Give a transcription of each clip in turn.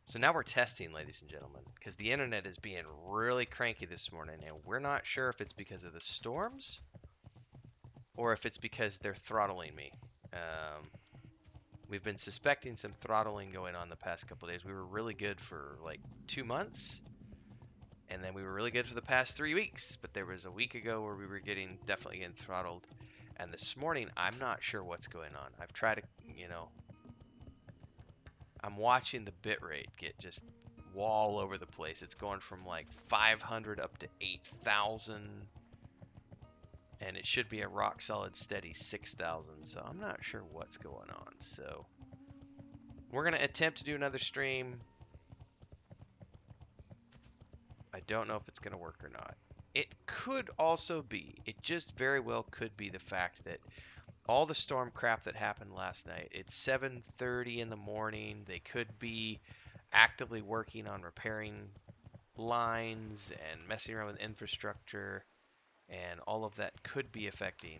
So now we're testing, ladies and gentlemen, because the internet is being really cranky this morning, and we're not sure if it's because of the storms or if it's because they're throttling me. Um, we've been suspecting some throttling going on the past couple days. We were really good for like 2 months, and then we were really good for the past 3 weeks. But there was a week ago where we were definitely getting throttled, and this morning I'm not sure what's going on. I've tried to, I'm watching the bitrate get just all over the place. It's going from like 500 up to 8,000, and it should be a rock solid steady 6,000. So I'm not sure what's going on. So we're gonna attempt to do another stream. I don't know if it's gonna work or not. It could also be, it just very well could be the fact that all the storm crap that happened last night, it's 7:30 in the morning. They could be actively working on repairing lines and messing around with infrastructure, and all of that could be affecting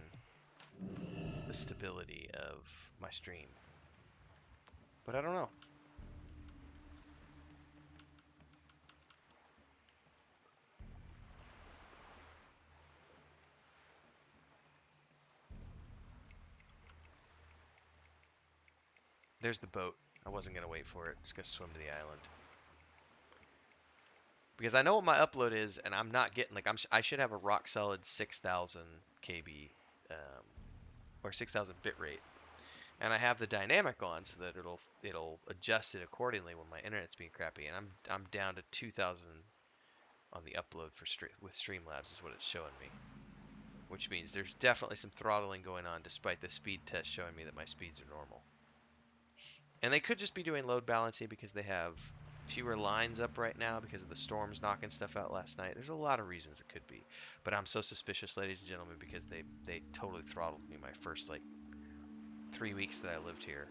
the stability of my stream. But I don't know. There's the boat. I wasn't going to wait for it. Just going to swim to the island. Because I know what my upload is, and I'm not getting, like, I should have a rock solid 6,000 KB, or 6,000 bit rate. And I have the dynamic on so that it'll adjust it accordingly when my internet's being crappy. And I'm down to 2,000 on the upload with Streamlabs is what it's showing me. Which means there's definitely some throttling going on despite the speed test showing me that my speeds are normal. And they could just be doing load balancing because they have fewer lines up right now because of the storms knocking stuff out last night. There's a lot of reasons it could be. But I'm so suspicious, ladies and gentlemen, because they totally throttled me my first like 3 weeks that I lived here.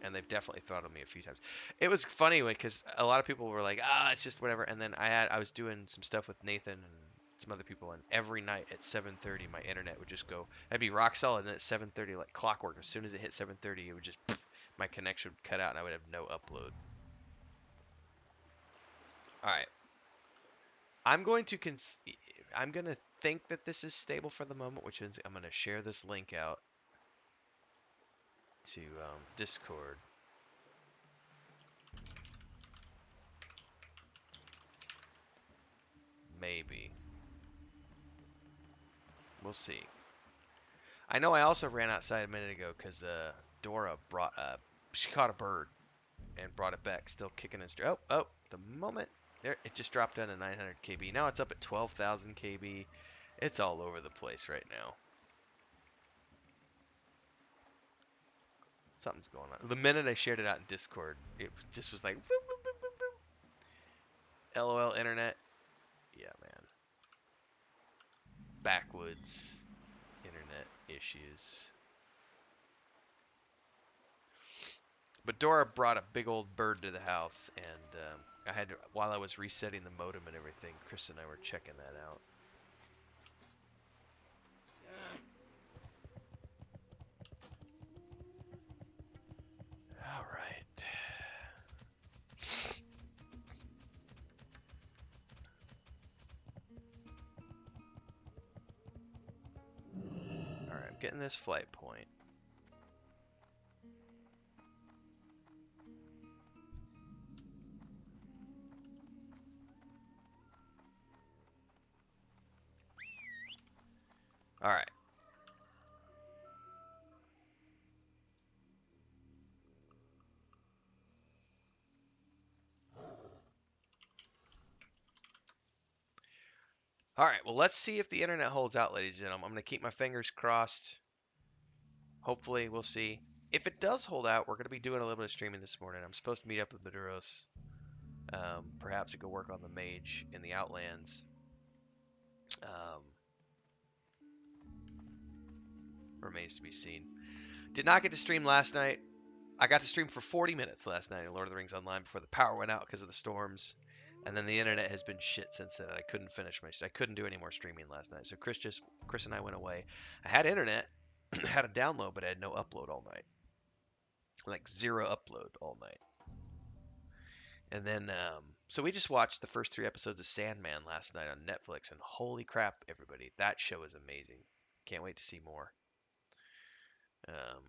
And they've definitely throttled me a few times. It was funny because a lot of people were like, it's just whatever. And then I was doing some stuff with Nathan and some other people, and every night at 7:30 my internet would just go, I'd be rock solid, and then at 7:30 like clockwork, as soon as it hit 7:30 it would just my connection would cut out and I would have no upload. All right. I'm going to I'm going to think that this is stable for the moment, which means I'm going to share this link out to Discord. Maybe. We'll see. I know I also ran outside a minute ago because Dora she caught a bird and brought it back, still kicking and the moment there, it just dropped down to 900 KB. Now it's up at 12,000 KB. It's all over the place right now. Something's going on. The minute I shared it out in Discord, it just was like, boop, boop, boop, boop, boop. LOL internet. Yeah, man. Backwoods internet issues. But Dora brought a big old bird to the house, and I had to, while I was resetting the modem and everything, Chris and I were checking that out. All right. All right, I'm getting this flight point. All right. All right, well, let's see if the internet holds out, ladies and gentlemen. I'm going to keep my fingers crossed. Hopefully, we'll see. If it does hold out, we're going to be doing a little bit of streaming this morning. I'm supposed to meet up with Maduros. Perhaps to go work on the mage in the Outlands. Remains to be seen. Did not get to stream last night. I got to stream for 40 minutes last night in Lord of the Rings Online before the power went out because of the storms. And then the internet has been shit since then. I couldn't finish I couldn't do any more streaming last night. So Chris and I went away. I had internet, had a download, but I had no upload all night. Like zero upload all night. And then, so we just watched the first 3 episodes of Sandman last night on Netflix, and holy crap, everybody, that show is amazing. Can't wait to see more. Um,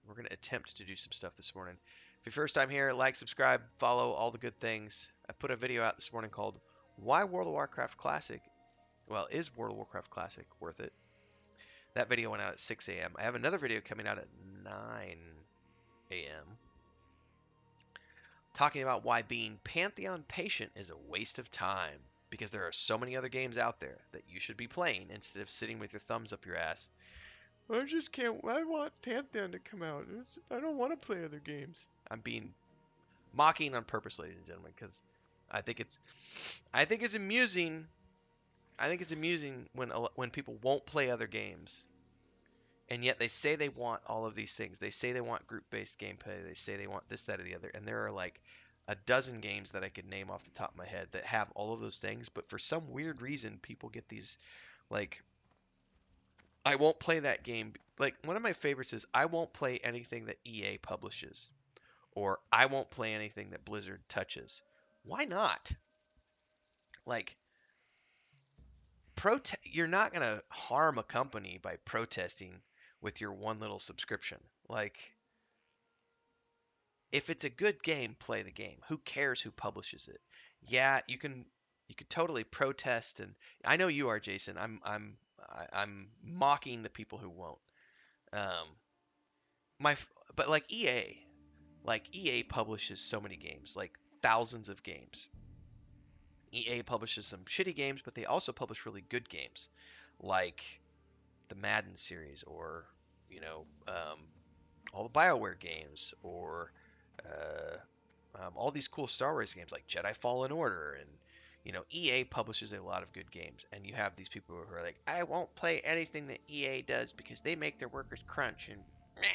we're going to attempt to do some stuff this morning. If you're first time here, like, subscribe, follow, all the good things. I put a video out this morning called Why World of Warcraft Classic? Well, is World of Warcraft Classic worth it? That video went out at 6 a.m. I have another video coming out at 9 a.m. talking about why being Pantheon patient is a waste of time because there are so many other games out there that you should be playing instead of sitting with your thumbs up your ass. I just can't. I want Pantheon to come out. I don't want to play other games. I'm being mocking on purpose, ladies and gentlemen, because I think it's, I think it's amusing. I think it's amusing when people won't play other games, and yet they say they want all of these things. They say they want group-based gameplay. They say they want this, that, or the other, and there are like a dozen games that I could name off the top of my head that have all of those things. But for some weird reason, people get these like I won't play that game. Like one of my favorites is I won't play anything that EA publishes, or I won't play anything that Blizzard touches. Why not? Like you're not going to harm a company by protesting with your one little subscription. Like if it's a good game, play the game. Who cares who publishes it? Yeah, you could totally protest, and I know you are, Jason. I'm mocking the people who won't. Um, my but like EA publishes so many games, like thousands of games. EA publishes some shitty games, but they also publish really good games, like the Madden series, or you know, all the BioWare games, or uh, all these cool Star Wars games like Jedi Fallen Order, and EA publishes a lot of good games, and you have these people who are like, I won't play anything that EA does because they make their workers crunch, and meh.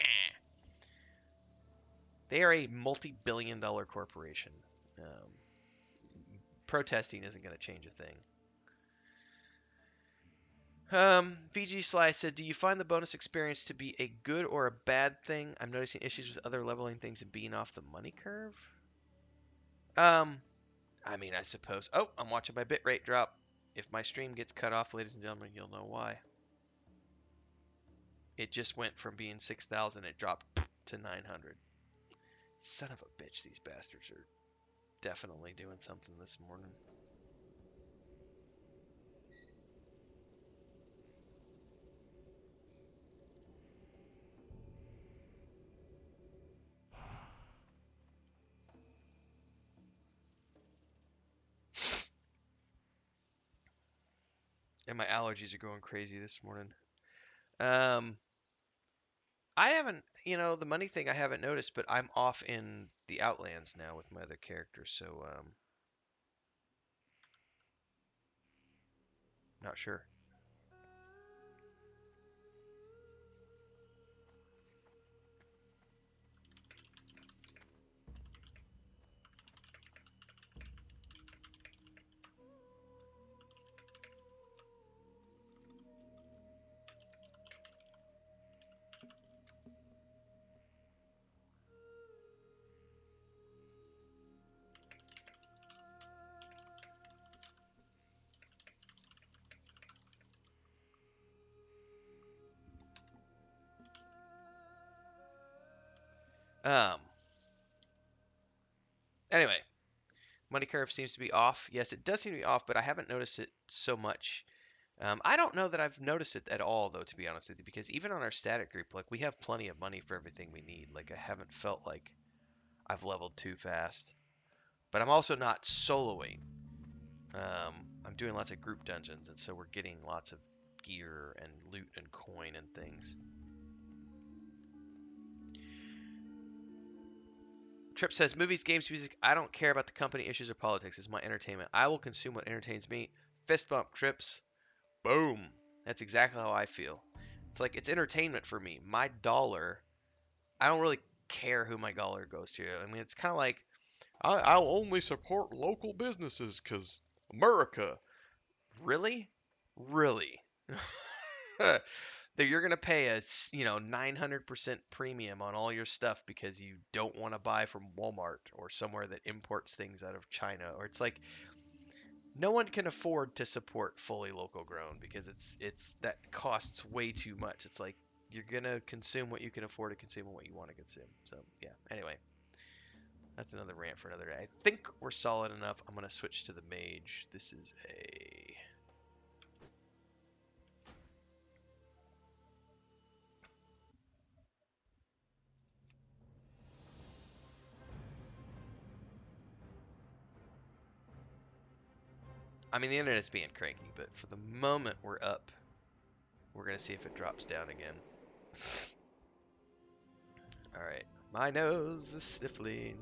They are a multi-billion-dollar corporation. Um, Protesting isn't going to change a thing. VG Sly said, do you find the bonus experience to be a good or a bad thing? I'm noticing issues with other leveling things and being off the money curve. Um, I mean, I suppose. Oh, I'm watching my bitrate drop. If my stream gets cut off, ladies and gentlemen, you'll know why. It just went from being 6,000, it dropped to 900. Son of a bitch, these bastards are definitely doing something this morning. And my allergies are going crazy this morning. Um, I haven't, the money thing I haven't noticed, but I'm off in the Outlands now with my other characters, so not sure. Um, anyway, money curve seems to be off. Yes, it does seem to be off, but I haven't noticed it so much. I don't know that I've noticed it at all, though, to be honest with you, because even on our static group, like we have plenty of money for everything we need. Like I haven't felt like I've leveled too fast, but I'm also not soloing. I'm doing lots of group dungeons, and so we're getting lots of gear and loot and coin and things. Trip says, movies, games, music, I don't care about the company issues or politics. It's my entertainment. I will consume what entertains me. Fist bump, Trips. Boom. That's exactly how I feel. It's like, it's entertainment for me. My dollar, I don't really care who my dollar goes to. I mean, it's kind of like, I'll only support local businesses because America. Really? Really? that you're gonna pay a 900% premium on all your stuff because you don't want to buy from Walmart or somewhere that imports things out of China, or it's like no one can afford to support fully local grown because it's that costs way too much. It's like you're gonna consume what you can afford to consume and what you want to consume. So yeah. Anyway, that's another rant for another day. I think we're solid enough. I'm gonna switch to the mage. This is a I mean, the internet's being cranky, but for the moment we're up. We're gonna see if it drops down again. All right, my nose is sniffling.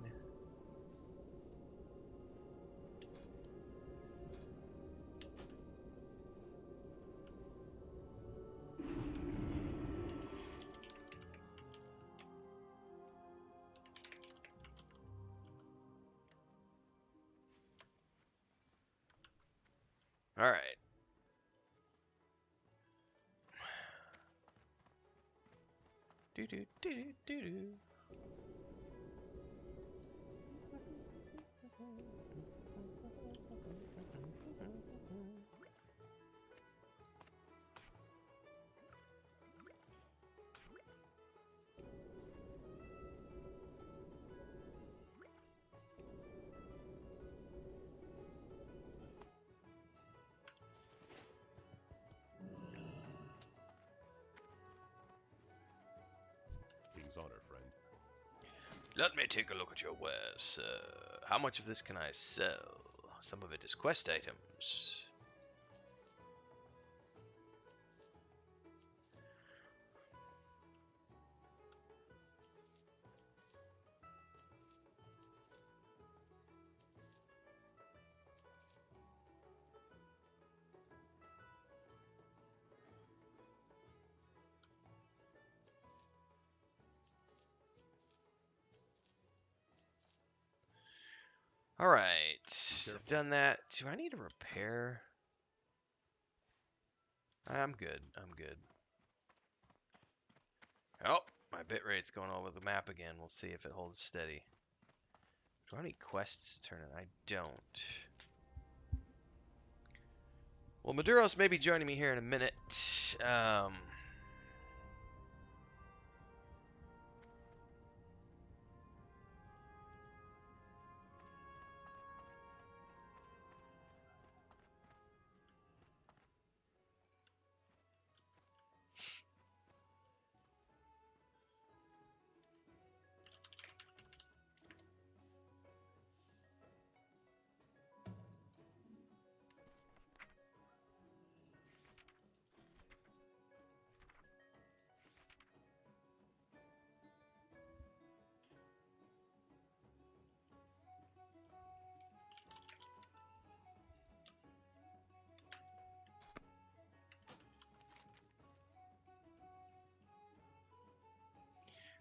All right. Do do do do do. King's honor, friend. Let me take a look at your wares. How much of this can I sell? Some of it is quest items. All right, so I've done that. Do I need a repair? I'm good. I'm good. Oh, my bit rate's going all over the map again. We'll see if it holds steady. Do I have any quests to turn in? I don't. Well, Maduros may be joining me here in a minute.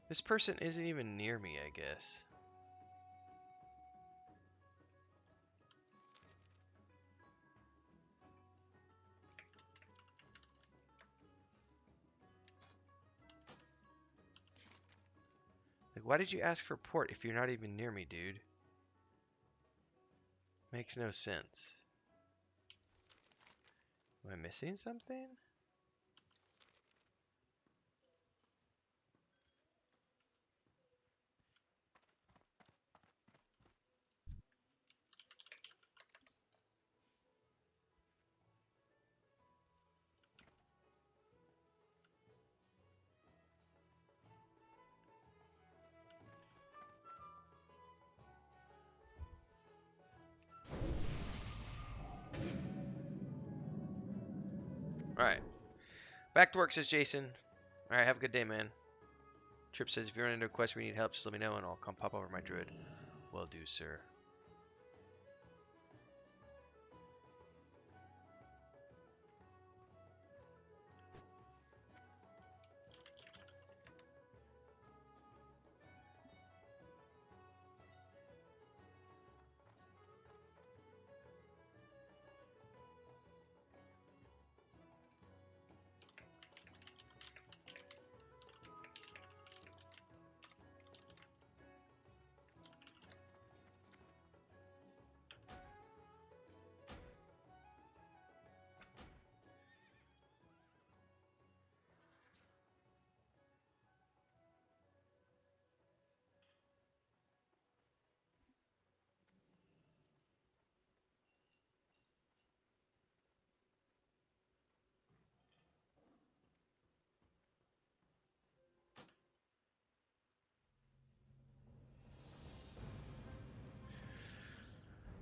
This person isn't even near me, I guess. Like, why did you ask for port if you're not even near me, dude? Makes no sense. Am I missing something? Alright. Back to work, says Jason. Alright, have a good day, man. Trip says, if you run into a quest where you need help, just let me know and I'll come pop over my druid. Will do, sir.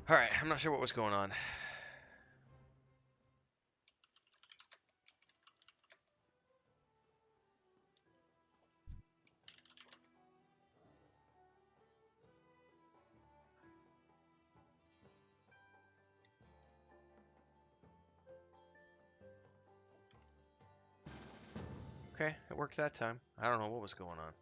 All right, I'm not sure what was going on. Okay, it worked that time. I don't know what was going on.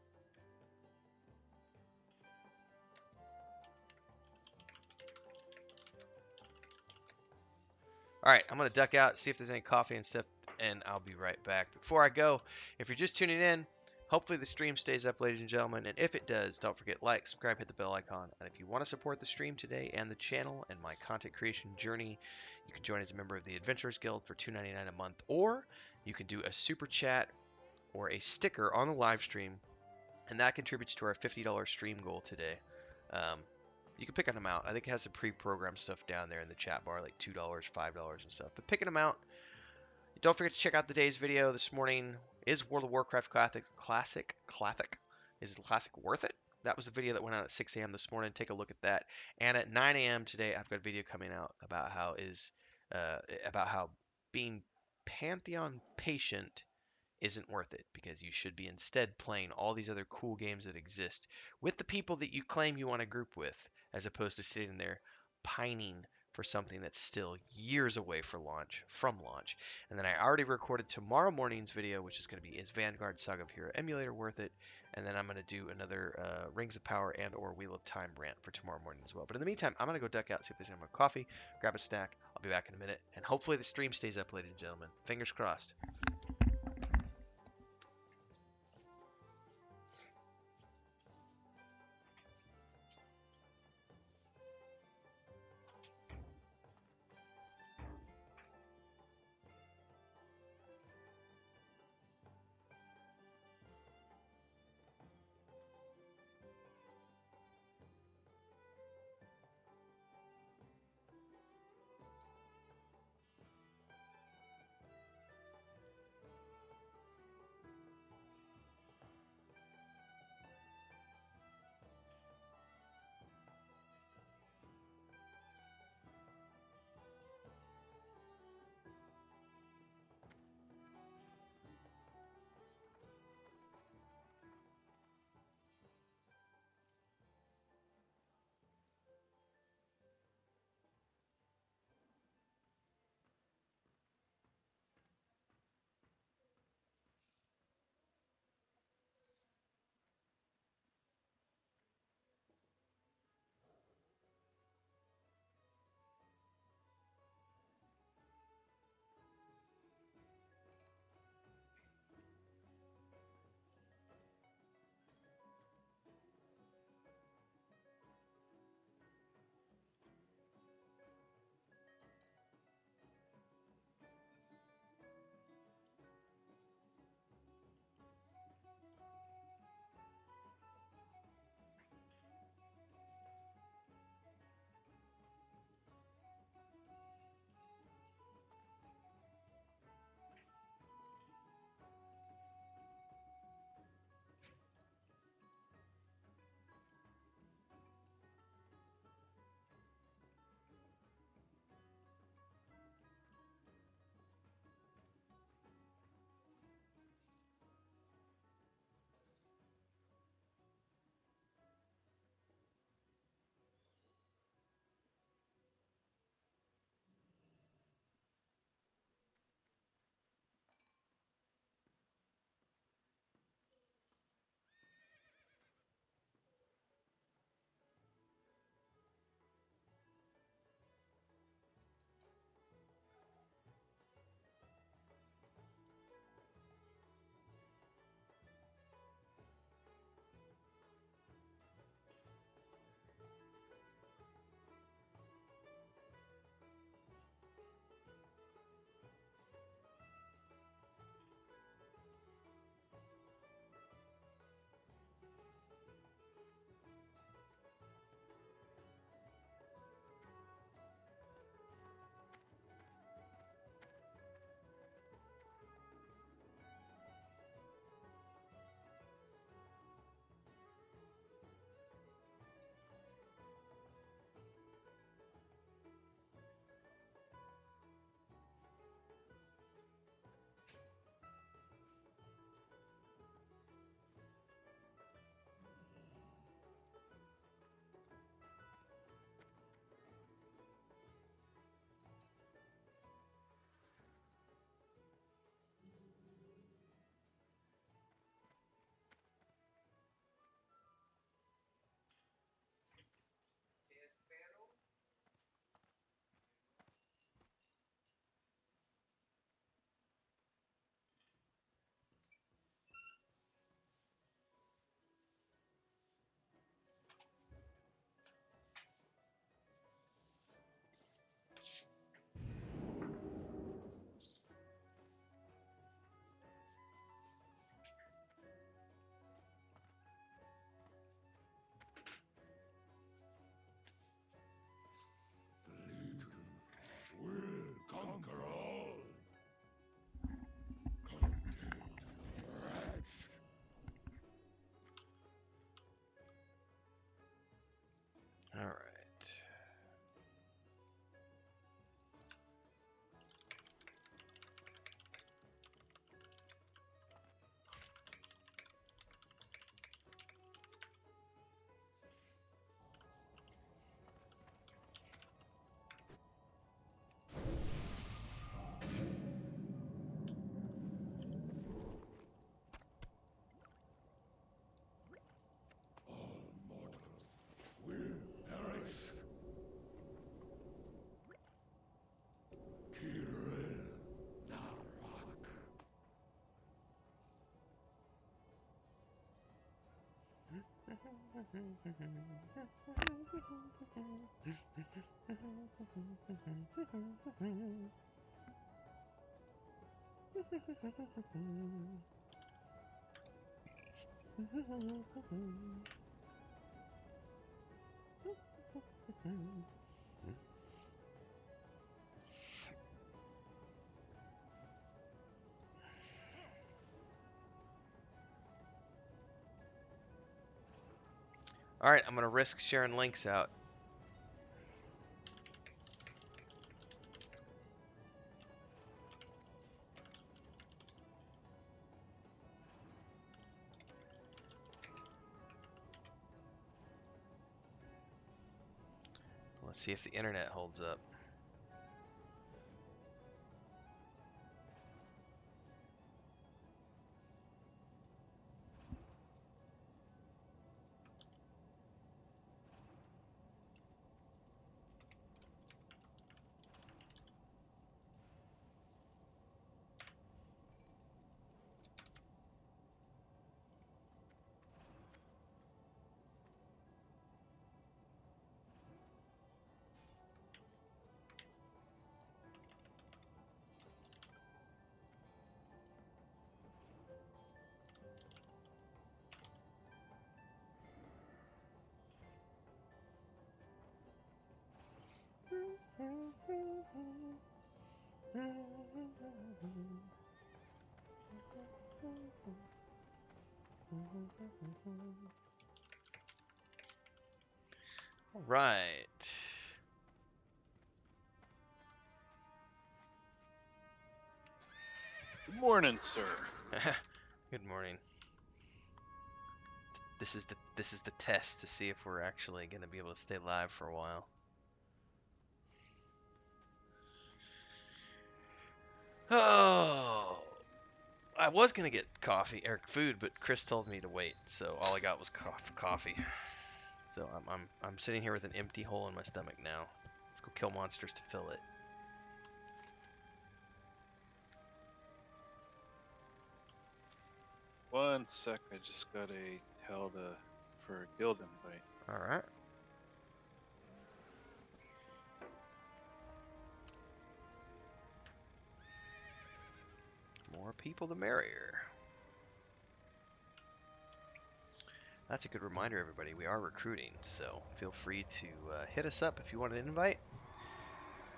All right, I'm going to duck out, see if there's any coffee and stuff, and I'll be right back. Before I go, if you're just tuning in, hopefully the stream stays up, ladies and gentlemen. And if it does, don't forget like, subscribe, hit the bell icon. And if you want to support the stream today and the channel and my content creation journey, you can join as a member of the Adventurers Guild for $2.99 a month, or you can do a super chat or a sticker on the live stream, and that contributes to our $50 stream goal today. Um, you can pick an amount. I think it has some pre-programmed stuff down there in the chat bar, like $2, $5, and stuff. But pick an amount. Don't forget to check out the day's video this morning. Is World of Warcraft Classic? Is the Classic worth it? That was the video that went out at 6 a.m. this morning. Take a look at that. And at 9 a.m. today, I've got a video coming out about how being Pantheon patient isn't worth it, because you should be instead playing all these other cool games that exist with the people that you claim you want to group with, as opposed to sitting there pining for something that's still years away from launch. And then I already recorded tomorrow morning's video, which is going to be Is Vanguard Saga of Hero Emulator Worth It? And then I'm going to do another Rings of Power and or Wheel of Time rant for tomorrow morning as well. But in the meantime, I'm going to go duck out, see if there's any more coffee, grab a snack. I'll be back in a minute, and hopefully the stream stays up, ladies and gentlemen. Fingers crossed. All right, I'm gonna risk sharing links out. Let's see if the internet holds up. All right. Good morning, sir. Good morning. This is the test to see if we're actually gonna be able to stay live for a while. Oh, I was gonna get coffee or food, but Chris told me to wait, so all I got was coffee. So I'm sitting here with an empty hole in my stomach now. Let's go kill monsters to fill it. One sec, I just got a tell for a guild invite. All right. More people, the merrier. That's a good reminder, everybody. We are recruiting, so feel free to hit us up if you want an invite.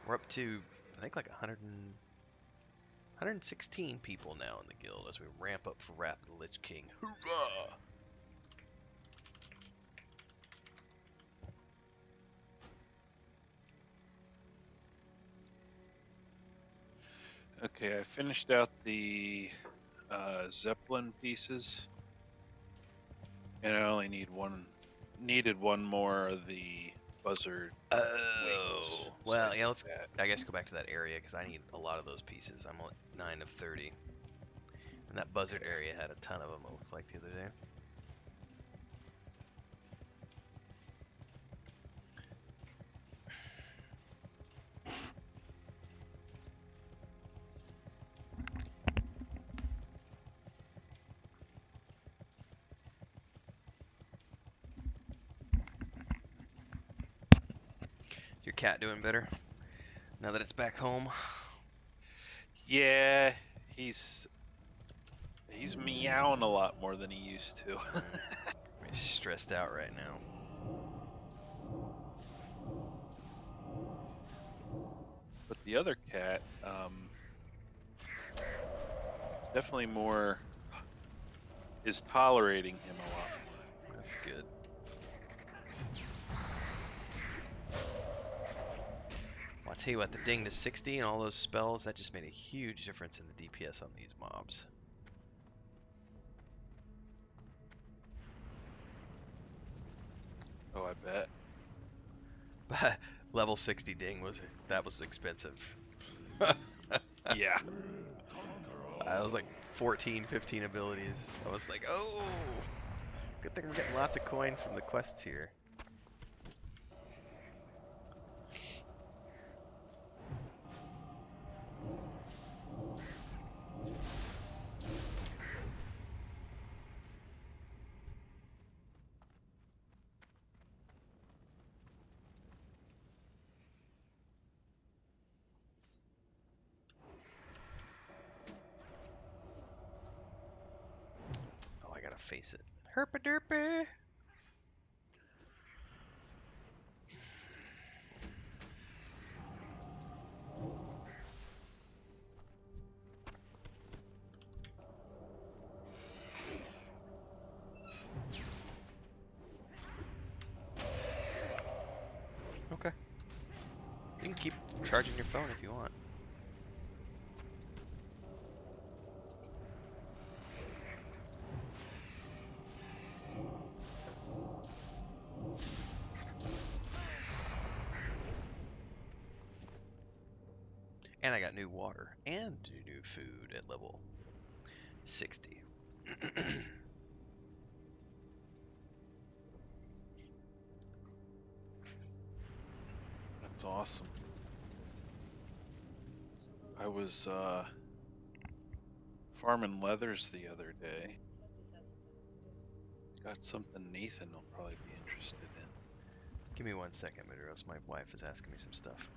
We're up to, I think, like 116 people now in the guild as we ramp up for Wrath of the Lich King. Hoorah! Okay, I finished out the Zeppelin pieces, and I only needed one more of the buzzard. Oh, well, so yeah. Let's, that. I guess, go back to that area because I need a lot of those pieces. I'm at 9 of 30, and that buzzard area had a ton of them. It looked like the other day. Your cat doing better now that it's back home? Yeah, he's meowing a lot more than he used to. He's stressed out right now. But the other cat, definitely is tolerating him a lot more. That's good. Well, I'll tell you what, the ding to 60 and all those spells, that just made a huge difference in the DPS on these mobs. Oh, I bet. But level 60 ding was expensive. Yeah. I was like 14, 15 abilities. I was like, oh, good thing I'm getting lots of coin from the quests here. gotta face it. Herpa derpy. Okay. You can keep charging your phone if you want. And I got new water and new food at level 60. That's awesome. I was farming leathers the other day. Got something Nathan will probably be interested in. Give me 1 second, Maduric. My wife is asking me some stuff.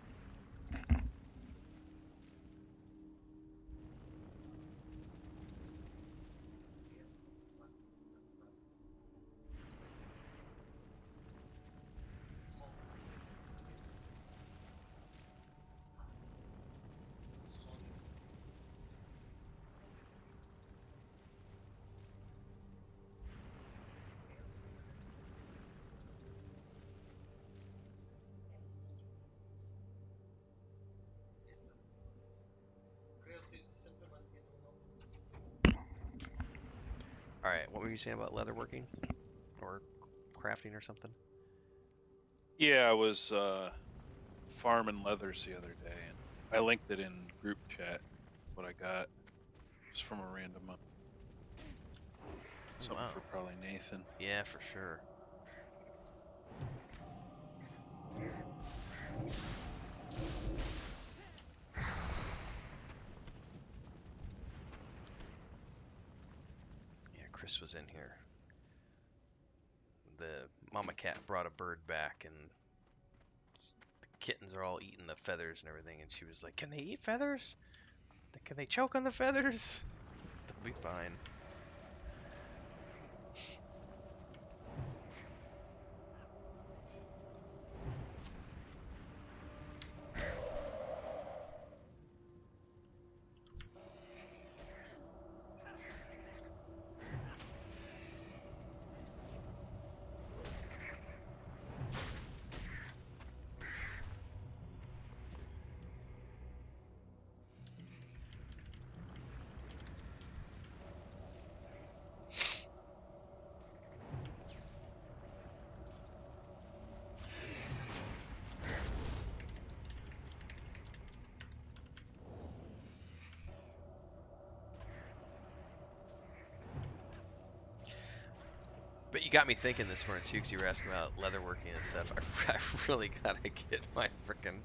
Alright, what were you saying about leatherworking? Or crafting or something? Yeah, I was farming leathers the other day, and I linked it in group chat. What I got just from a random something Wow. for probably Nathan. Yeah, for sure. Yeah, Chris was in here. The mama cat brought a bird back, and the kittens are all eating the feathers and everything, and she was like, "Can they eat feathers? Can they choke on the feathers? They'll be fine." But you got me thinking this morning too, because you were asking about leatherworking and stuff. I really gotta get my frickin'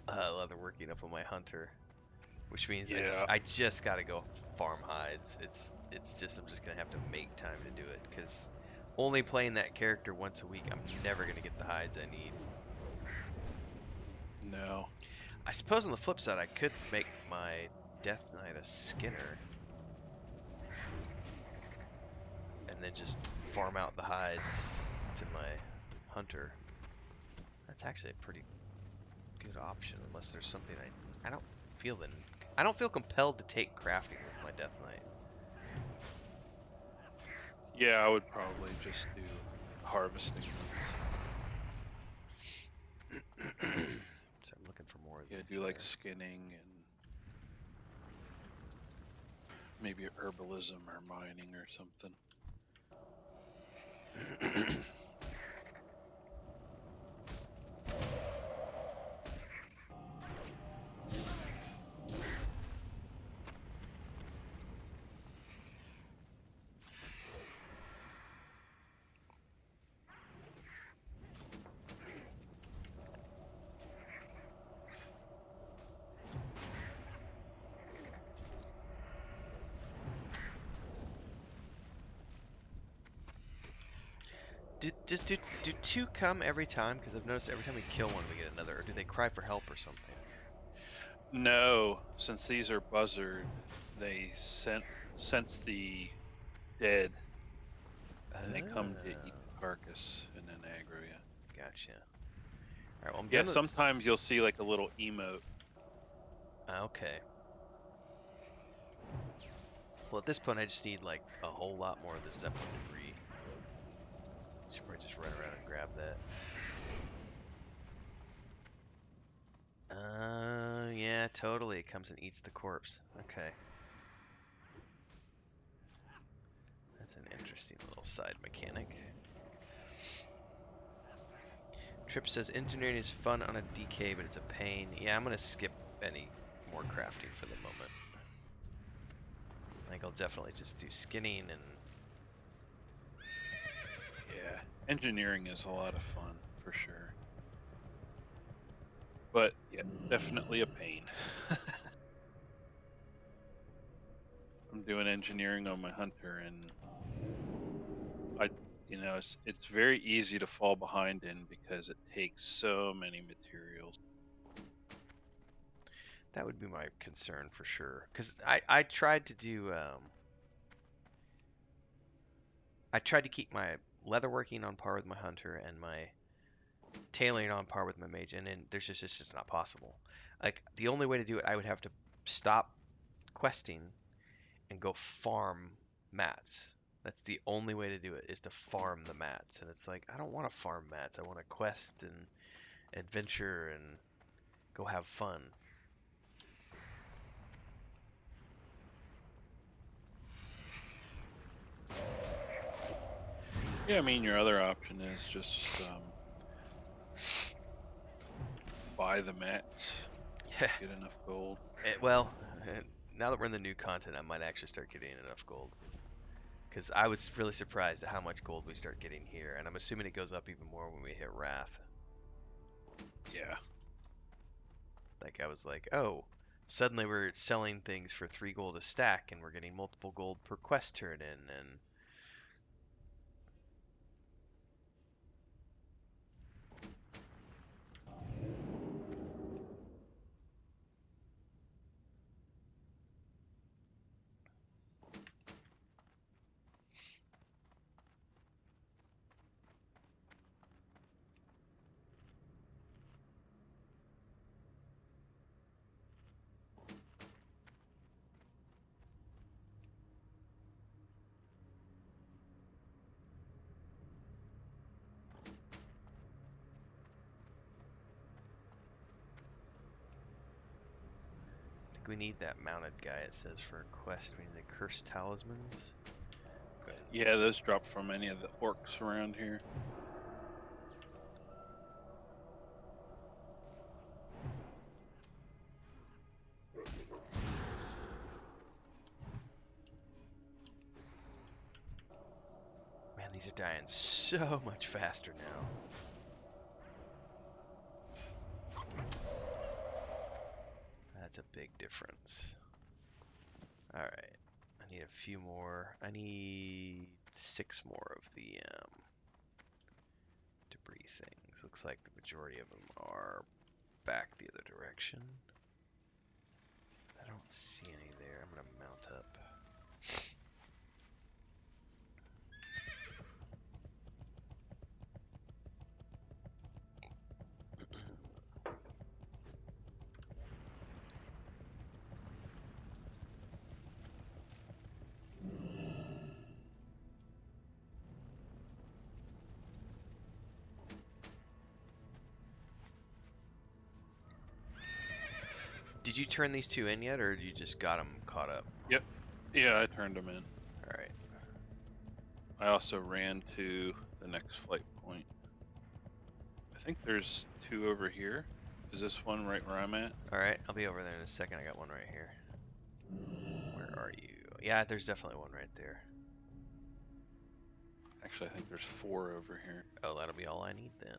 leatherworking up on my hunter, which means Yeah. I just gotta go farm hides. It's just I'm just gonna have to make time to do it, because only playing that character once a week, I'm never gonna get the hides I need. No. I suppose on the flip side, I could make my Death Knight a Skinner, and then just farm out the hides to my hunter. That's actually a pretty good option, unless there's something I don't feel compelled to take crafting with my Death Knight. Yeah, I would probably just do harvesting. So I'm looking for more of Yeah, these. do like skinning and maybe herbalism or mining or something. Do two come every time? Because I've noticed every time we kill one, we get another. Or do they cry for help or something? No, since these are buzzard, they sense the dead, and they come to eat Oh, the carcass and then aggro you. gotcha. All right, well, I'm Yeah, done with... sometimes you'll see like a little emote. Okay. Well, at this point, I just need like a whole lot more of the Zeppelin debris. Should probably just run around and grab that. Yeah, totally. It comes and eats the corpse. Okay. That's an interesting little side mechanic. Trip says engineering is fun on a DK, but it's a pain. Yeah, I'm gonna skip any more crafting for the moment. I think I'll definitely just do skinning and... Yeah, engineering is a lot of fun for sure. But yeah, definitely a pain. I'm doing engineering on my hunter, and it's very easy to fall behind in because it takes so many materials. That would be my concern for sure. Because I tried to do... I tried to keep my leatherworking on par with my hunter and my tailoring on par with my mage, and then there's just it's just not possible. Like the only way to do it, I would have to stop questing and go farm mats. That's the only way to do it is to farm the mats, and it's like I don't want to farm mats. I want to quest and adventure and go have fun. Yeah, I mean, your other option is just buy the mats, Yeah. get enough gold. Well, now that we're in the new content, I might actually start getting enough gold. Because I was really surprised at how much gold we start getting here, and I'm assuming it goes up even more when we hit Wrath. Yeah. Like I was like, oh, suddenly we're selling things for 3 gold a stack, and we're getting multiple gold per quest turn in, and I think we need that mounted guy. It says for a quest, we need the cursed talismans. But Yeah, those drop from any of the orcs around here. man, these are dying so much faster now. That's a big difference. All right, I need a few more. I need 6 more of the debris things. Looks like the majority of them are back the other direction. I don't see any there. I'm gonna mount up. Did you turn these 2 in yet, or you just got them caught up? Yep. Yeah, I turned them in. All right. I also ran to the next flight point. I think there's 2 over here. Is this one right where I'm at? All right. I'll be over there in a second. I got one right here. Where are you? Yeah, there's definitely one right there. Actually, I think there's 4 over here. Oh, that'll be all I need then.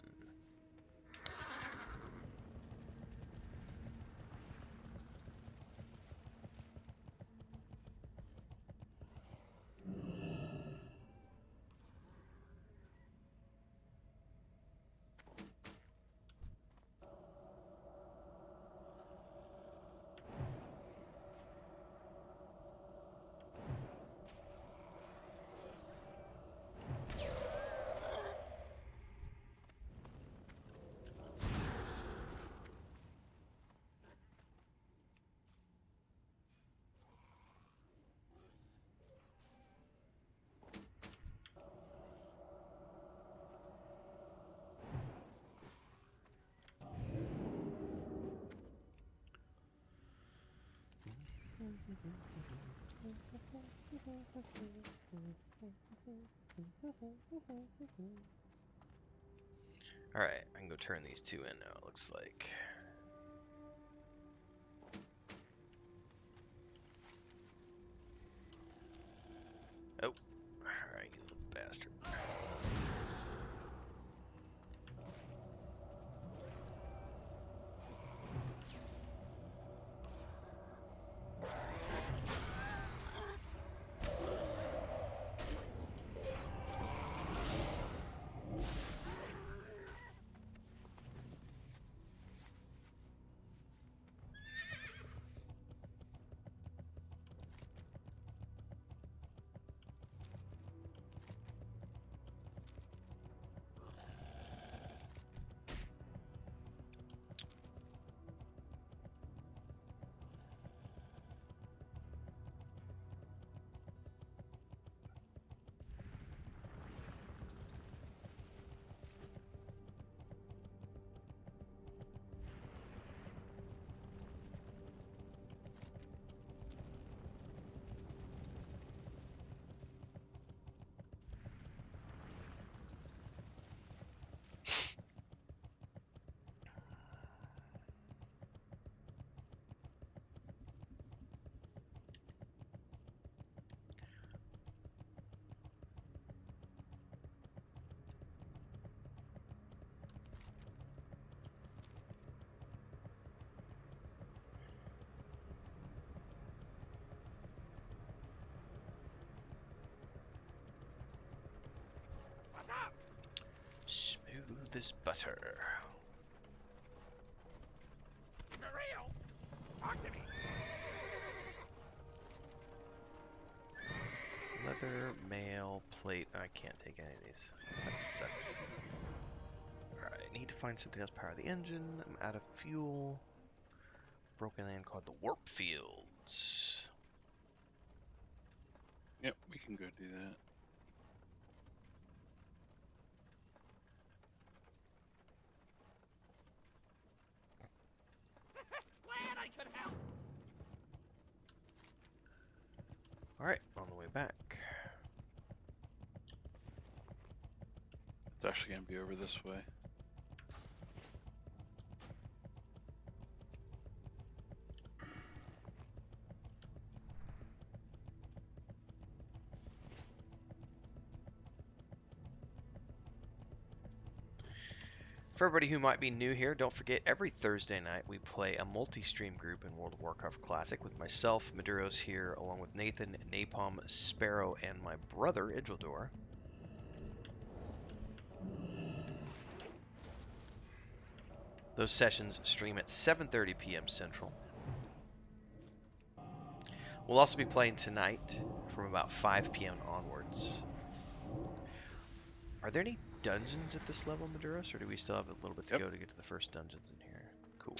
Alright, I can go turn these two in now, it looks like. Oh, alright, you little bastard. Smooth as butter. Leather, mail, plate. I can't take any of these. That sucks. Alright, need to find something else to power the engine. I'm out of fuel. Broken land called the Warp Fields. Yep, we can go do that. Glad I could help. Alright, on the way back. It's actually going to be over this way. For everybody who might be new here, don't forget every Thursday night we play a multi-stream group in World of Warcraft Classic with myself, Maduro's here, along with Nathan, Napalm, Sparoh, and my brother, Idhradlor. Those sessions stream at 7:30 p.m. Central. We'll also be playing tonight from about 5 p.m. onwards. Are there any dungeons at this level, Maduros, or do we still have a little bit to go to get to the first dungeons in here? Cool.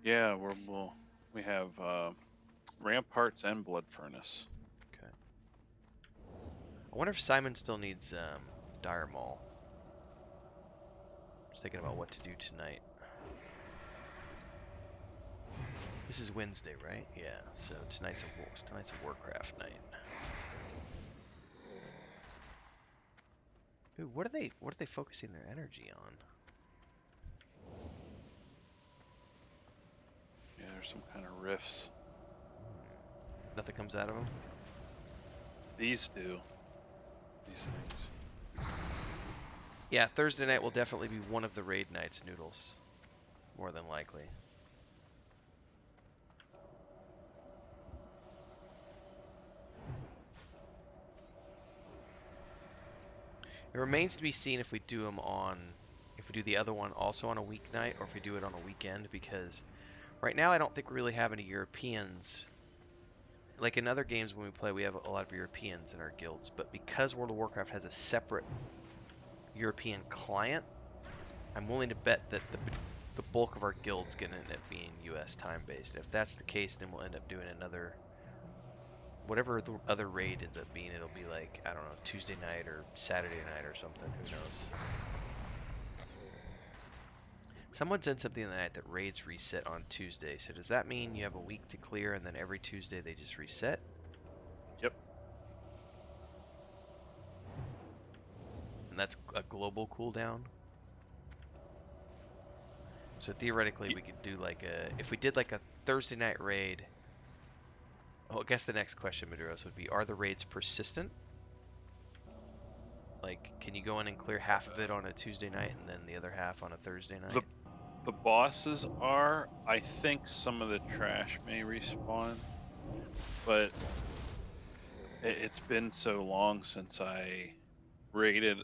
Yeah, we have ramparts and blood furnace. Okay. I wonder if Simon still needs Dire Maul. Just thinking about what to do tonight. This is Wednesday, right? Yeah. So tonight's a Warcraft night. Ooh, what are they focusing their energy on? Yeah, there's some kind of rifts. Nothing comes out of them? These do. These things. Yeah, Thursday night will definitely be one of the raid nights, Noodles. More than likely. It remains to be seen if we do them if we do the other one also on a weeknight, or if we do it on a weekend, because right now I don't think we really have any Europeans. Like in other games when we play, we have a lot of Europeans in our guilds, but because World of Warcraft has a separate European client, I'm willing to bet that the bulk of our guild's going to end up being US time based. If that's the case, then we'll end up doing another, whatever the other raid ends up being. It'll be like, I don't know, Tuesday night or Saturday night or something, who knows. Someone said something in the night that raids reset on Tuesday. So does that mean you have a week to clear and then every Tuesday they just reset? Yep. And that's a global cooldown? So theoretically we could do like if we did like a Thursday night raid. Oh, I guess the next question, Maduros, would be, are the raids persistent? Like, can you go in and clear half of it on a Tuesday night and then the other half on a Thursday night? The bosses are. I think some of the trash may respawn, but it's been so long since I raided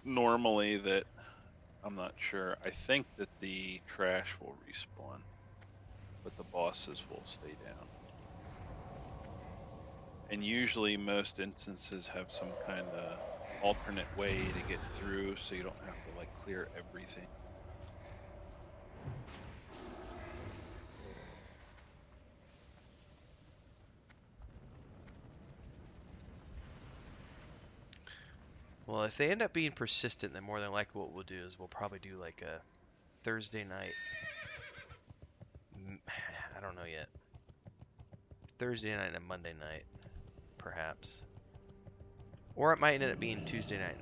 normally that I'm not sure. I think that the trash will respawn, but the bosses will stay down. And usually most instances have some kind of alternate way to get through, so you don't have to like clear everything. Well, if they end up being persistent, then more than likely what we'll do is we'll probably do like a Thursday night. I don't know yet. Thursday night and a Monday night, perhaps. Or it might end up being Tuesday night.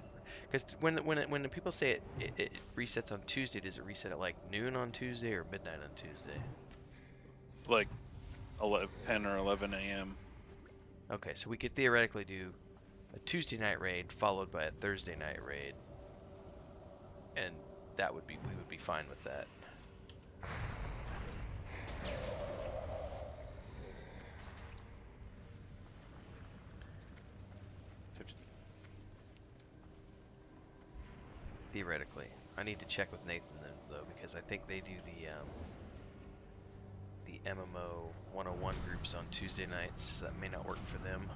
Because when the people say it resets on Tuesday, does it reset at like noon on Tuesday or midnight on Tuesday? Like 10 or 11 a.m. Okay, so we could theoretically do a Tuesday night raid followed by a Thursday night raid, and that would be we would be fine with that. Theoretically, I need to check with Nathan though, because I think they do the MMO 101 groups on Tuesday nights. So that may not work for them.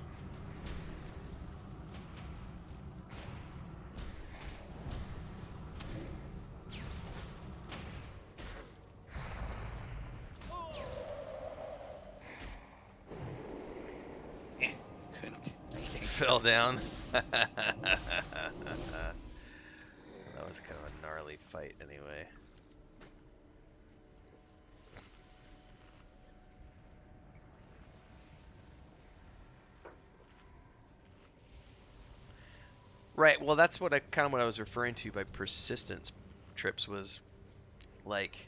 Fell down. That was kind of a gnarly fight anyway. Right, well that's what I was referring to by persistence trips was like,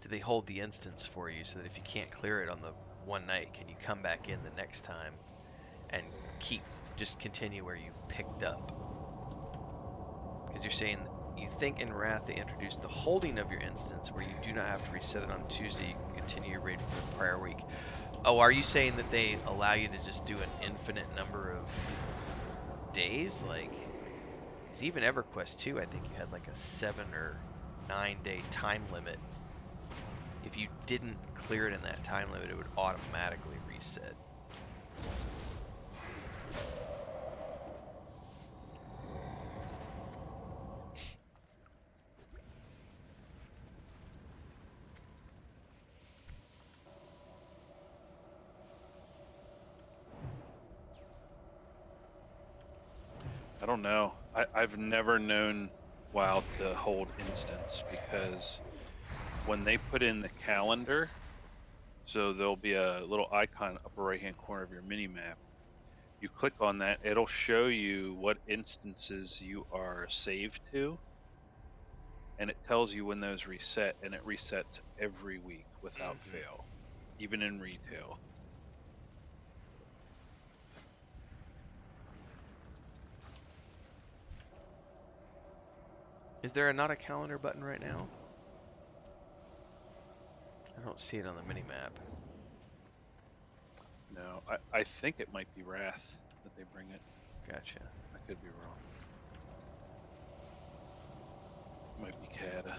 do they hold the instance for you so that if you can't clear it on the one night, can you come back in the next time and just continue where you picked up? Because you're saying you think in Wrath they introduced the holding of your instance where you do not have to reset it on Tuesday, you can continue your raid from the prior week. Oh, are you saying that they allow you to just do an infinite number of days? Like, because even EverQuest 2, I think you had like a 7 or 9 day time limit. If you didn't clear it in that time limit, it would automatically reset. I don't know. I've never known WoW to hold instance, because when they put in the calendar, so there'll be a little icon upper right hand corner of your mini map. You click on that, it'll show you what instances you are saved to, and it tells you when those reset, and it resets every week without fail, even in retail. Is there not a calendar button right now? I don't see it on the mini-map. No, I think it might be Wrath that they bring it. Gotcha. I could be wrong. Might be Kada.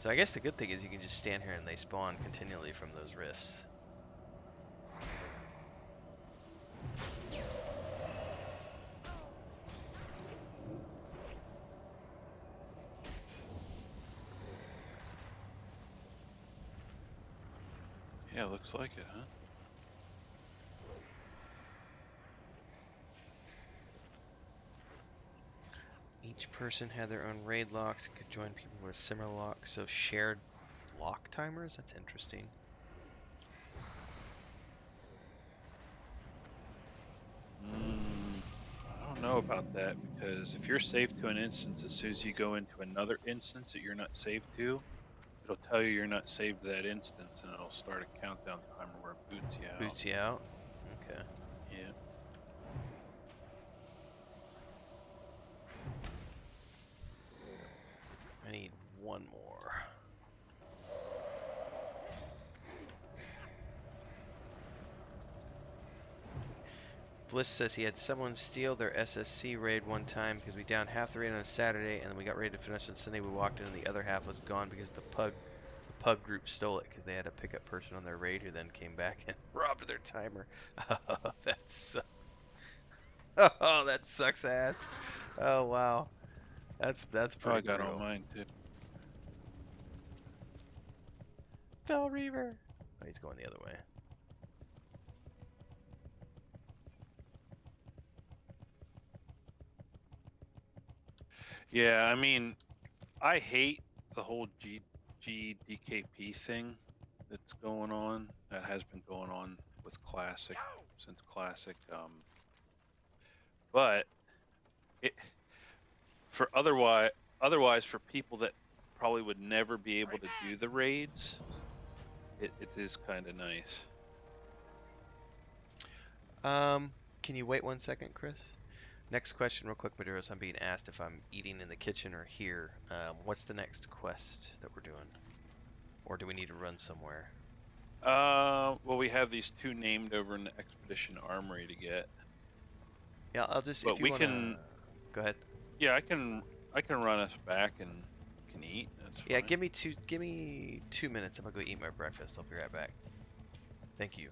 So I guess the good thing is you can just stand here and they spawn continually from those rifts. Yeah, looks like it, huh? Each person had their own raid locks and could join people with similar locks, so shared lock timers? That's interesting. I don't know about that because if you're saved to an instance, as soon as you go into another instance that you're not saved to, it'll tell you you're not saved to that instance and it'll start a countdown timer where it boots you out. Boots you out? Okay. Yeah. I need one more. Bliss says he had someone steal their SSC raid one time because we downed half the raid on a Saturday and then we got ready to finish on Sunday. We walked in and the other half was gone because the pug group stole it because they had a pickup person on their raid who then came back and robbed their timer. Oh, that sucks. Oh, that sucks ass. Oh wow, that's Oh, I pretty got brutal. all mine too. Bell Reaver. Oh, he's going the other way. Yeah, I mean, I hate the whole GDKP thing that's going on. That has been going on with Classic since Classic. But it for otherwise for people that probably would never be able to do the raids, it is kind of nice. Can you wait 1 second, Chris? Next question, real quick, Maduros. I'm being asked if I'm eating in the kitchen or here. What's the next quest that we're doing? Or do we need to run somewhere? Well, we have these two named over in the Expedition Armory to get. Yeah, I'll just, But if you we wanna... can. Go ahead. Yeah, I can run us back and can eat. That's Yeah, fine. give me 2 minutes. I'm gonna go eat my breakfast. I'll be right back. Thank you.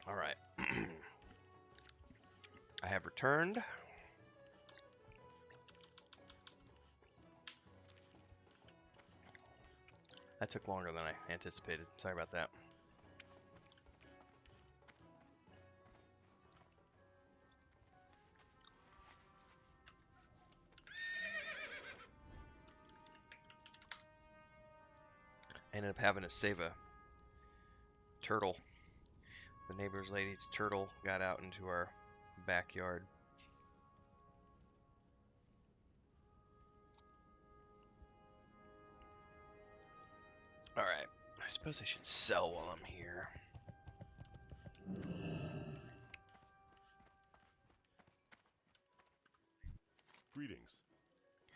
All right. I have returned. That took longer than I anticipated. Sorry about that. I ended up having to save a turtle. The neighbor's lady's turtle got out into our backyard. Alright, I suppose I should sell while I'm here. Greetings.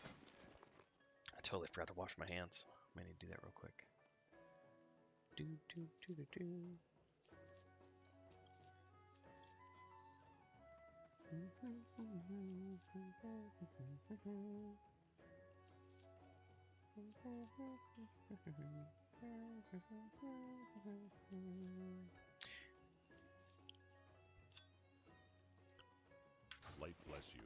I totally forgot to wash my hands. I need to do that real quick. Do, do, do, do, do. Light bless you.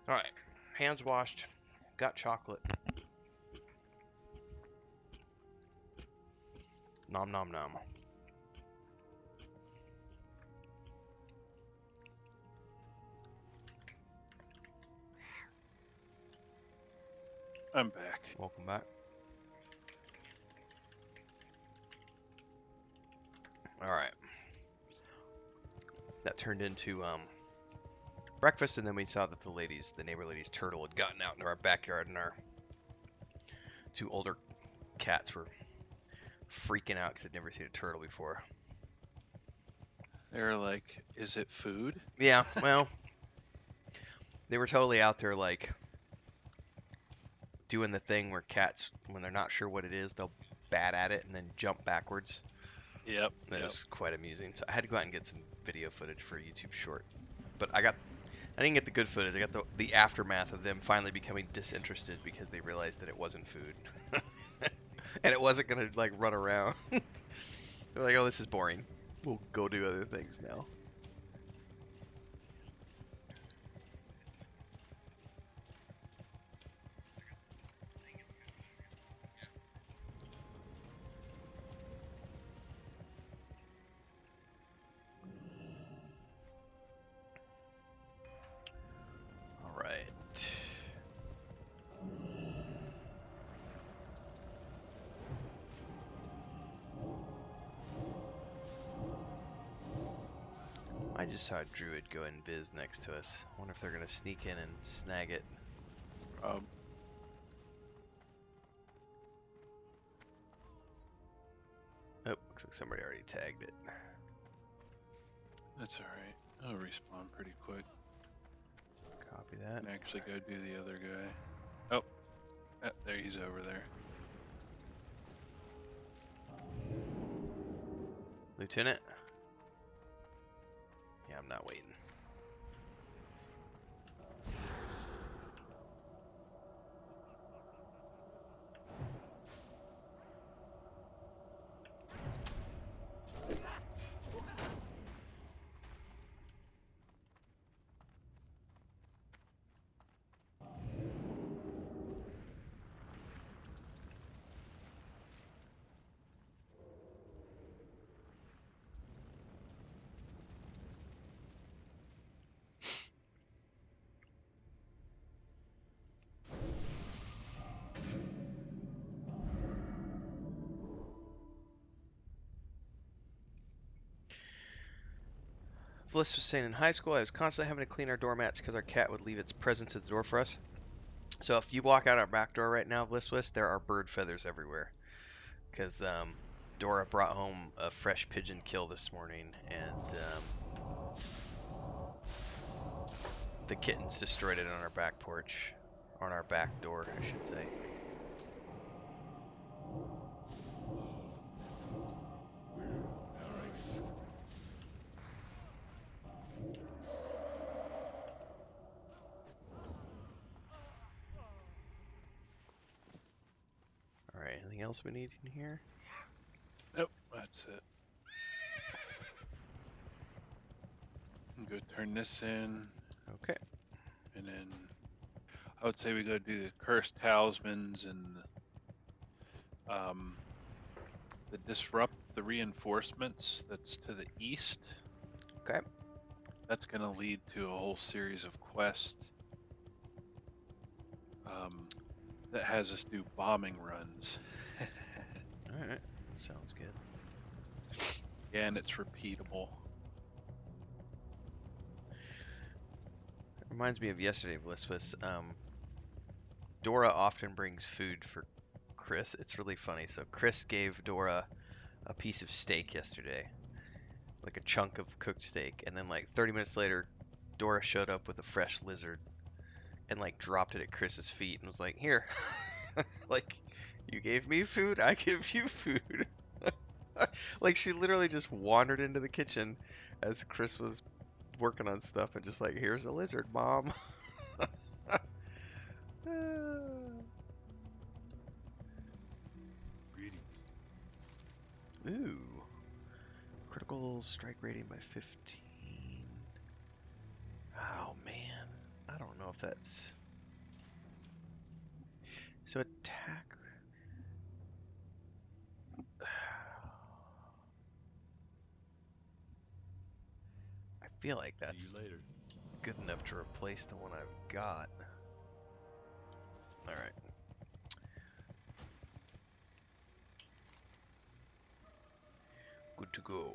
Alright, hands washed, got chocolate. Nom nom nom. I'm back. Welcome back. Alright. That turned into breakfast, and then we saw that the neighbor lady's turtle had gotten out into our backyard, and our two older cats were freaking out because they'd never seen a turtle before. They're like, is it food? Yeah, well, they were totally out there, like, doing the thing where cats, when they're not sure what it is, they'll bat at it and then jump backwards. Yep. That yep. was quite amusing. So I had to go out and get some video footage for a YouTube short. But I didn't get the good footage. I got the aftermath of them finally becoming disinterested because they realized that it wasn't food. And it wasn't going to, like, run around. They're like, oh, this is boring. We'll go do other things now. All right. I just saw a druid go and biz next to us. Wonder if they're gonna sneak in and snag it. Um, Oh, looks like somebody already tagged it. that's alright. I'll respawn pretty quick. Copy that. And actually go do the other guy. Oh, there he's over there. Lieutenant? Yeah, I'm not waiting. Bliss was saying, in high school, I was constantly having to clean our doormats because our cat would leave its presents at the door for us. So if you walk out our back door right now, Bliss, there are bird feathers everywhere. Because Dora brought home a fresh pigeon kill this morning, and the kittens destroyed it on our back porch. On our back door, I should say. Alright, anything else we need in here? Nope, that's it. Go turn this in, Okay. and then I would say we go do the cursed talismans and the disrupt the reinforcements that's to the east. Okay. That's going to lead to a whole series of quests that has us do bombing runs. Alright, sounds good. Yeah, and it's repeatable. Reminds me of yesterday, Bliss. Dora often brings food for Chris. It's really funny. So Chris gave Dora a piece of steak yesterday, like a chunk of cooked steak, and then like 30 minutes later, Dora showed up with a fresh lizard and like dropped it at Chris's feet and was like, "Here, like you gave me food, I give you food." Like she literally just wandered into the kitchen as Chris was working on stuff and just like, "Here's a lizard, Mom." Greetings. Ooh. Critical strike rating by 15. Oh man. I don't know if that's... So attack... I feel like that's See you later. good enough to replace the one I've got. Alright. Good to go.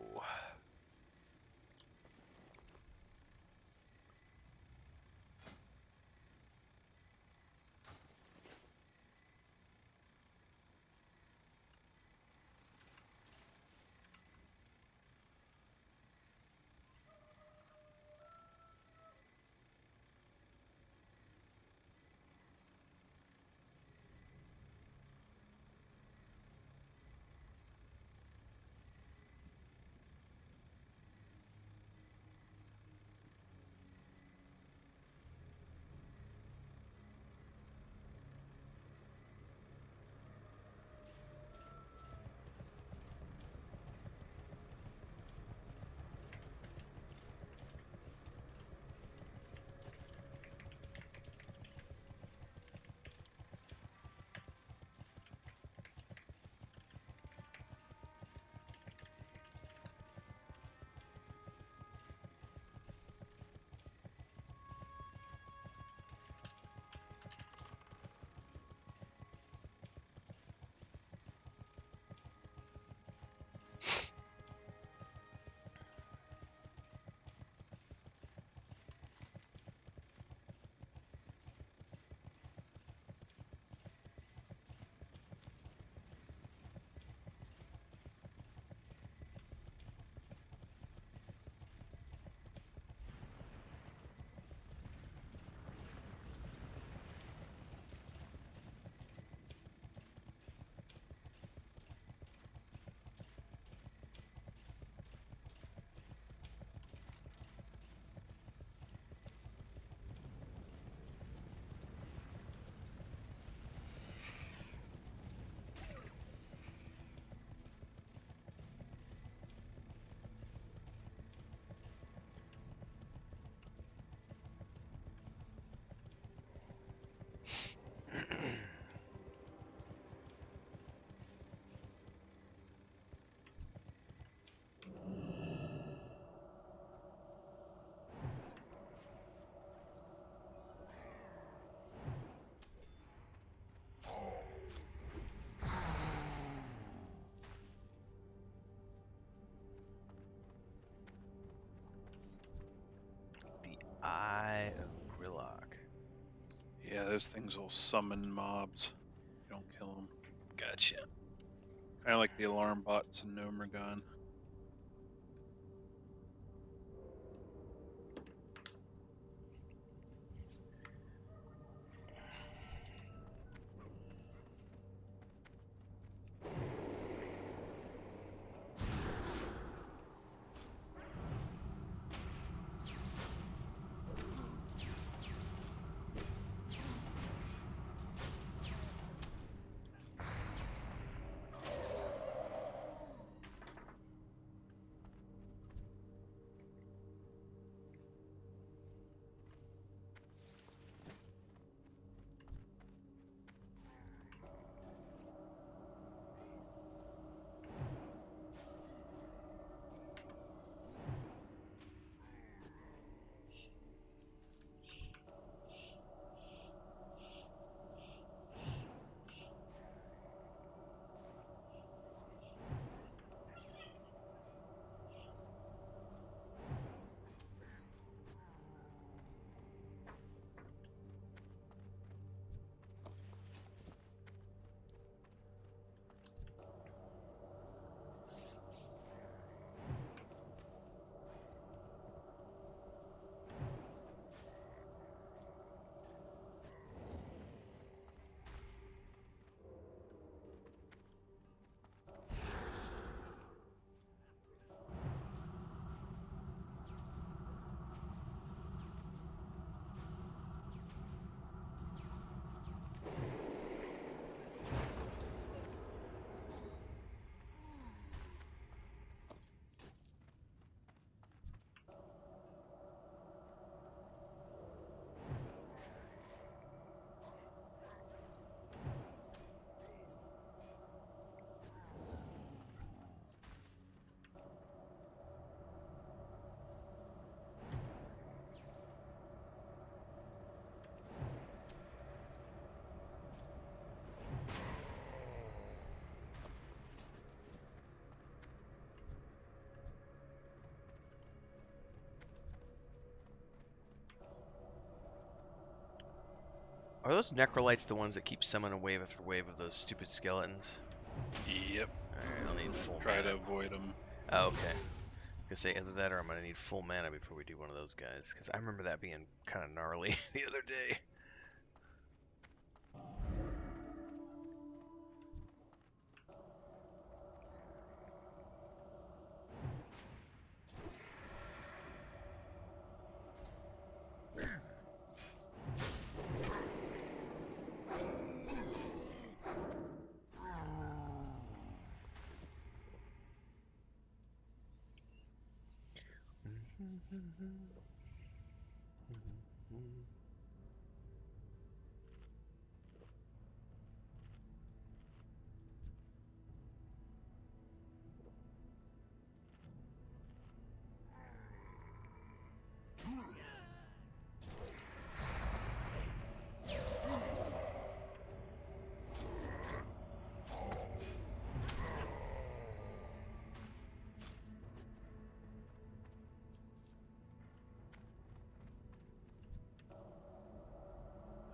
those things will summon mobs. You don't kill them. Gotcha. Kind of like the alarm bots in Nomergon. Are those necrolytes the ones that keep summoning wave after wave of those stupid skeletons? Yep. Alright, I'll need full Try mana. to avoid them. Oh, okay. I was gonna say either that or I'm gonna need full mana before we do one of those guys, because I remember that being kind of gnarly the other day.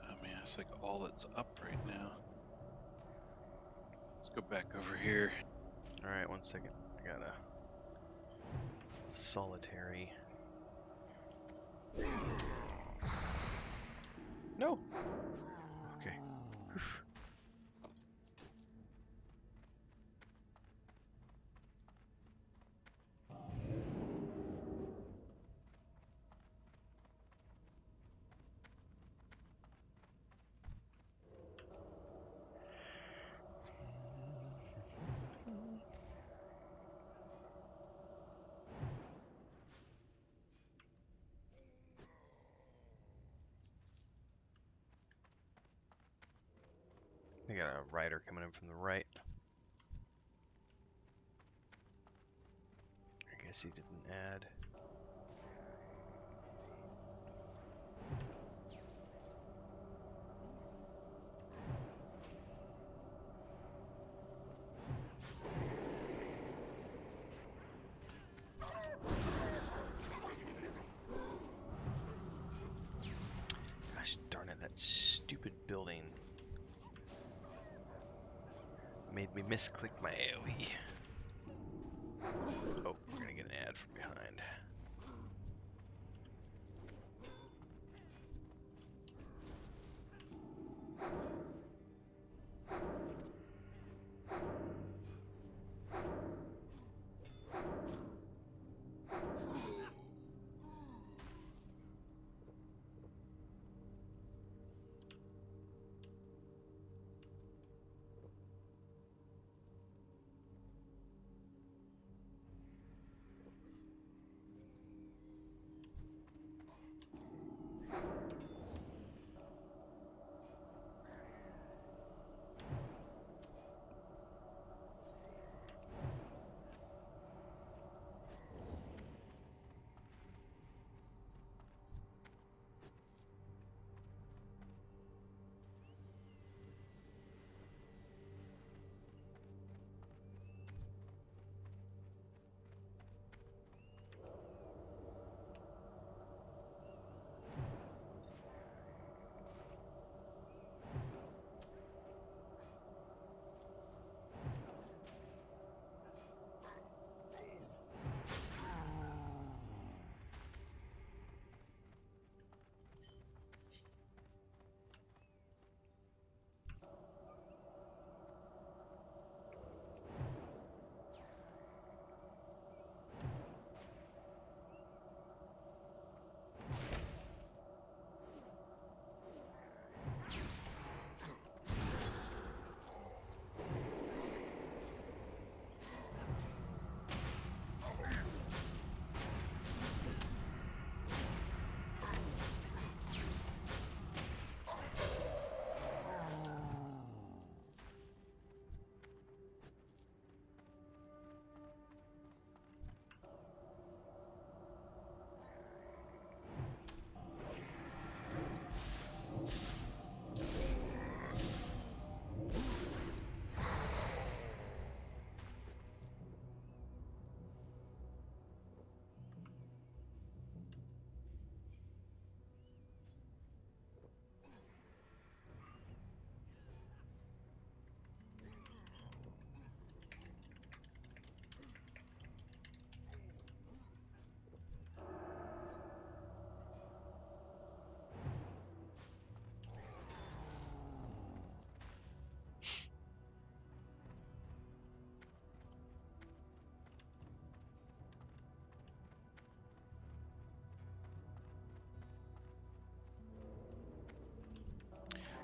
I mean, it's like all that's up right now. Let's go back over here. Alright, 1 second. I got a solitary. No! Okay. Whew. I got a rider coming in from the right. I guess he didn't add. Gosh darn it, that stupid building made me misclick my AoE. Oh, we're gonna get an ad from behind.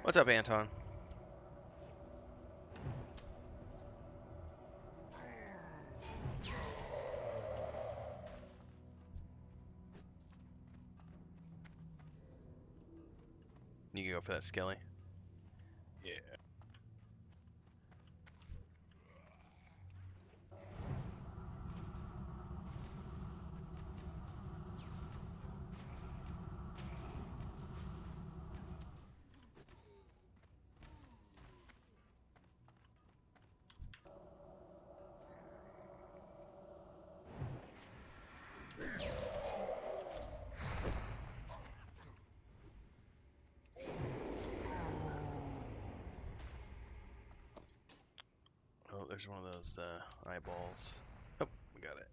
What's up, Anton? You can go for that Skelly. Yeah. Oh, there's one of those eyeballs. Oh, we got it.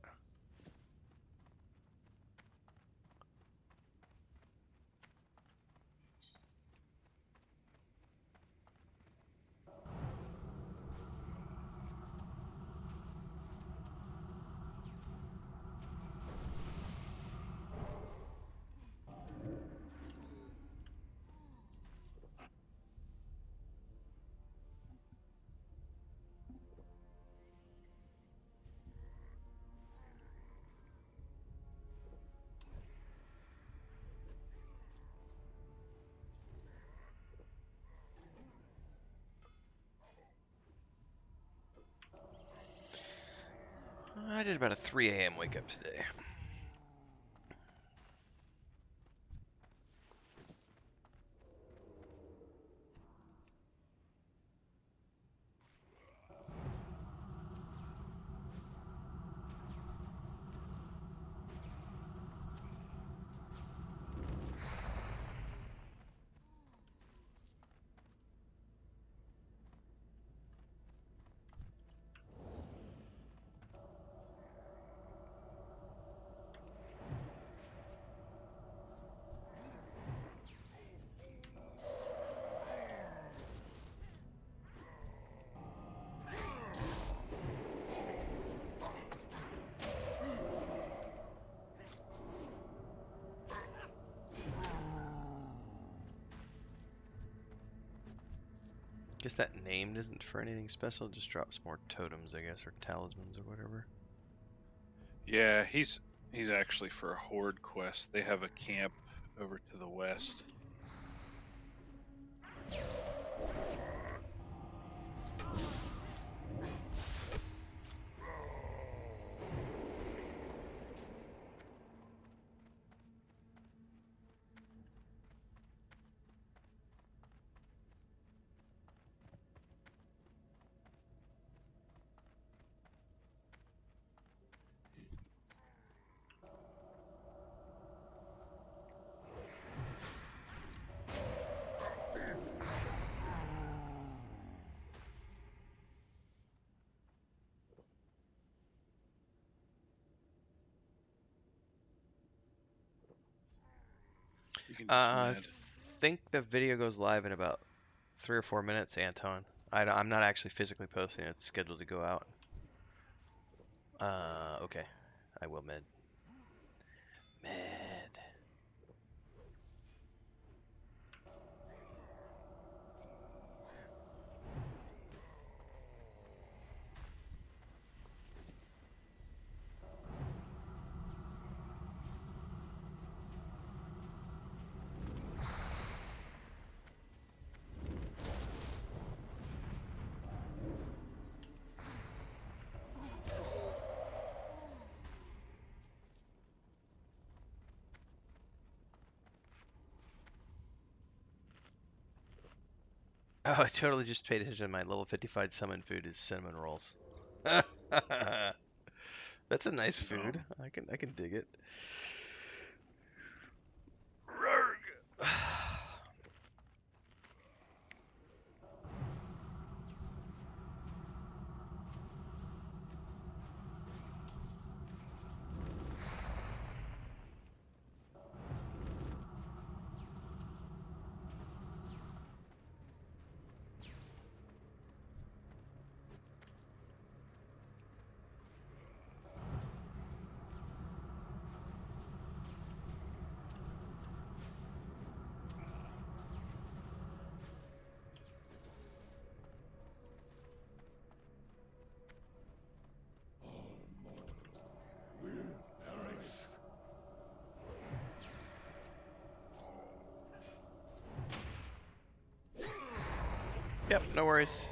I did about a 3 a.m. wake up today. Guess that named isn't for anything special. Just drops more totems, I guess, or talismans or whatever. Yeah, he's actually for a horde quest. They have a camp over to the west. You can just I med. think the video goes live in about 3 or 4 minutes, Anton. I'm not actually physically posting it. It's scheduled to go out. Okay. I will med. Med. Oh, I totally just paid attention to my level 55 summon food is cinnamon rolls. That's a nice food. I can dig it. Rarg. Yep, no worries.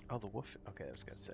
Oh, the wolf. Okay, I was gonna say.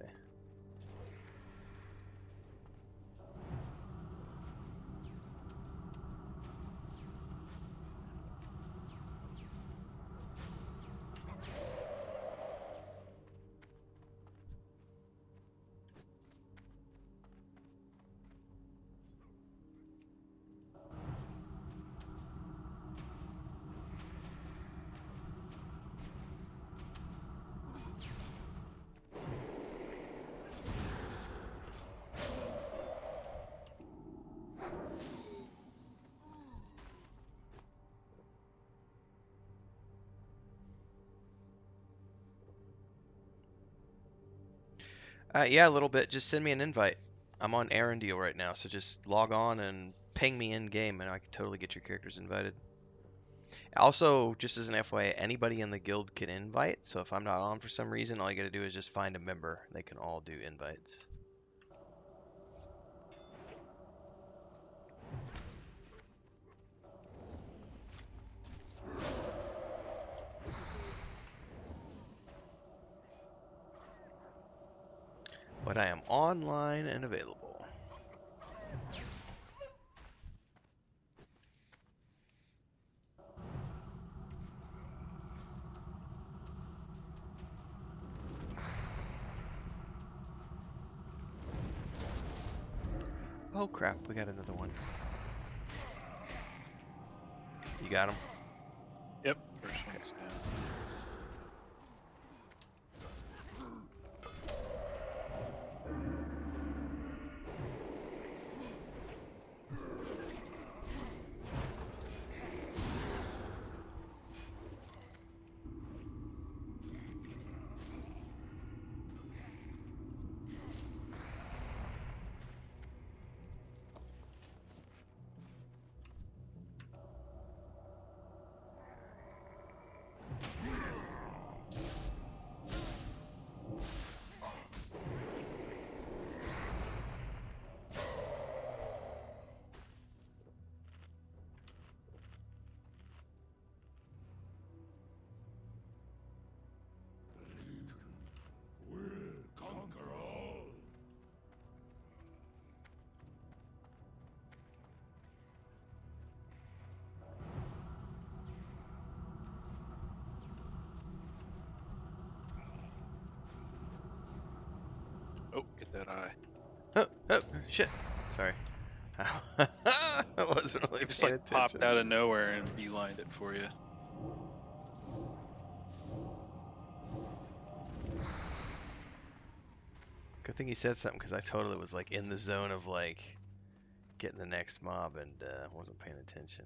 Yeah, a little bit. Just send me an invite. I'm on Aaron deal right now, so just log on and ping me in game, and I can totally get your characters invited. Also, just as an FYI, anybody in the guild can invite. So if I'm not on for some reason, all you gotta do is just find a member. They can all do invites. But I am online and available. Oh crap, we got another one. You got him? Yep, first one's down. Oh, get that eye. Oh, oh, shit. Sorry. I wasn't really Just paying like attention. popped out of nowhere and beelined it for you. Good thing he said something because I totally was like in the zone of like getting the next mob and wasn't paying attention.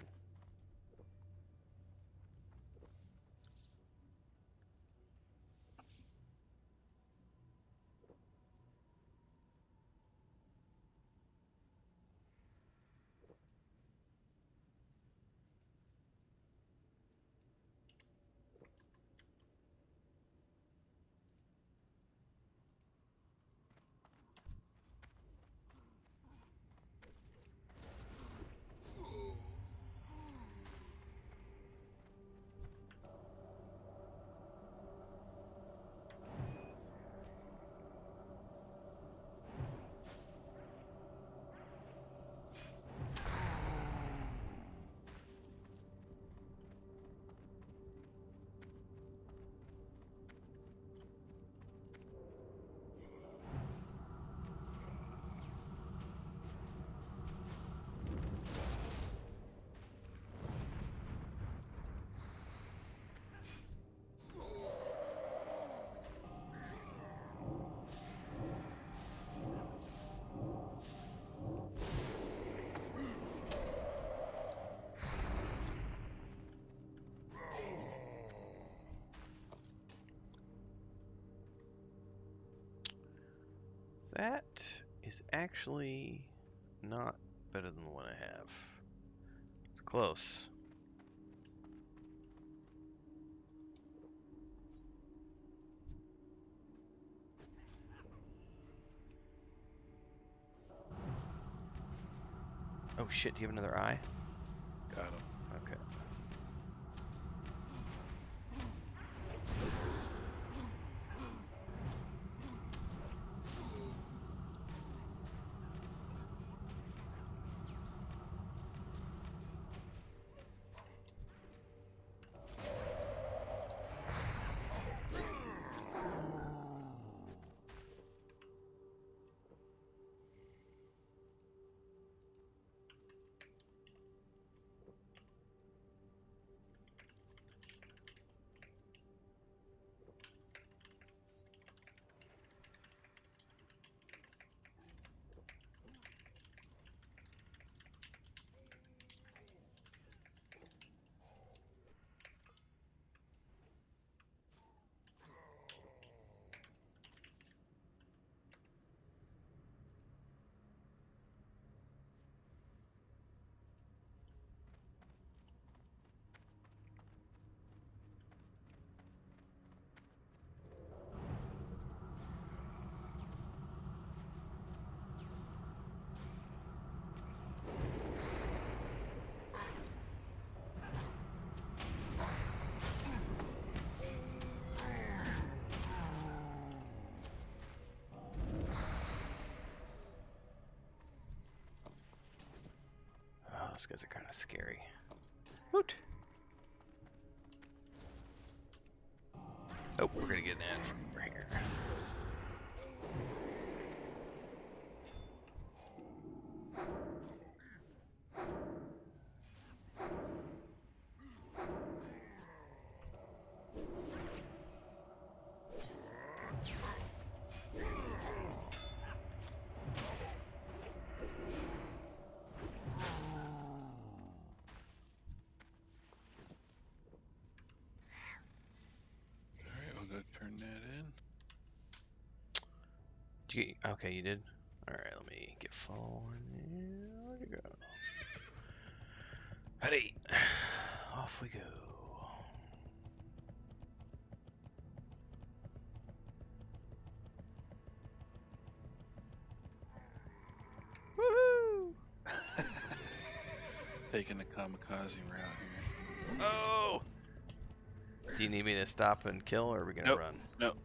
That is actually not better than the one I have. It's close. Oh shit, do you have another eye? Got him. Okay. Those guys are kind of scary. Woot! Oh, we're gonna get an ad from over here. Alright, we'll go turn that in. Did you get, okay, you did? Alright, let me get following. Where'd you go? Ready. Off we go. Woohoo! Taking the kamikaze route here. Oh! Do you need me to stop and kill, or are we gonna Nope. run? Nope.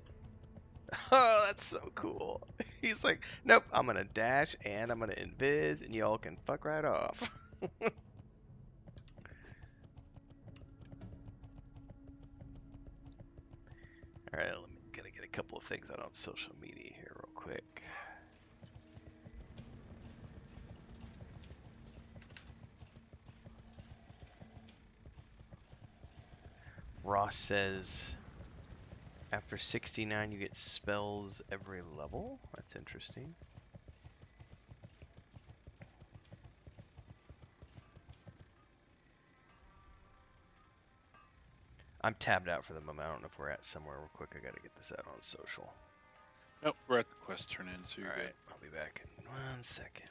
Oh, that's so cool. He's like, nope, I'm gonna dash and I'm gonna invis, and y'all can fuck right off. Alright, gotta get a couple of things out on social media here real quick. Ross says, after 69 you get spells every level? That's interesting. I'm tabbed out for the moment. I don't know if we're at somewhere real quick. I gotta get this out on social. Nope, we're at the quest turn in, so you're Alright, good. I'll be back in 1 second.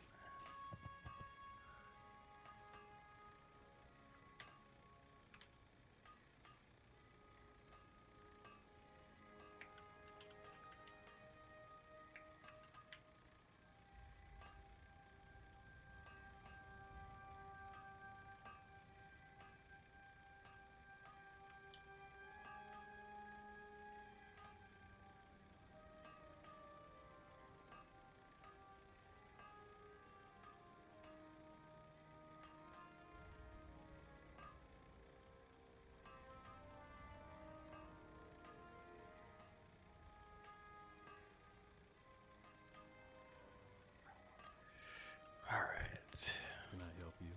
Alright. Can I help you?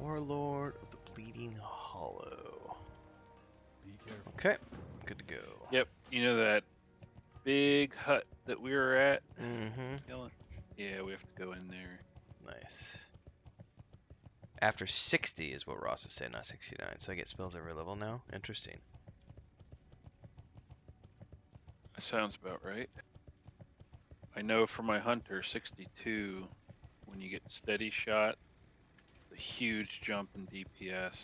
Warlord of the Bleeding Hollow. Be careful. Okay, good to go. Yep, you know that big hut that we were at? Mm-hmm. Killing? Yeah, we have to go in there. Nice. After 60 is what Ross is saying, not 69. So I get spells every level now? Interesting. That sounds about right. I know for my hunter, 62, when you get steady shot, a huge jump in DPS,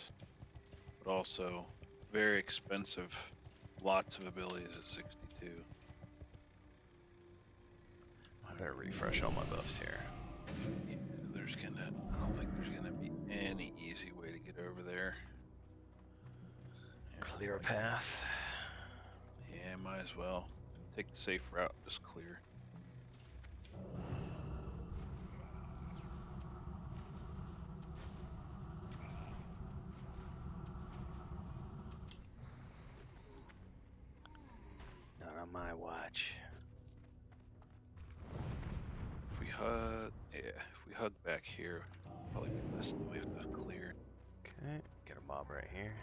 but also very expensive, lots of abilities at 62. I better refresh all my buffs here. Yeah, I don't think there's gonna be any easy way to get over there. Yeah, Clear a path. Yeah, might as well. Take the safe route, just clear. Not on my watch. If we hug back here, probably be best that we have to clear. Okay, get a mob right here.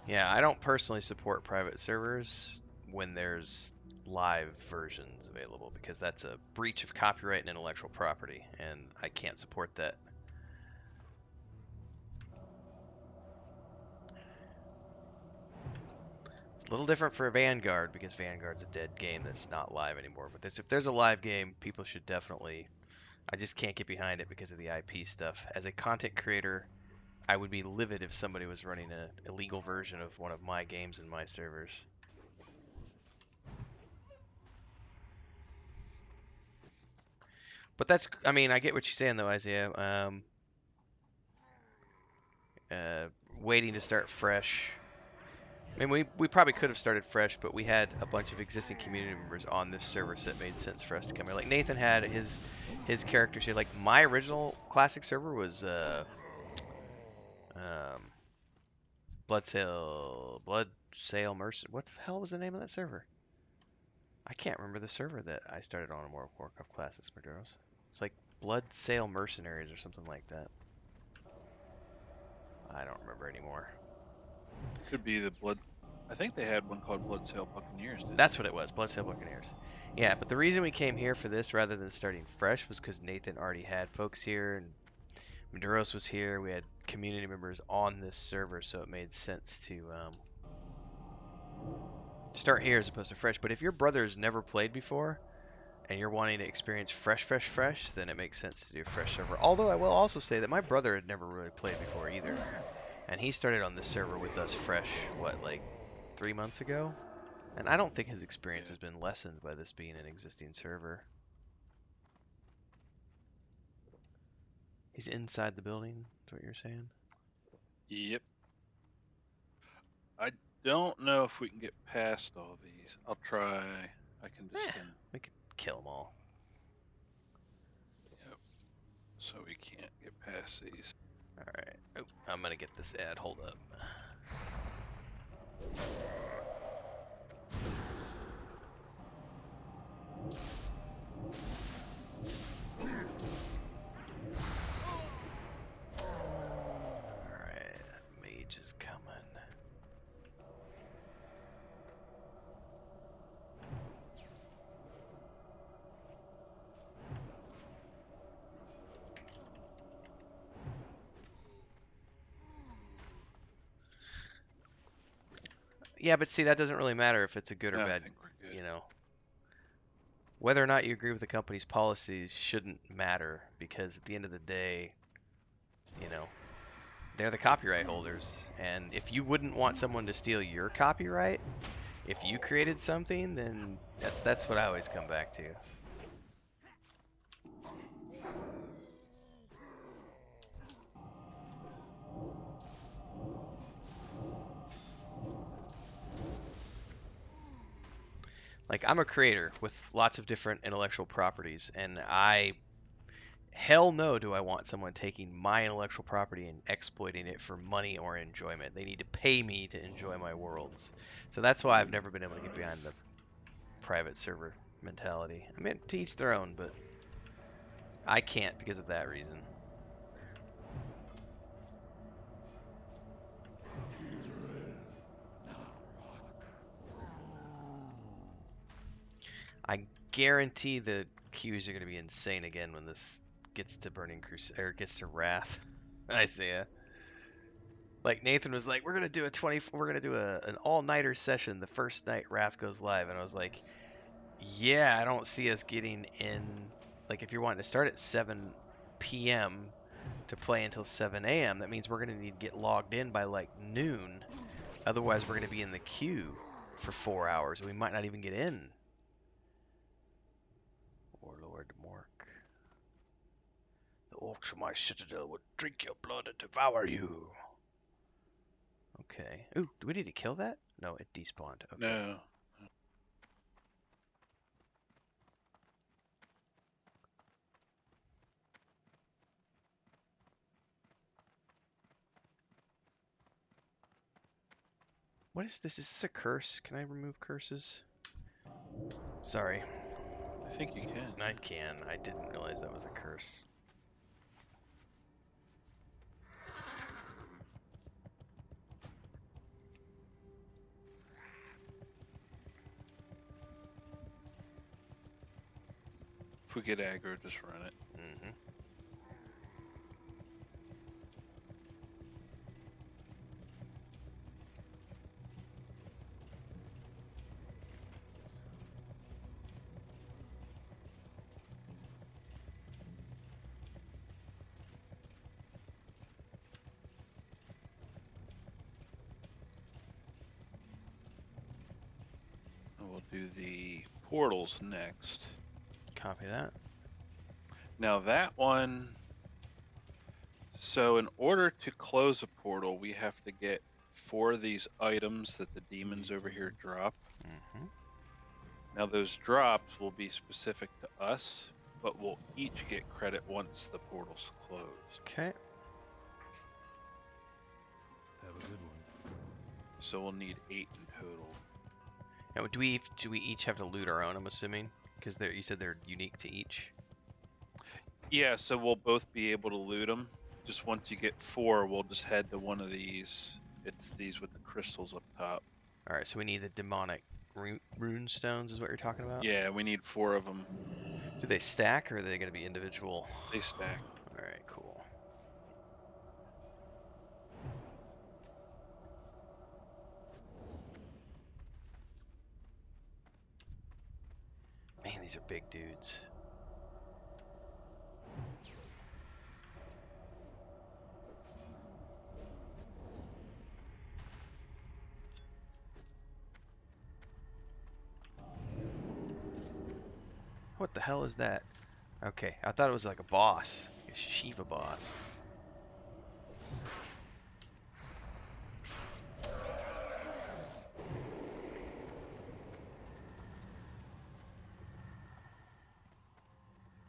Yeah, I don't personally support private servers when there's live versions available because that's a breach of copyright and intellectual property, and I can't support that. It's a little different for Vanguard because Vanguard's a dead game that's not live anymore. But if there's a live game, people should definitely. I just can't get behind it because of the IP stuff. As a content creator, I would be livid if somebody was running an illegal version of one of my games in my servers. But that's, I mean, I get what you're saying though, Isaiah. Waiting to start fresh. I mean, we probably could have started fresh, but we had a bunch of existing community members on this server, so it made sense for us to come here. Like Nathan had his character sheet. Like my original classic server was um, Blood Sail Merchant. What the hell was the name of that server? I can't remember the server that I started on in World of Warcraft Classic, Maduros. It's like Blood Sail Mercenaries or something like that. I don't remember anymore. Could be the blood. I think they had one called Blood Sail Buccaneers. Didn't That's what it was, Blood Sail Buccaneers. Yeah, but the reason we came here for this rather than starting fresh was because Nathan already had folks here and Maduros was here. We had community members on this server, so it made sense to start here as opposed to fresh. But if your brother's never played before and you're wanting to experience fresh, then it makes sense to do a fresh server. Although I will also say that my brother had never really played before either. And he started on this server with us fresh, what, like 3 months ago? And I don't think his experience has been lessened by this being an existing server. He's inside the building, is what you're saying? Yep. I don't know if we can get past all these. I'll try. I can just. We could kill them all. Yep. So we can't get past these. Alright. Oh, I'm gonna get this ad. Hold up. Alright, mage is coming. Yeah, but see, that doesn't really matter if it's a good or No, I bad, think we're good. you know. Whether or not you agree with the company's policies shouldn't matter because at the end of the day, you know, they're the copyright holders. And if you wouldn't want someone to steal your copyright, if you created something, then that's what I always come back to. Like, I'm a creator with lots of different intellectual properties, and hell no do I want someone taking my intellectual property and exploiting it for money or enjoyment. They need to pay me to enjoy my worlds. So that's why I've never been able to get behind the private server mentality. I mean, to each their own, but I can't because of that reason. I guarantee the queues are going to be insane again when this gets to Burning Crusade or gets to Wrath. Isaiah. Like Nathan was like, we're gonna do an all-nighter session the first night Wrath goes live, and I was like, yeah, I don't see us getting in. Like, if you're wanting to start at 7 p.m. to play until 7 a.m., that means we're gonna need to get logged in by like noon. Otherwise, we're gonna be in the queue for 4 hours, and we might not even get in. Warlord Mork. The orcs of my citadel would drink your blood and devour you. Okay. Ooh, do we need to kill that? No, it despawned. Okay. No. What is this? Is this a curse? Can I remove curses? Sorry. I think you can. I can. I didn't realize that was a curse. If we get aggro, just run it. Mm-hmm. And we'll do the portals next. Copy that. Now that one. So in order to close a portal, we have to get 4 of these items that the demons over here drop. Mm-hmm. Now those drops will be specific to us, but we'll each get credit once the portal's closed. Okay. Have a good one. So we'll need 8 in total. Now, do we each have to loot our own? I'm assuming, because you said they're unique to each. Yeah, so we'll both be able to loot them. Just once you get 4, we'll just head to one of these. It's these with the crystals up top. All right. So we need the demonic rune stones, is what you're talking about. Yeah, we need 4 of them. Do they stack, or are they going to be individual? They stack. All right. Cool. Man, these are big dudes. What the hell is that? Okay, I thought it was like a boss, a Shiva boss.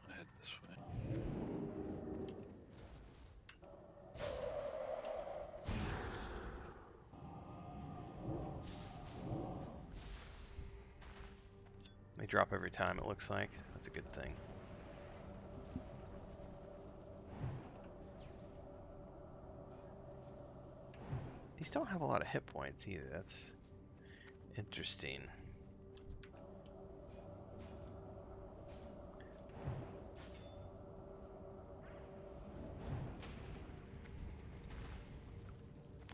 I'll head this way. They drop every time, it looks like. That's a good thing. These don't have a lot of hit points either. That's interesting.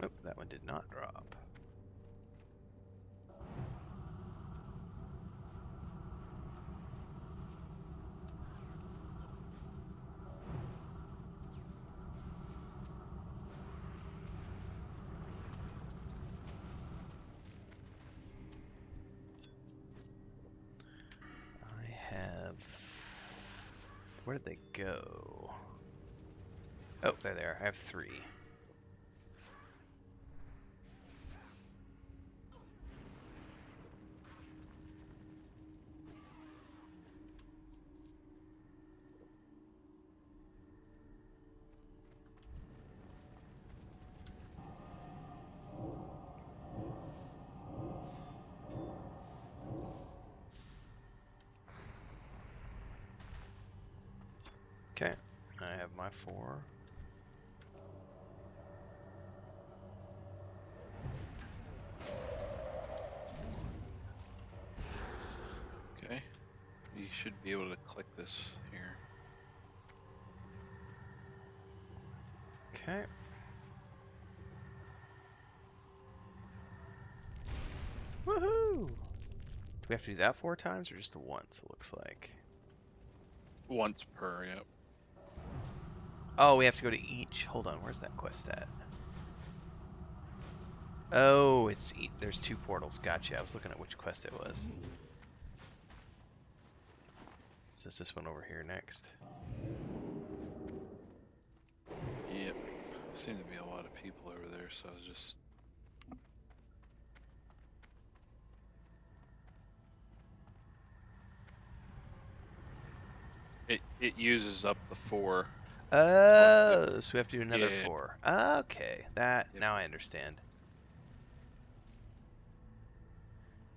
Oh, that one did not drop. Where did they go? Oh, they're there. I have 3. Okay, I have my 4. Okay. You should be able to click this here. Okay. Woohoo! Do we have to do that 4 times or just the once, it looks like? Once per, yep. Oh, we have to go to each. Hold on, where's that quest at? Oh, there's 2 portals. Gotcha. I was looking at which quest it was. So it's this one over here next. Yep. Seems to be a lot of people over there, so I was just... It uses up the 4. Oh, so we have to do another Yeah. 4. Okay, Yep. now I understand.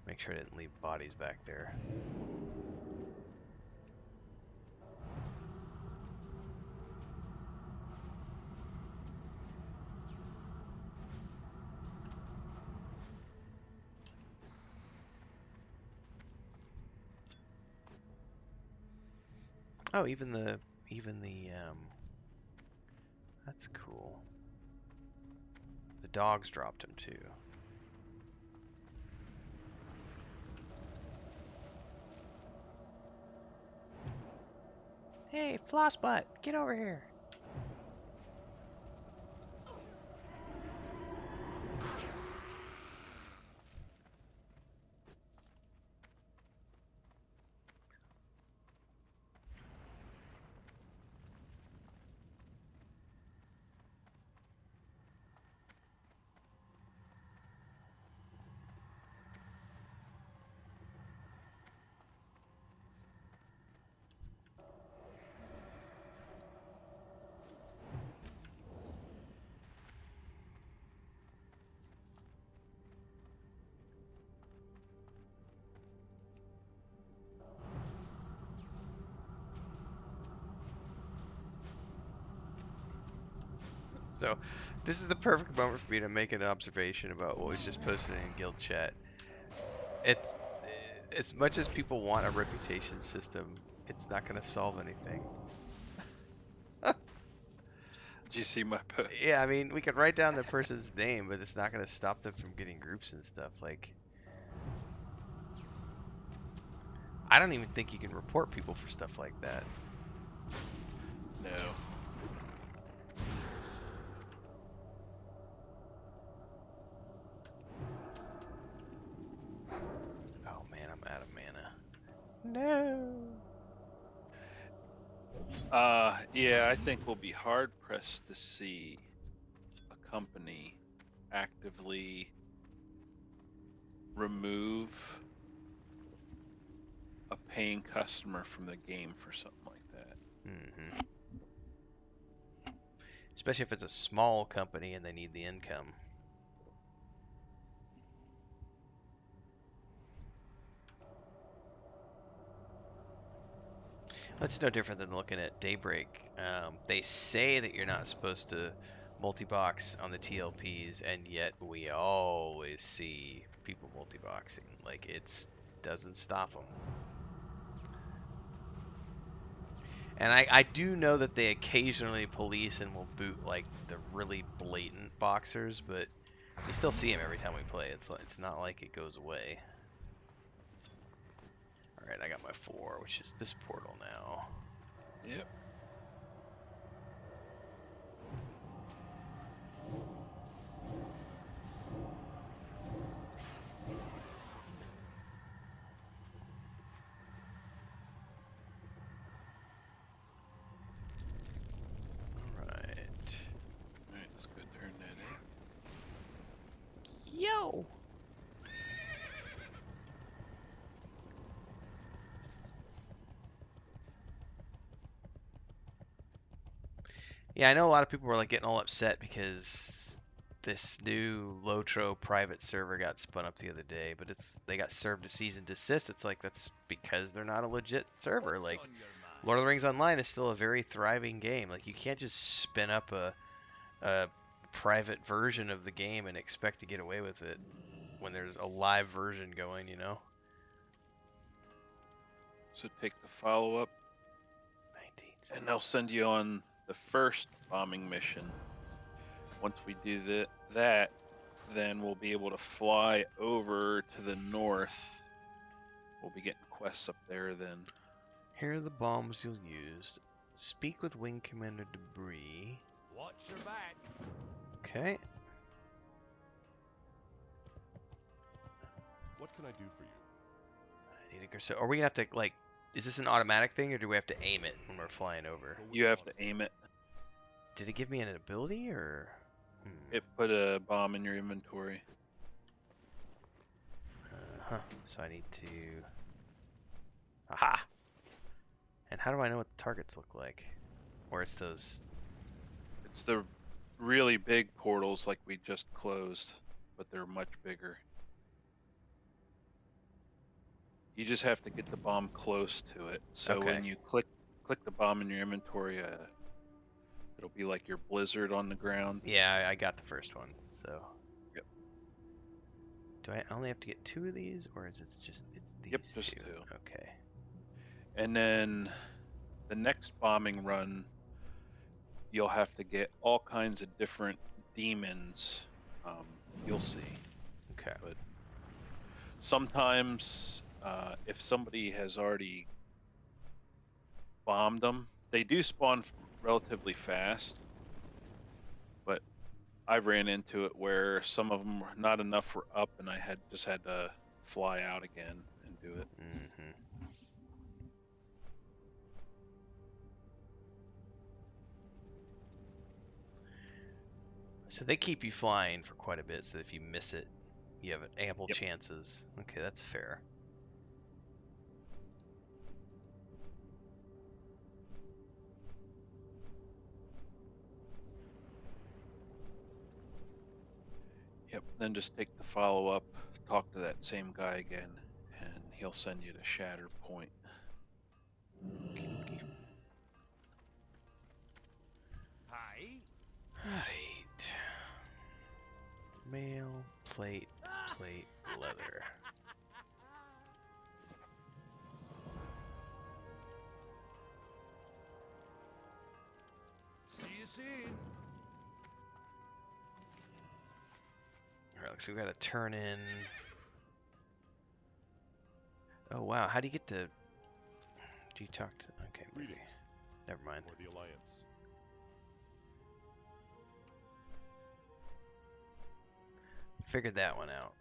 Make sure I didn't leave bodies back there. Oh, even the that's cool. The dogs dropped him too. Hey, Flossbutt, get over here. So, this is the perfect moment for me to make an observation about what was just posted in guild chat. It's as much as people want a reputation system, it's not going to solve anything. Did you see my post? Yeah, I mean, we could write down the person's name, but it's not going to stop them from getting groups and stuff. Like, I don't even think you can report people for stuff like that. No. Oh man, I'm out of mana. No. Yeah, I think we'll be hard pressed to see a company actively remove a paying customer from the game for something like that. Mm-hmm. Especially if it's a small company and they need the income. That's no different than looking at Daybreak. They say that you're not supposed to multi-box on the TLPs, and yet we always see people multi-boxing. Like, it doesn't stop them. And I do know that they occasionally police and will boot like the really blatant boxers, but we still see them every time we play. It's not like it goes away. All right, I got my 4, which is this portal now. Yep. All right. Alright, let's go turn that in. Yo. Yeah, I know a lot of people were like getting all upset because this new Lotro private server got spun up the other day, but they got served a cease and desist. It's like that's because they're not a legit server. Like Lord of the Rings Online is still a very thriving game. Like you can't just spin up a private version of the game and expect to get away with it when there's a live version going, you know? So take the follow up, 19. and they'll send you on the first bombing mission. Once we do that, then we'll be able to fly over to the north. We'll be getting quests up there then. Here are the bombs you'll use. Speak with Wing Commander Debris. Watch your back. Okay. What can I do for you? I need to go. So are we gonna have to like? Is this an automatic thing, or do we have to aim it when we're flying over? You have to aim it. Did it give me an ability, or? It put a bomb in your inventory. Huh. So I need to. Aha! And how do I know what the targets look like? Or it's those. It's the really big portals like we just closed, but they're much bigger. You just have to get the bomb close to it. So Okay. when you click the bomb in your inventory, it'll be like your blizzard on the ground. Yeah, I got the first one. So. Yep. Do I only have to get 2 of these, or is it just it's these Yep, just 2. Okay. And then the next bombing run, you'll have to get all kinds of different demons. You'll see. Okay. But sometimes, if somebody has already bombed them, they do spawn relatively fast. But I've ran into it where some of them were not enough were up, and I just had to fly out again and do it. Mm-hmm. So they keep you flying for quite a bit, so that if you miss it, you have ample Yep. chances. Okay, that's fair. Yep. Then just take the follow up, talk to that same guy again, and he'll send you to Shatter Point. Okay. Hi. Alrighty. plate, plate, leather. See you soon. Alright, so we gotta turn in. Oh wow, how do you get to? Do you talk to? Okay, maybe. Never mind. For the Alliance. Figured that one out.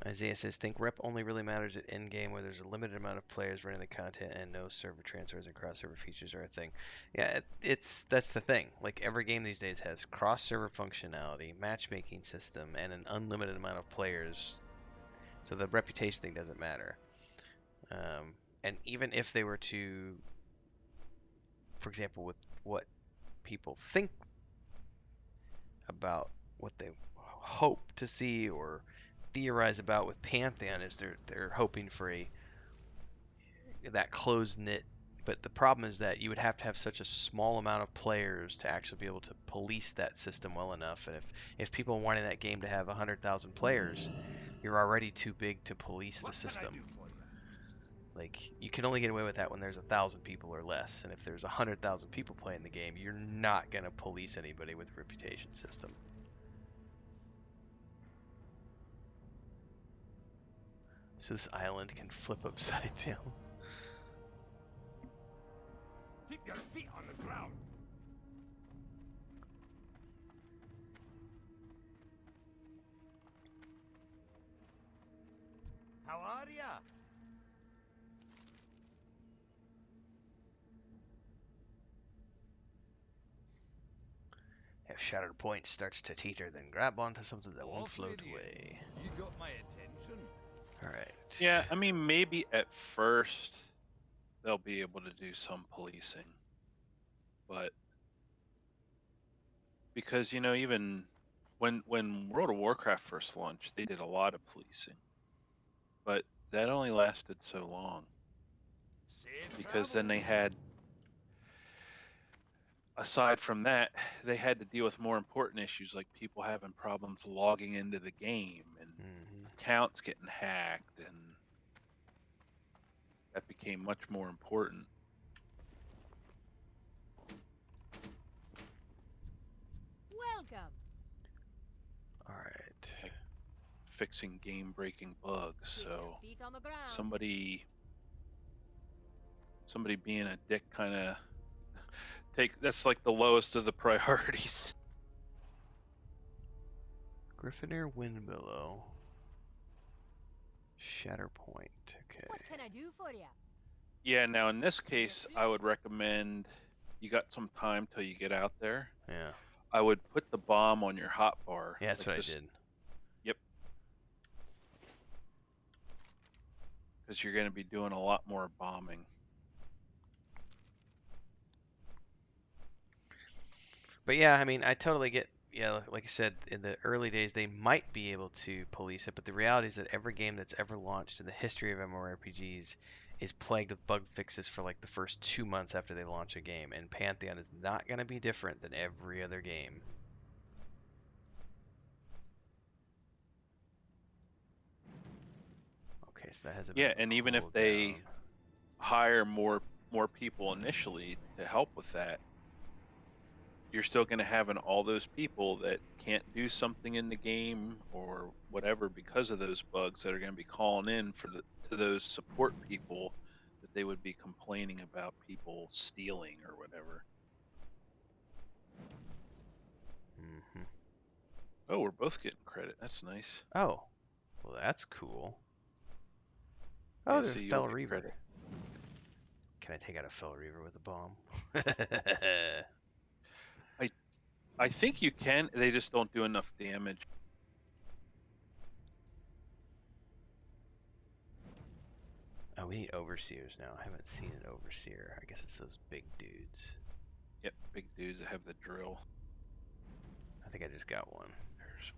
Isaiah says, think rep only really matters at end game where there's a limited amount of players running the content and no server transfers and cross server features are a thing. Yeah, that's the thing. Like every game these days has cross server functionality, matchmaking system, and an unlimited amount of players. So the reputation thing doesn't matter. And even if they were to, for example, with what people think about what they hope to see or theorize about with Pantheon is they're hoping for that closed knit. But the problem is that you would have to have such a small amount of players to actually be able to police that system well enough. And if people wanted that game to have 100,000 players, you're already too big to police the system. Like you can only get away with that when there's 1,000 people or less. And if there's 100,000 people playing the game, you're not gonna police anybody with a reputation system. So this island can flip upside down. Keep your feet on the ground. How are ya? If Shattered Point starts to teeter, then grab onto something that won't Off float with you. away. You got my attention. Alright. Yeah, I mean, maybe at first they'll be able to do some policing, but because even when World of Warcraft first launched, they did a lot of policing, but that only lasted so long Safe because then they travel. had, aside from that, they had to deal with more important issues like people having problems logging into the game and accounts getting hacked, and that became much more important. Welcome. Alright. Like fixing game-breaking bugs. Keep your So feet on the ground. somebody being a dick kind of that's like the lowest of the priorities. Griffinair Windbillow. Shatterpoint. Okay. What can I do for you? Yeah, now in this case, I would recommend you got some time till you get out there. Yeah. I would put the bomb on your hotbar. Yeah, that's like what just, I did. Yep. Because you're going to be doing a lot more bombing. But yeah, I mean, I totally get, yeah, like I said, in the early days, they might be able to police it, but the reality is that every game that's ever launched in the history of MMORPGs is plagued with bug fixes for like the first 2 months after they launch a game, and Pantheon is not going to be different than every other game. Okay, so that has a bit Yeah, of a and even if cooldown. they hire more people initially to help with that, you're still going to have all those people that can't do something in the game or whatever because of those bugs that are going to be calling in to those support people that they would be complaining about people stealing or whatever. Mm-hmm. Oh, we're both getting credit. That's nice. Oh, well, that's cool. Oh, Yeah, there's so a you'll Fel get Reaver. credit. Can I take out a Fel Reaver with a bomb? I think you can. They just don't do enough damage. Oh, we need overseers now. I haven't seen an overseer. I guess it's those big dudes. Yep, big dudes that have the drill. I think I just got one. There's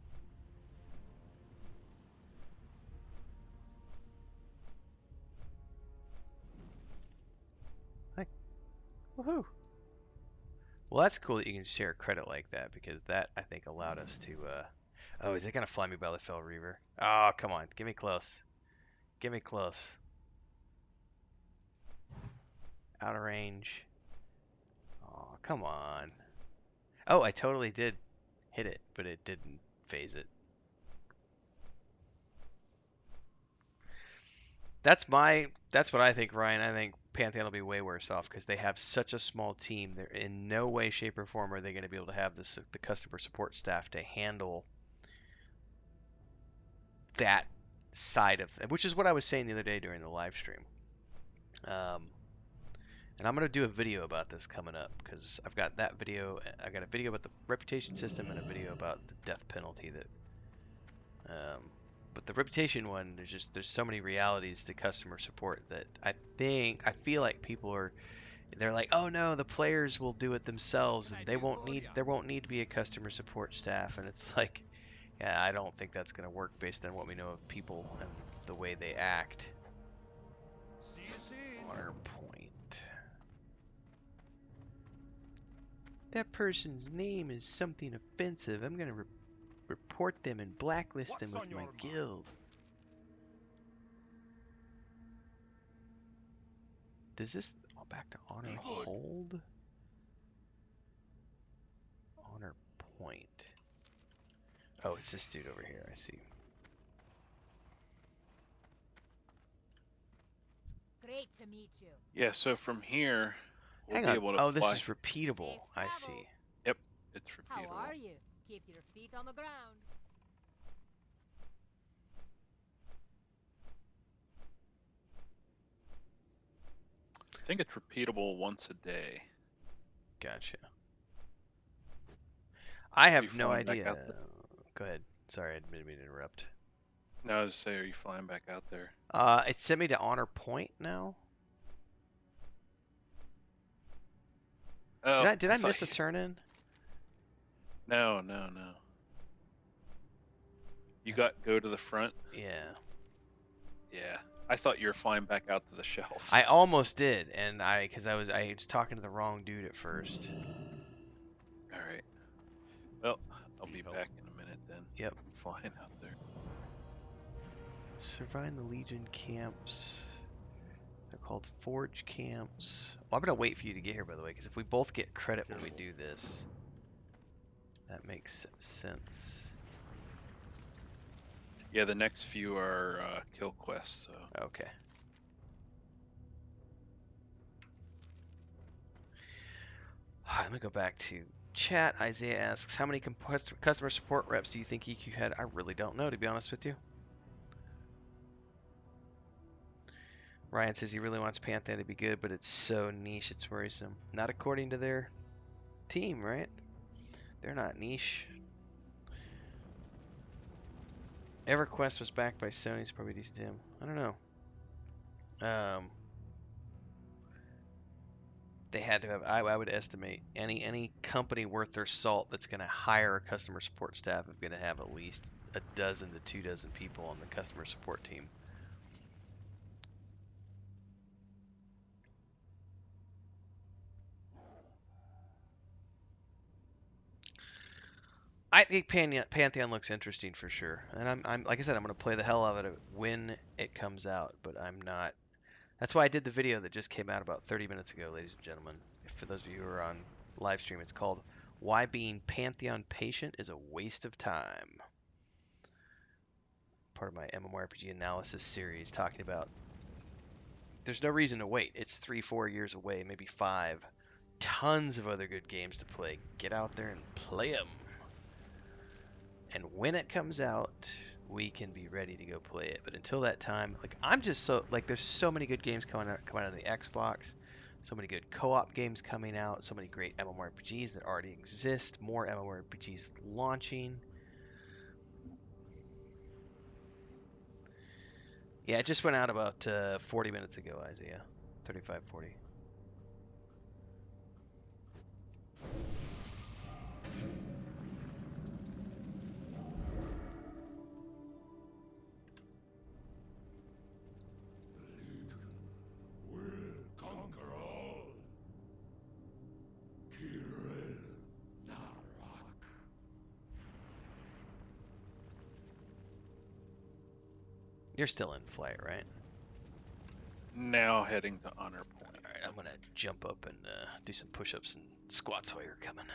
Woohoo! Well, that's cool that you can share credit like that because that I think allowed us to. Oh, is it gonna fly me by the Fell Reaver? Oh, come on, get me close. Get me close. Out of range. Oh, come on. Oh, I totally did hit it, but it didn't phase it. That's what I think, Ryan. I think Pantheon will be way worse off because they have such a small team. They're in no way, shape, or form are they going to be able to have the customer support staff to handle that side of which is what I was saying the other day during the live stream. Um, and I'm going to do a video about this coming up because I've got that video. I got a video about the reputation system and a video about the death penalty that. But the reputation one, there's so many realities to customer support that I feel like people are they're like, oh no, the players will do it themselves and there won't need to be a customer support staff, and it's like, yeah, I don't think that's gonna work based on what we know of people and the way they act. See you soon. Honor point. That person's name is something offensive. I'm gonna report them and blacklist them What's with on my your mind? guild. Does this back to honor Be good. hold? Honor point. Oh, it's this dude over here. I see. Great to meet you. Yeah, so from here, we'll Hang be on. able to Oh, this fly. is repeatable. Safe I travels. see. Yep, it's How repeatable. are you? Keep your feet on the ground. I think it's repeatable once a day. Gotcha. I You have no flying back idea. out there? Go ahead. Sorry, I didn't mean to interrupt. No, I was just say, are you flying back out there? It sent me to honor point now. Oh, Did I thought miss a you- turn in? No, no, no. You got go to the front? Yeah. Yeah. I thought you were flying back out to the shelf. I almost did, and because I was talking to the wrong dude at first. All right. Well, I'll be Oh. back in a minute then. Yep. I'm flying out there. Survive the Legion camps. They're called Forge camps. Well, I'm gonna wait for you to get here, by the way, because if we both get credit when we do this, that makes sense. Yeah, the next few are kill quests. So Okay. Let me go back to chat. Isaiah asks, how many customer support reps do you think EQ had? I really don't know, to be honest with you. Ryan says he really wants Pantheon to be good, but it's so niche, it's worrisome. Not according to their team, right? They're not niche. EverQuest was backed by Sony's probably decent to him. I don't know. They had to have. I would estimate any company worth their salt that's going to hire a customer support staff is going to have at least a dozen to 2 dozen people on the customer support team. I think Pantheon looks interesting for sure, and I'm like I said, I'm going to play the hell out of it when it comes out. But I'm not. That's why I did the video that just came out about 30 minutes ago, ladies and gentlemen. For those of you who are on live stream, it's called "Why Being Pantheon Patient is a Waste of Time." Part of my MMORPG analysis series, talking about there's no reason to wait. It's 3-4 years away, maybe 5. Tons of other good games to play. Get out there and play them. And when it comes out, we can be ready to go play it. But until that time, like I'm just so like there's so many good games coming out on the Xbox, so many good co-op games coming out, so many great MMORPGs that already exist, more MMORPGs launching. Yeah, it just went out about 40 minutes ago, Isaiah. 35, 40. We'll conquer all. Kill You're still in flight, right? Now heading to honor point. All right, I'm gonna jump up and do some push-ups and squats while you're coming.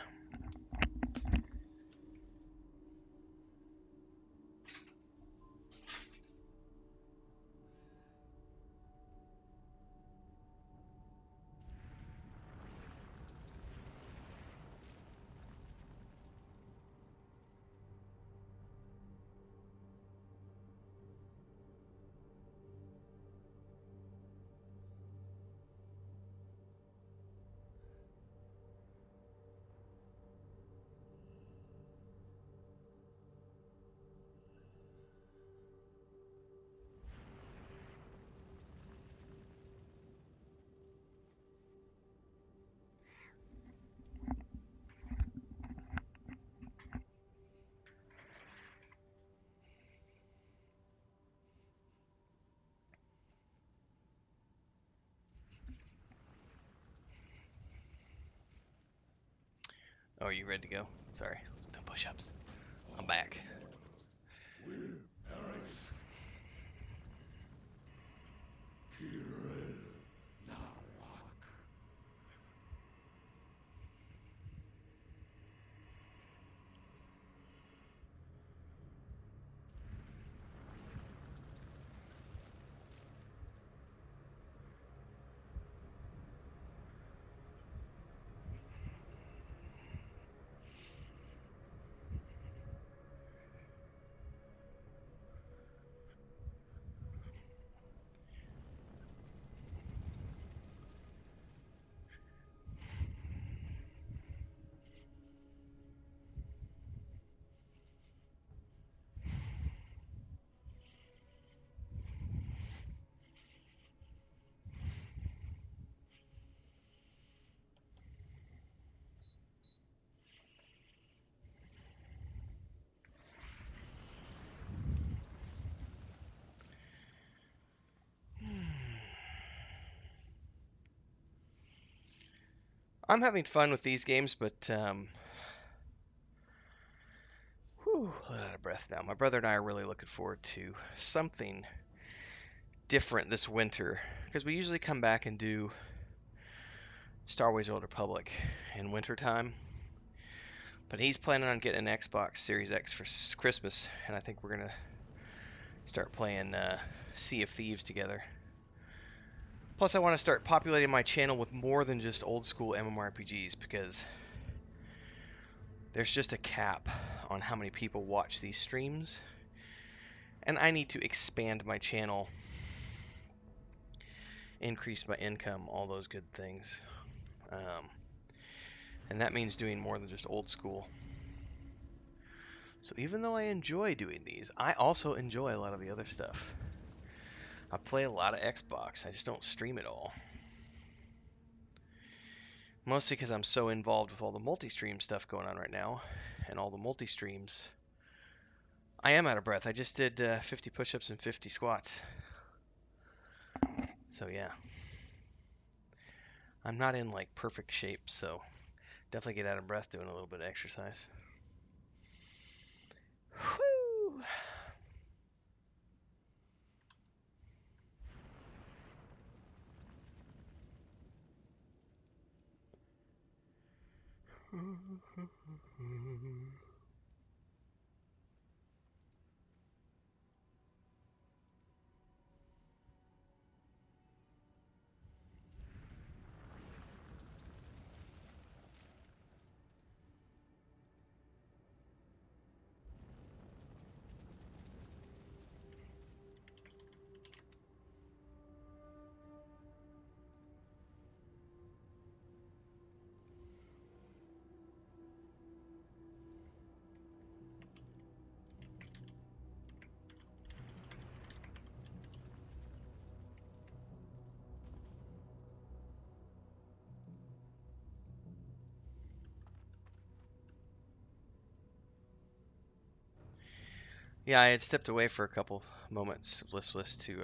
Oh, are you ready to go? Sorry, let's do push-ups. I'm back. I'm having fun with these games, but whew, a little out of breath now. My brother and I are really looking forward to something different this winter because we usually come back and do Star Wars: Old Republic in wintertime. But he's planning on getting an Xbox Series X for Christmas, and I think we're gonna start playing Sea of Thieves together. Plus, I want to start populating my channel with more than just old school MMORPGs because there's just a cap on how many people watch these streams, and I need to expand my channel, increase my income, all those good things. And that means doing more than just old school. So even though I enjoy doing these, I also enjoy a lot of the other stuff. I play a lot of Xbox, I just don't stream it all. Mostly because I'm so involved with all the multi-stream stuff going on right now, and all the multi-streams. I am out of breath. I just did 50 push-ups and 50 squats. So yeah. I'm not in like perfect shape, so definitely get out of breath doing a little bit of exercise. Whew. Yeah, I had stepped away for a couple moments, listless, to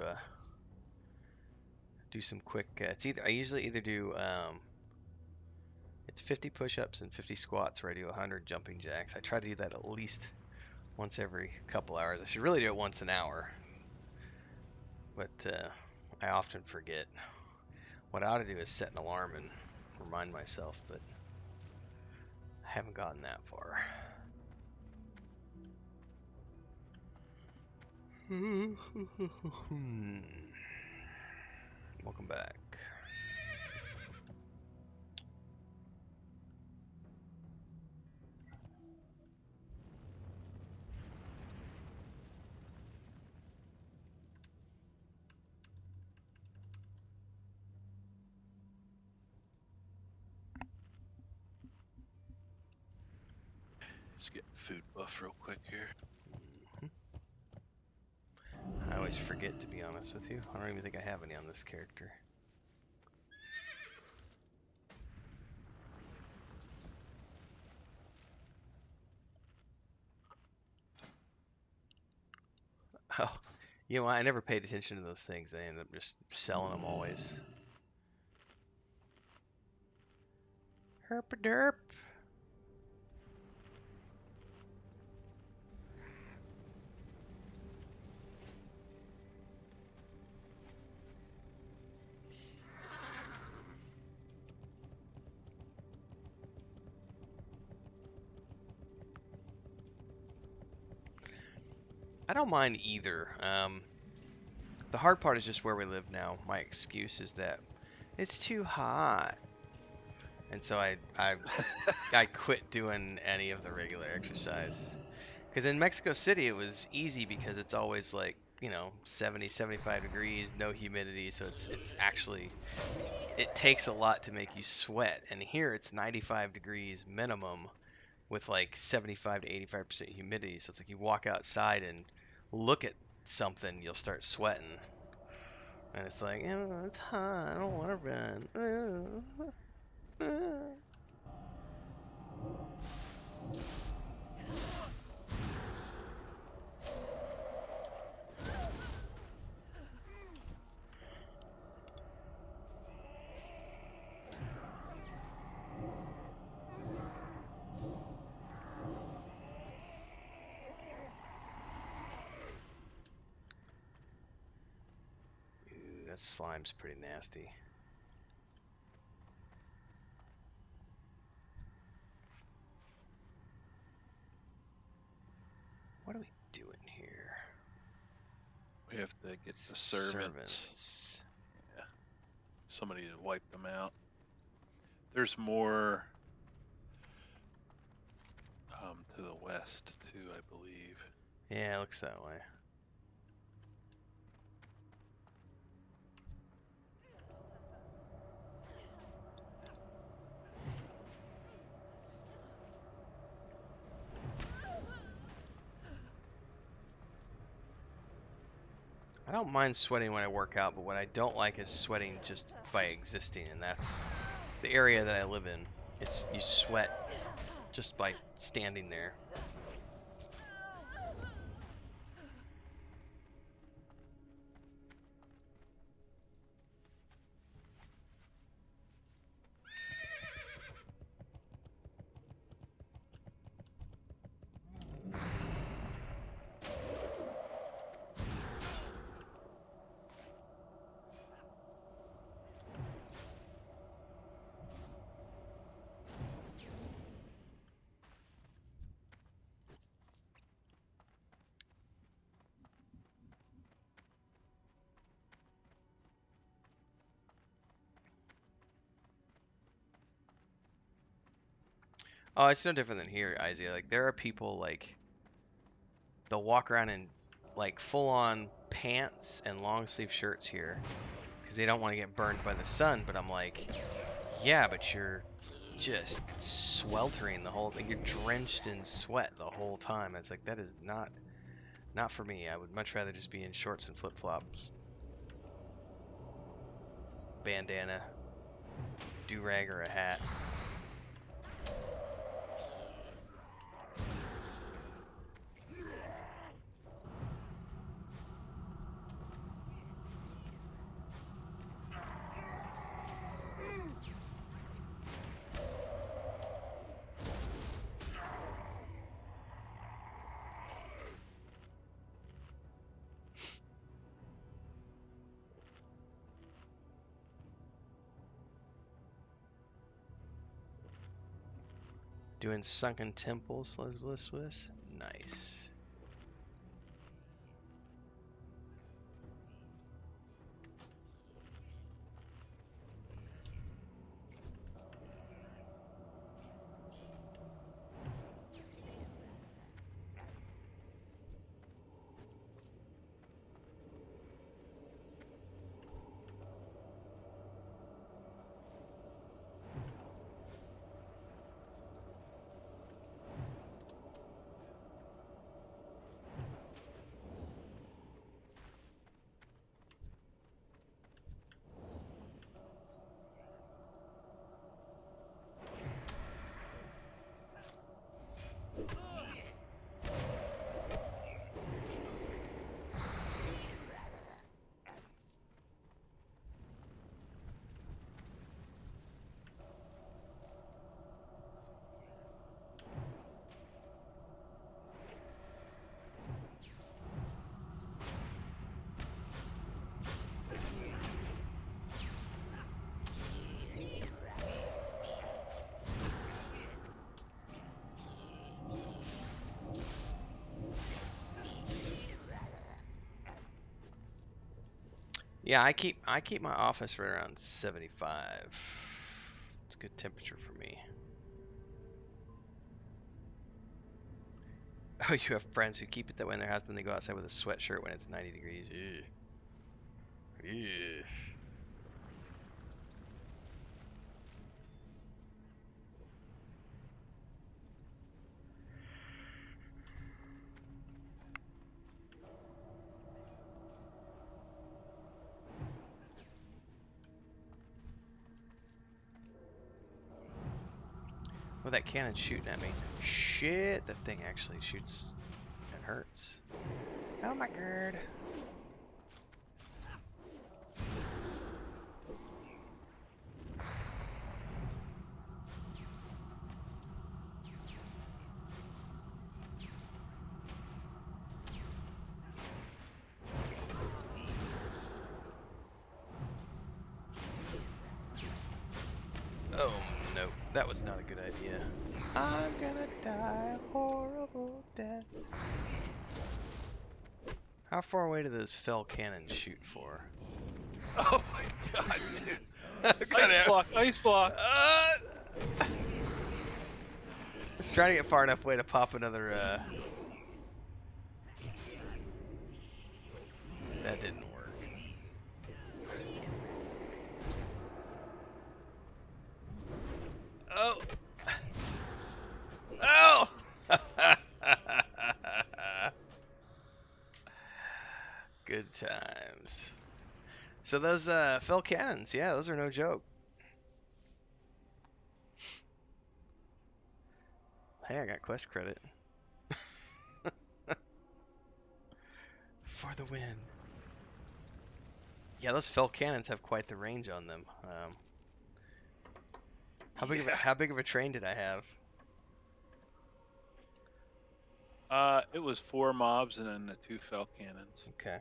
do some quick. It's either I usually either do it's 50 push-ups and 50 squats, where I do 100 jumping jacks. I try to do that at least once every couple hours. I should really do it once an hour. but I often forget. What I ought to do is set an alarm and remind myself, but I haven't gotten that far. Welcome back. Just get food buff real quick here. I always forget, to be honest with you. I don't even think I have any on this character. Oh, you know, I never paid attention to those things. I ended up just selling them always. Herp a derp. I don't mind either. The hard part is just where we live now. My excuse is that it's too hot, and so I quit doing any of the regular exercise. Because in Mexico City it was easy because it's always like, you know, 70, 75 degrees, no humidity, so it's actually it takes a lot to make you sweat. And here it's 95 degrees minimum with like 75 to 85% humidity. So it's like you walk outside and look at something, you'll start sweating. And it's like, oh, it's hot. I don't want to run. Ooh, that slime's pretty nasty. What are we doing here? We have to get the servants. Servants. Yeah. Somebody to wipe them out. There's more to the west too, I believe. Yeah, it looks that way. I don't mind sweating when I work out, but what I don't like is sweating just by existing, and that's the area that I live in. It's you sweat just by standing there. Oh, it's no different than here, Isaiah. Like there are people like they'll walk around in like full-on pants and long sleeve shirts here because they don't want to get burned by the sun. But I'm like, yeah, but you're just sweltering the whole thing. You're drenched in sweat the whole time. It's like that is not for me. I would much rather just be in shorts and flip-flops, bandana, do-rag, or a hat. Doing sunken temples, Swiss. Nice. Yeah, I keep my office right around 75. It's a good temperature for me. Oh, you have friends who keep it that way in their house, then they go outside with a sweatshirt when it's 90 degrees. Ew. Ew. Well, that cannon shooting at me. Shit, that thing actually shoots and hurts. Oh my god. Oh no, that was not a good idea. I'm gonna die a horrible death. How far away do those fell cannons shoot for? Oh my god, dude. Gotta Ice block, ice block. Just trying to get far enough away to pop another, That didn't work. Oh! Oh! Good times. So those, fell cannons, yeah, those are no joke. Hey, I got quest credit. For the win. Yeah, those fell cannons have quite the range on them. How big of a train did I have? It was 4 mobs and then the 2 fell cannons. Okay.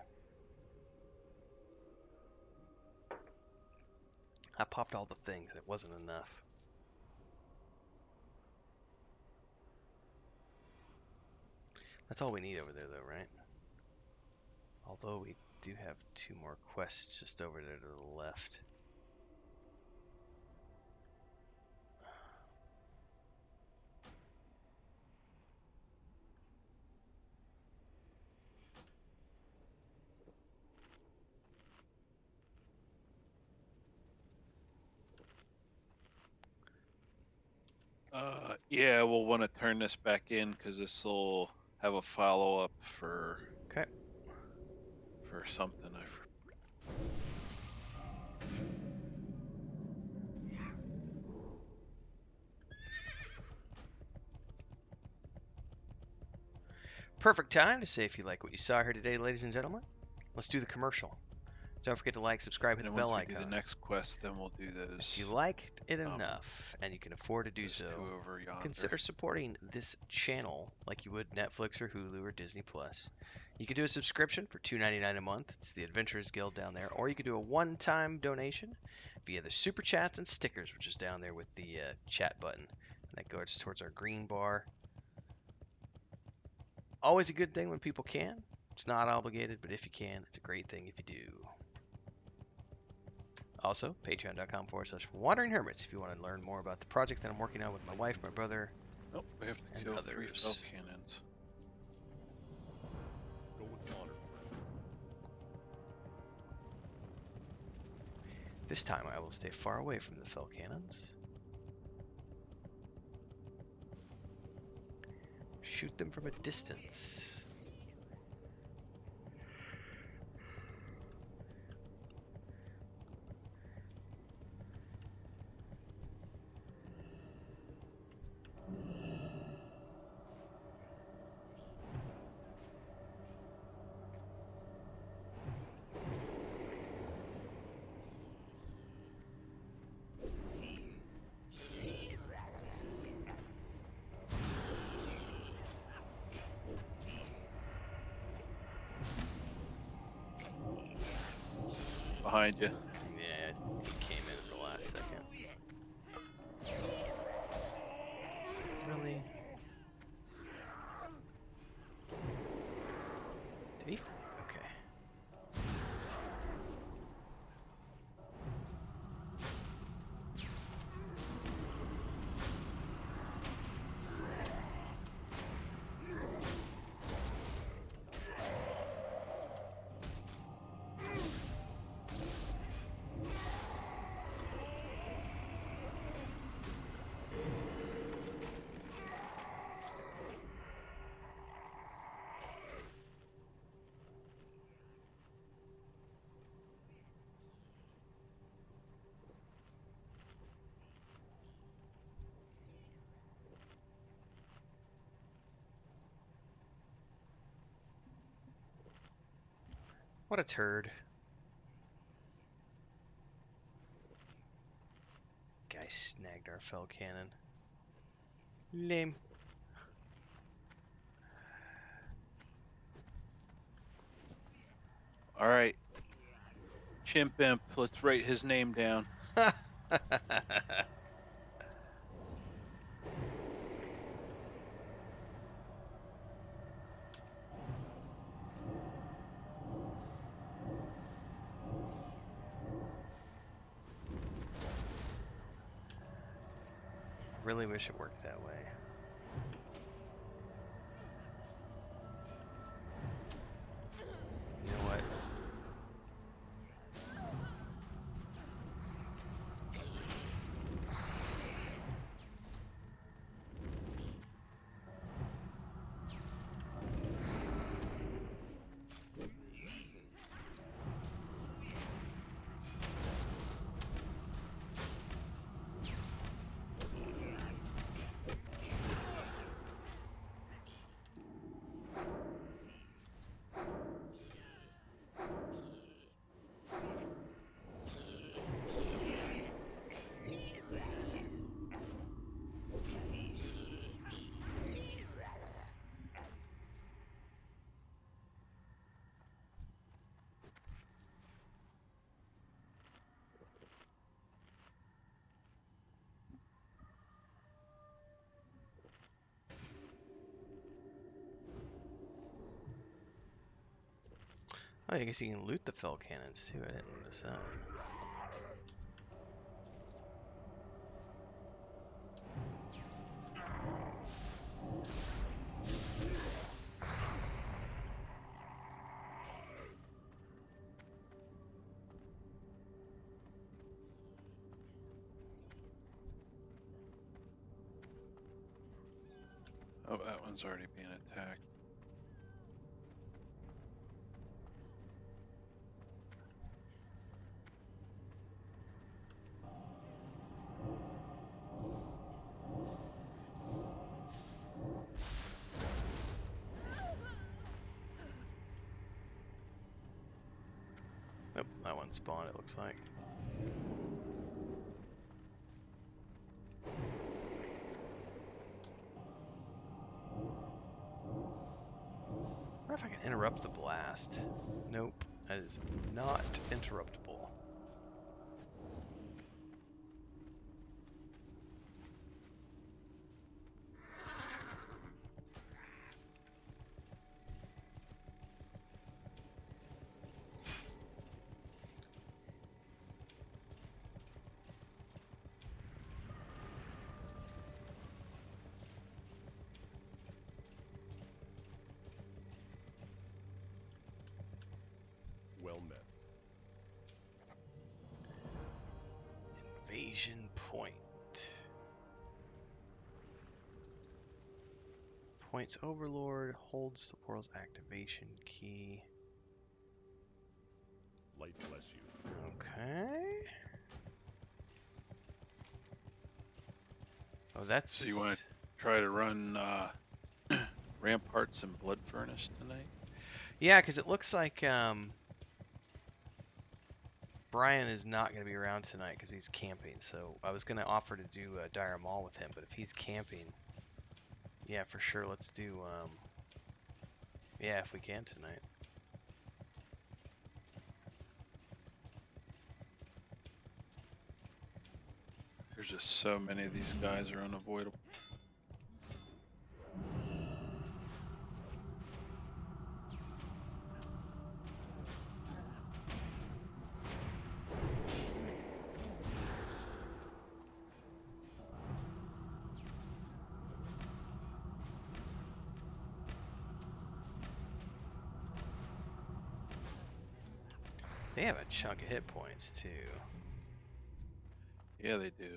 I popped all the things. It wasn't enough. That's all we need over there, though, right? Although we do have 2 more quests just over there to the left. Yeah, we'll want to turn this back in because this will have a follow-up for Okay. something. Perfect time to say if you like what you saw here today, ladies and gentlemen. Let's do the commercial. Don't forget to like, subscribe, hit And the then bell once we do icon. the next quest, then we'll do those. If you liked it enough and you can afford to do those so, 2 over yonder. consider supporting this channel like you would Netflix or Hulu or Disney Plus. You can do a subscription for $2.99 a month. It's the Adventurers Guild down there. Or you can do a one-time donation via the Super Chats and Stickers, which is down there with the chat button. That goes towards our green bar. Always a good thing when people can. It's not obligated, but if you can, it's a great thing if you do. Also, patreon.com/wandering hermits if you want to learn more about the project that I'm working on with my wife, my brother, Oh, we have to and kill 3 others. spell cannons. Go with honor. This time I will stay far away from the fell cannons. Shoot them from a distance. Behind you. Yeah, he came in at the last second. Really? Did he? Okay. What a turd. Guy snagged our fell cannon. Lame. All right. Chimp Imp, let's write his name down. Really wish it worked that way. You know what? Oh, I guess you can loot the fell cannons too. I didn't notice that. Oh, that one's already being attacked. Nope, that one spawned, it looks like. I wonder if I can interrupt the blast. Nope, that is not interruptible. Evasion point. Points Overlord holds the portal's activation key. Light bless you. Okay. Oh, that's. So you want to try to run Ramparts and Blood Furnace tonight? Yeah, because it looks like Brian is not going to be around tonight because he's camping. So I was going to offer to do Dire Maul with him, but if he's camping, yeah, for sure. Let's do. Yeah, if we can tonight. There's just so many of these guys are unavoidable. They have a chunk of hit points too. Yeah, they do.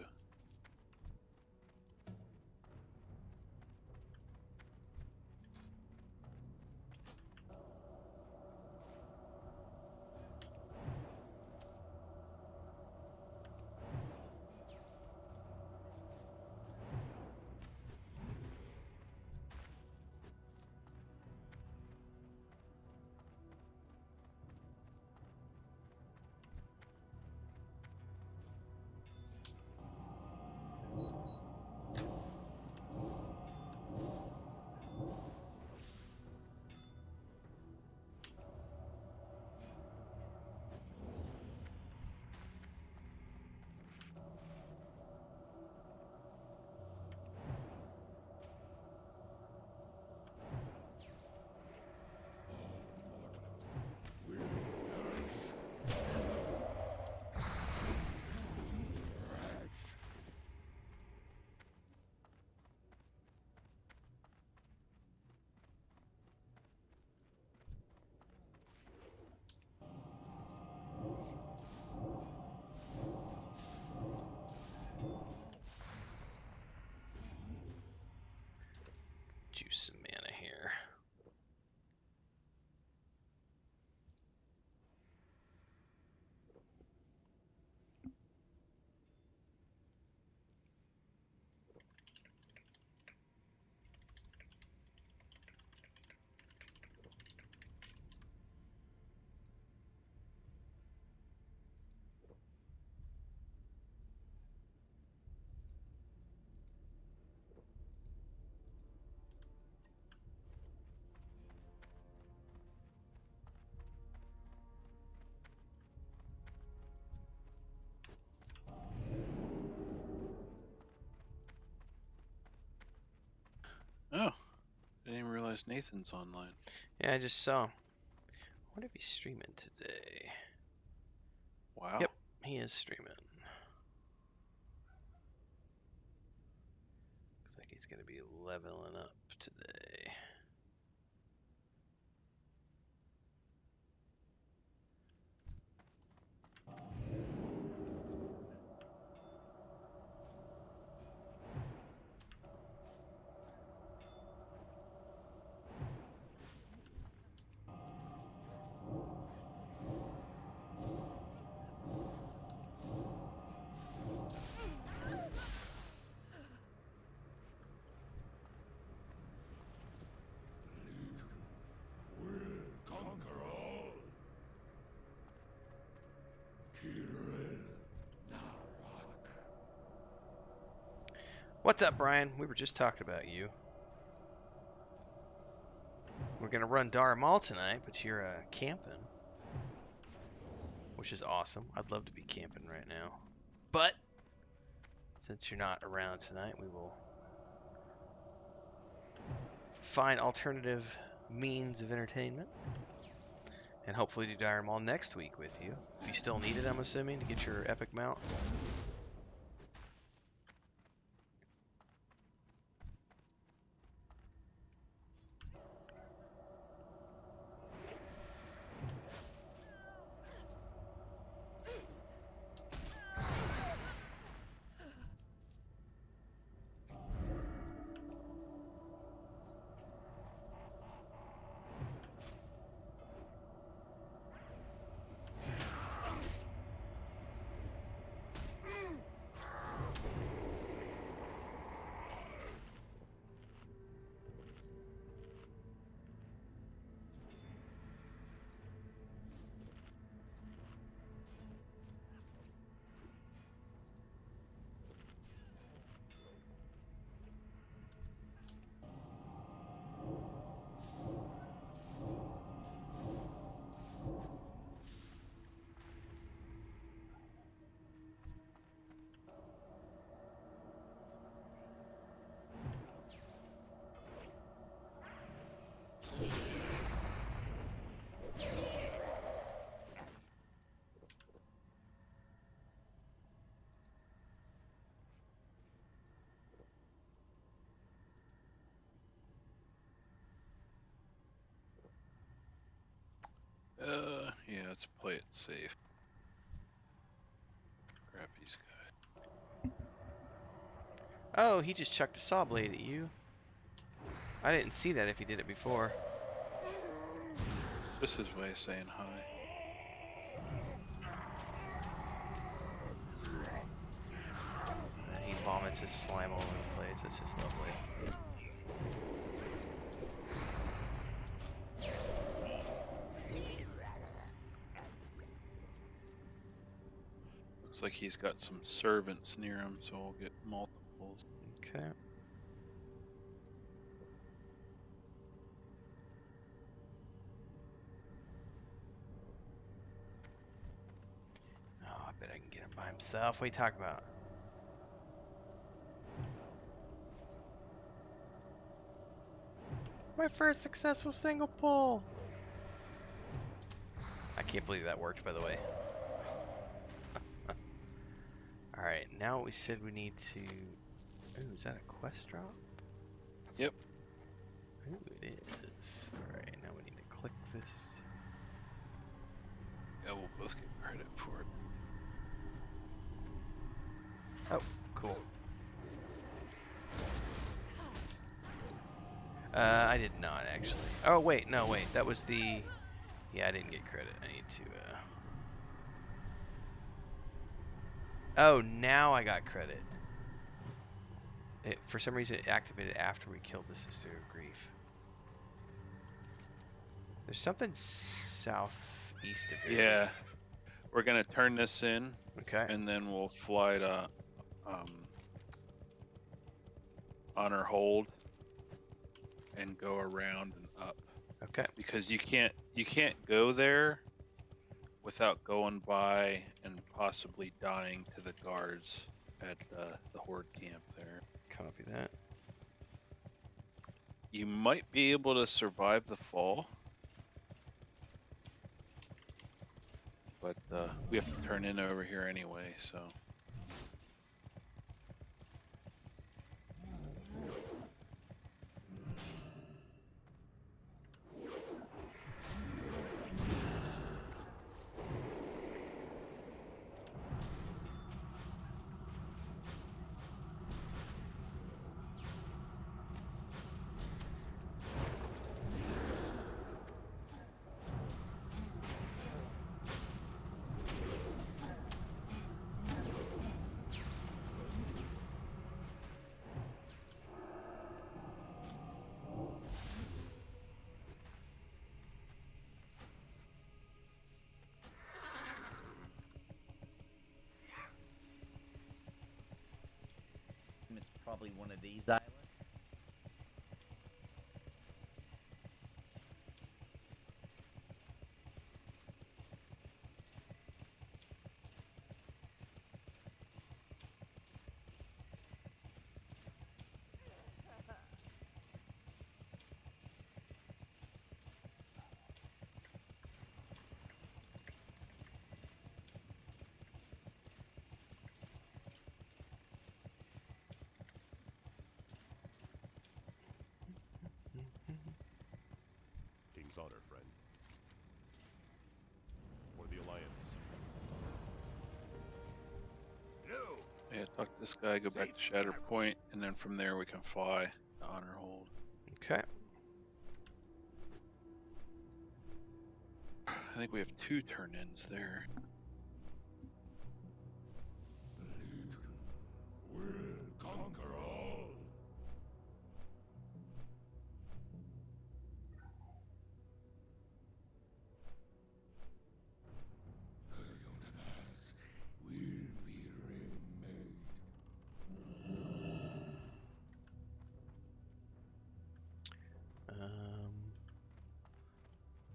Juice some mana here. Oh, didn't even realize Nathan's online. Yeah, I just saw. What if he's streaming today? Wow. Yep, he is streaming. Looks like he's gonna be leveling up today. Conquer all. What's up, Brian? We were just talking about you. We're gonna run Dire Maul tonight, but you're camping, which is awesome. I'd love to be camping right now, but since you're not around tonight, we will find alternative means of entertainment, and hopefully do Dire Maul next week with you. If you still need it, I'm assuming, to get your epic mount. Yeah, let's play it safe. Grab these guys. Oh, he just chucked a saw blade at you. I didn't see that if he did it before. Just his way of saying hi. And then he vomits his slime all over the place. That's just lovely. Looks like he's got some servants near him, so we'll get multiples. Okay. Oh, I bet I can get him by himself. What are you talking about? My first successful single pull! I can't believe that worked, by the way. Alright, now we said we need to... Ooh, is that a quest drop? Yep. Ooh, it is. Alright, now we need to click this. Yeah, we'll both get credit for it. Oh, cool. I did not, actually. Oh, wait, no, wait. That was the... Yeah, I didn't get credit. I need to, Oh, now I got credit. For some reason, it activated after we killed the Sister of Grief. There's something southeast of here. Yeah, we're gonna turn this in, Okay. and then we'll fly to honor hold and go around and up. Okay. Because you can't go there without going by and possibly dying to the guards at the horde camp there. Copy that. You might be able to survive the fall, but we have to turn in over here anyway, so. It's probably one of these islands. King's honor, friend. For the Alliance. No! Yeah, talk to this guy, go back to Shatter Point, and then from there we can fly to honor hold. Okay. I think we have 2 turn-ins there. Will conquer all. The universe will be remade.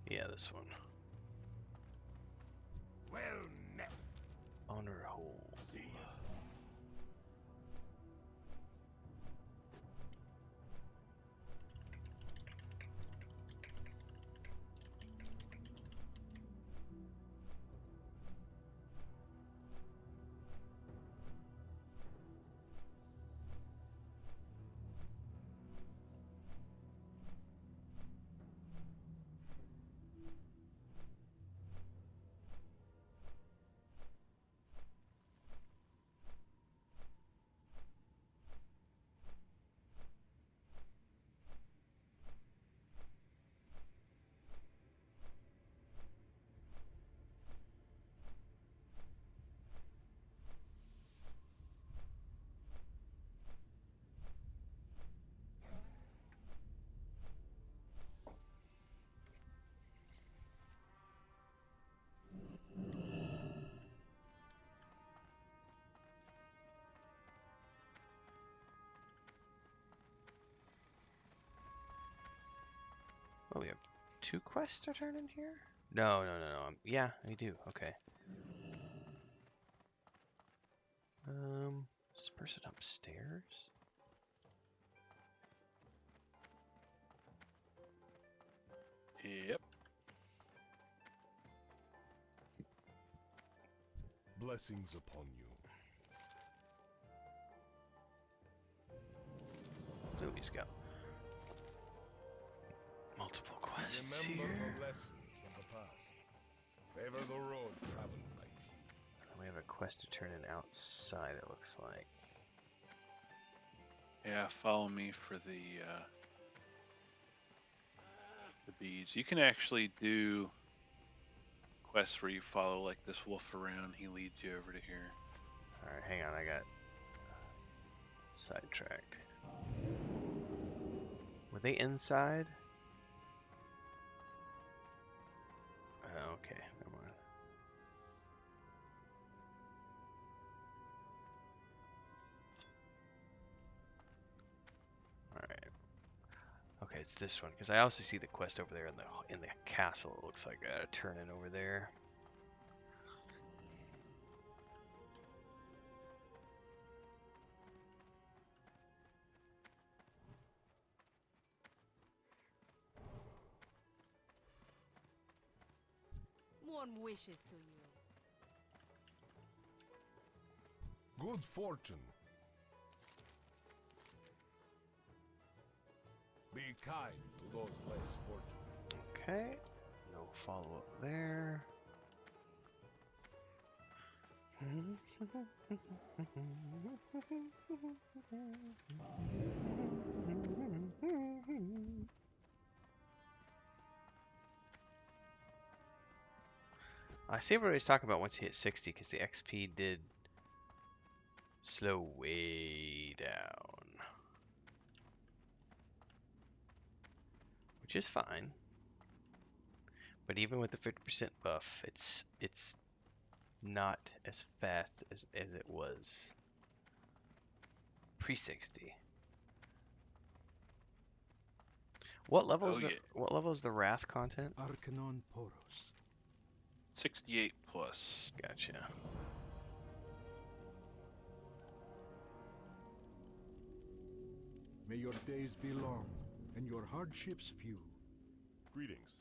Yeah, this one. Well met. Honor hold. See ya. Oh, we have 2 quests to turn in here? No, no, no, no. Yeah, we do. Okay. Is this person upstairs? Yep. Blessings upon you. So he's got multiple quests Remember here. the lessons of the past. Favor the road traveled by few. We have a quest to turn in outside, it looks like. Yeah, follow me for the beads. You can actually do quests where you follow like this wolf around. He leads you over to here. Alright, hang on, I got sidetracked. Were they inside? Okay, never mind. Alright. Okay, it's this one, because I also see the quest over there in the castle, it looks like. I gotta turn in over there. Warm wishes to you. Good fortune. Be kind to those less fortunate. Okay, no follow-up there. I see what he's talking about once you hit 60, because the XP did slow way down. Which is fine. But even with the 50% buff, it's not as fast as it was pre-60. What level is what level is the Wrath content? Arcanon Poros. 68 plus. Gotcha. May your days be long and your hardships few. Greetings.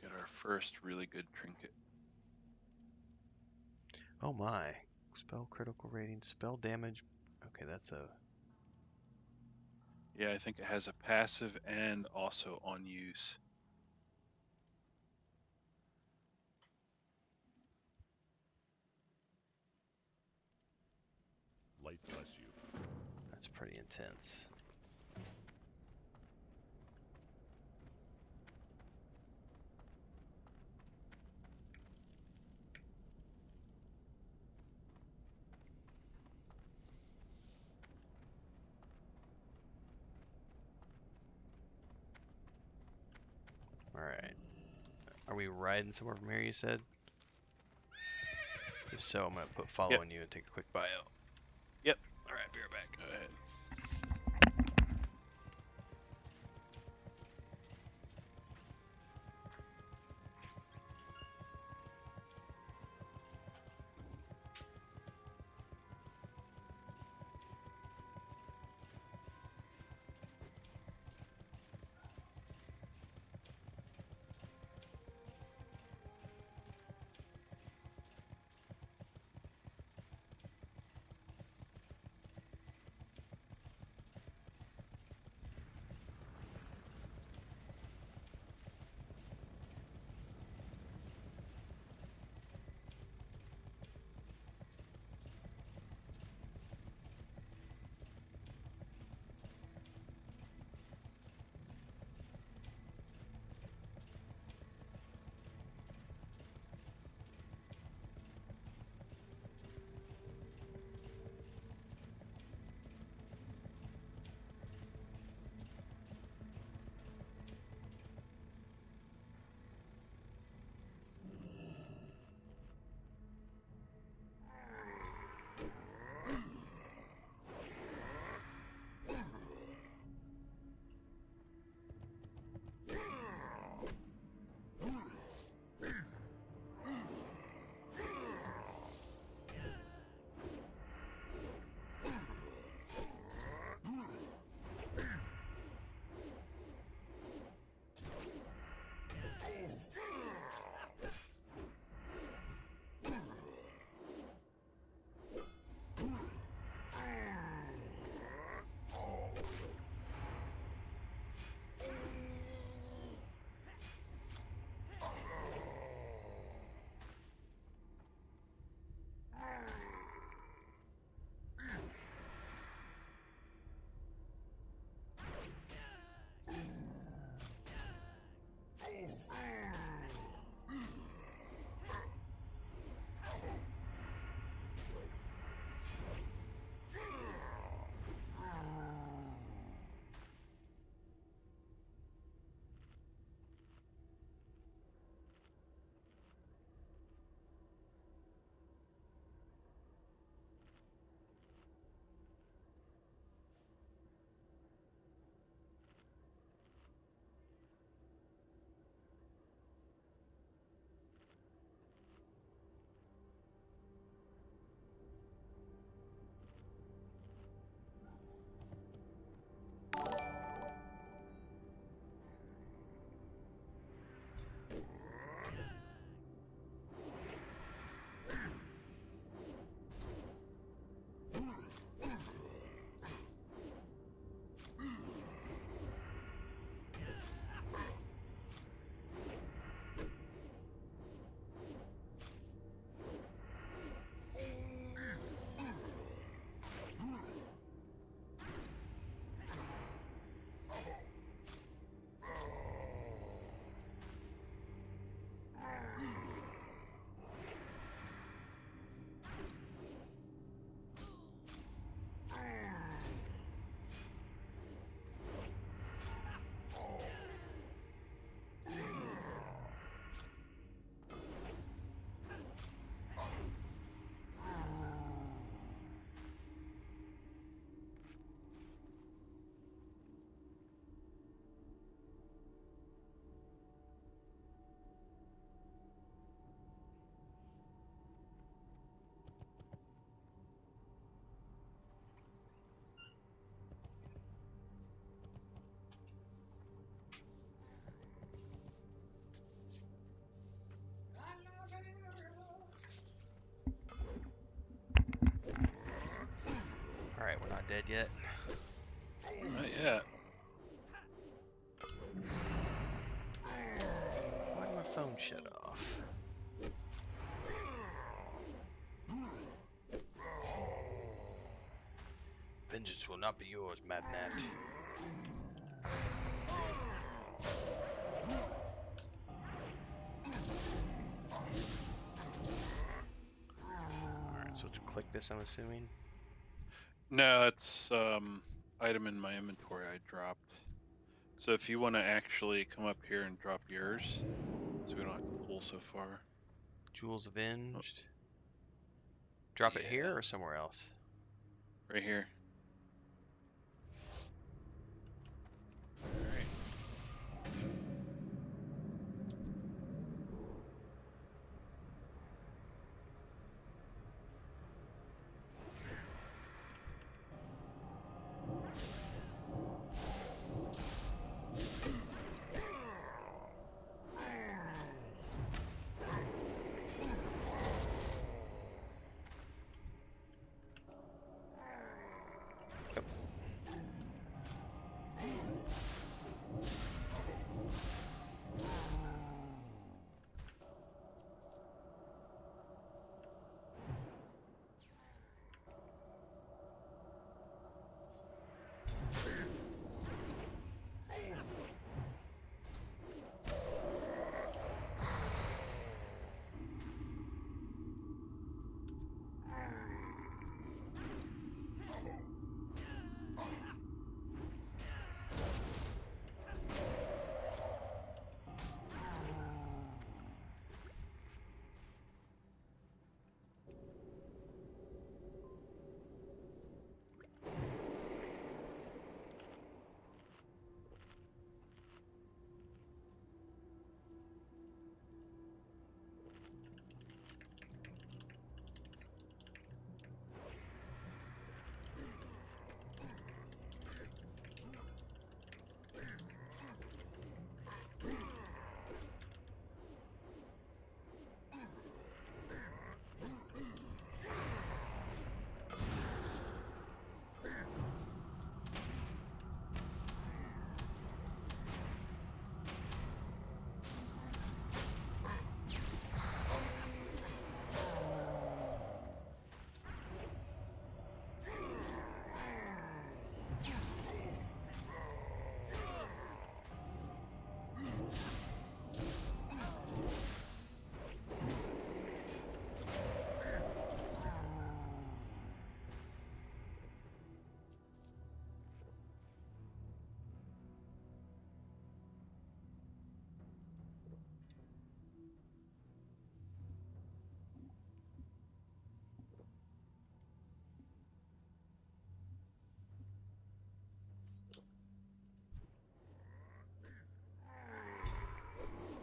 Get our first really good trinket. Oh my. Spell critical rating, spell damage. Okay, that's a... Yeah, I think it has a passive and also on use. Light bless you. That's pretty intense. Alright. Are we riding somewhere from here, you said? If so, I'm going to put following you and take a quick bio. Yep. Alright, be right back. Go ahead. dead yet? Not yet. Why did my phone shut off? Vengeance will not be yours, Mad Nat. Alright, so to click this, I'm assuming. No, it's item in my inventory I dropped. So if you want to actually come up here and drop yours, so we don't have to pull so far. Jewels Avenged. Drop it Yeah. here or somewhere else? Right here. Alright. Yep.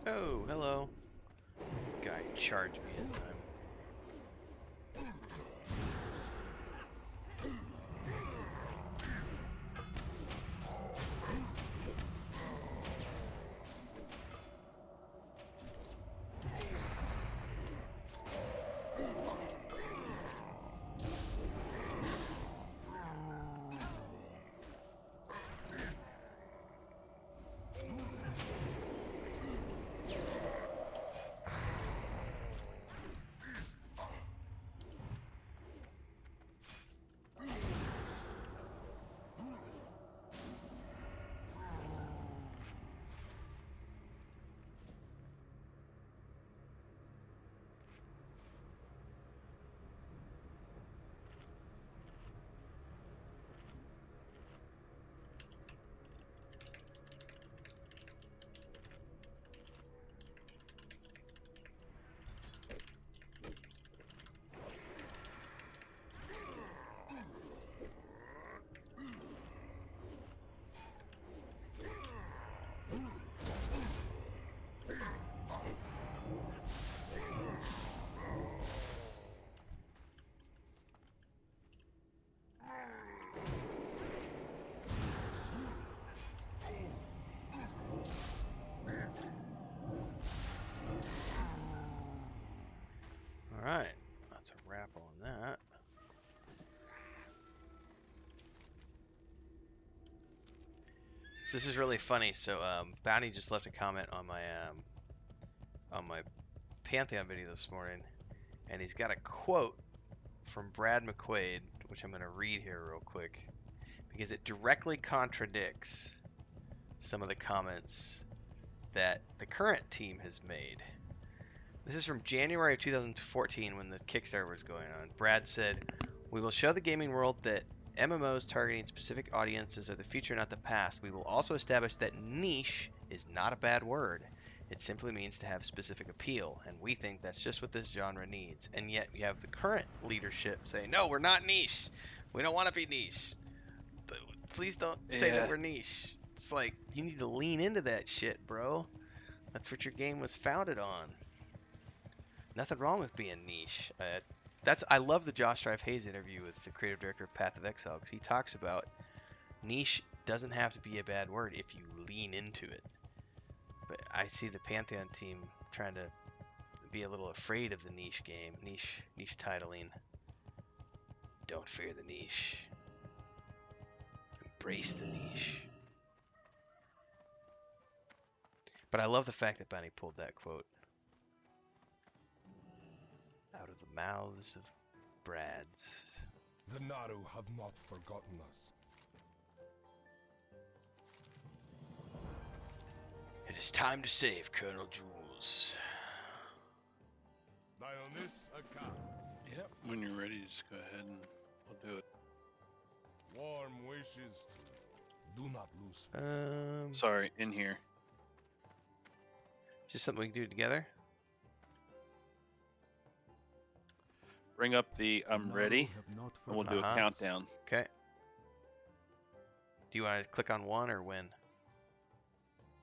Oh, hello. Guy charged me as I'm. Alright, that's a wrap on that. So this is really funny. So Bounty just left a comment on my Pantheon video this morning, and he's got a quote from Brad McQuaid, which I'm going to read here real quick because it directly contradicts some of the comments that the current team has made. This is from January of 2014 when the Kickstarter was going on. Brad said, "We will show the gaming world that MMOs targeting specific audiences are the future, not the past. We will also establish that niche is not a bad word. It simply means to have specific appeal, and we think that's just what this genre needs." And yet you have the current leadership saying, "No, we're not niche. We don't want to be niche. Please don't say that we're niche." It's like, you need to lean into that shit, bro. That's what your game was founded on. Nothing wrong with being niche. I love the Josh Drive Hayes interview with the creative director of Path of Exile, because he talks about niche doesn't have to be a bad word if you lean into it. But I see the Pantheon team trying to be a little afraid of the niche game, niche titling. Don't fear the niche. Embrace the niche. But I love the fact that Bounty pulled that quote out of the mouths of Brads. The Naru have not forgotten us. It is time to save Colonel Jules. Dionys Akkad. Yep. When you're ready, just go ahead and we'll do it. Warm wishes to... Do not lose faith. Sorry, in here. Is this something we can do together? Bring up the I'm ready, and we'll do a countdown. Okay. Do you want to click on one or when?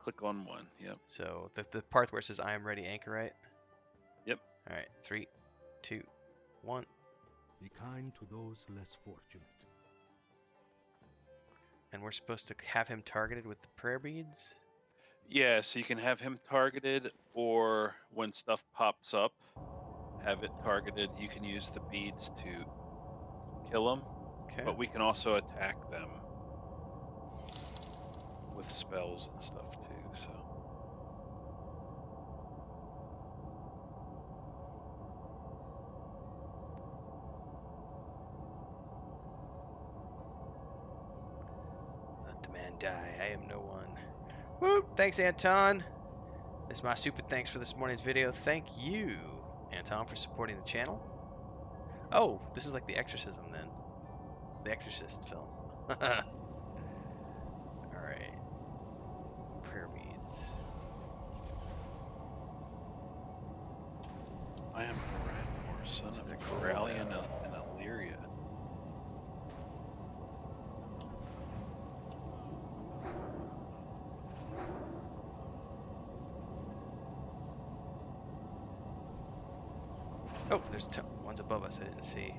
Click on one, yep. So the part where it says I am ready, anchor, right? Yep. All right, 3, 2, 1. Be kind to those less fortunate. And we're supposed to have him targeted with the prayer beads? Yeah, so you can have him targeted, or when stuff pops up, have it targeted. You can use the beads to kill them, Okay. but we can also attack them with spells and stuff too, so. Let the man die. I am no one. Woo! Thanks, Anton. This is my super thanks for this morning's video. Thank you, Anton, for supporting the channel. Oh, this is like the Exorcism then. The Exorcist film. Alright. Prayer beads. I am Idhradlor, son This of is a a cool Corellian and Illyria. Oh, there's one's above us I didn't see.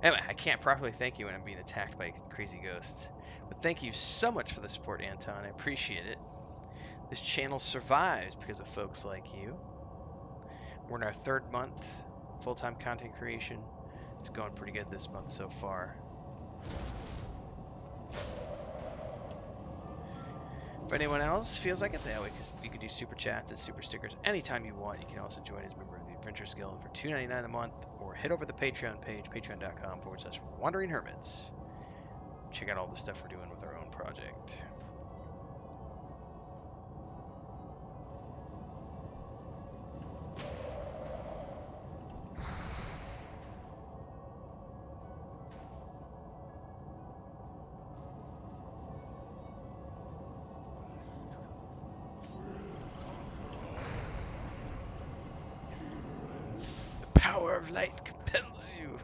Anyway, I can't properly thank you when I'm being attacked by crazy ghosts. But thank you so much for the support, Anton. I appreciate it. This channel survives because of folks like you. We're in our 3rd month full-time content creation. It's going pretty good this month so far. If anyone else feels like it, you can do super chats and super stickers anytime you want. You can also join as a member of the Adventurers Guild for $2.99 a month, or head over to the Patreon page, patreon.com/Wandering Hermits. Check out all the stuff we're doing with our own project. Power of light compels you.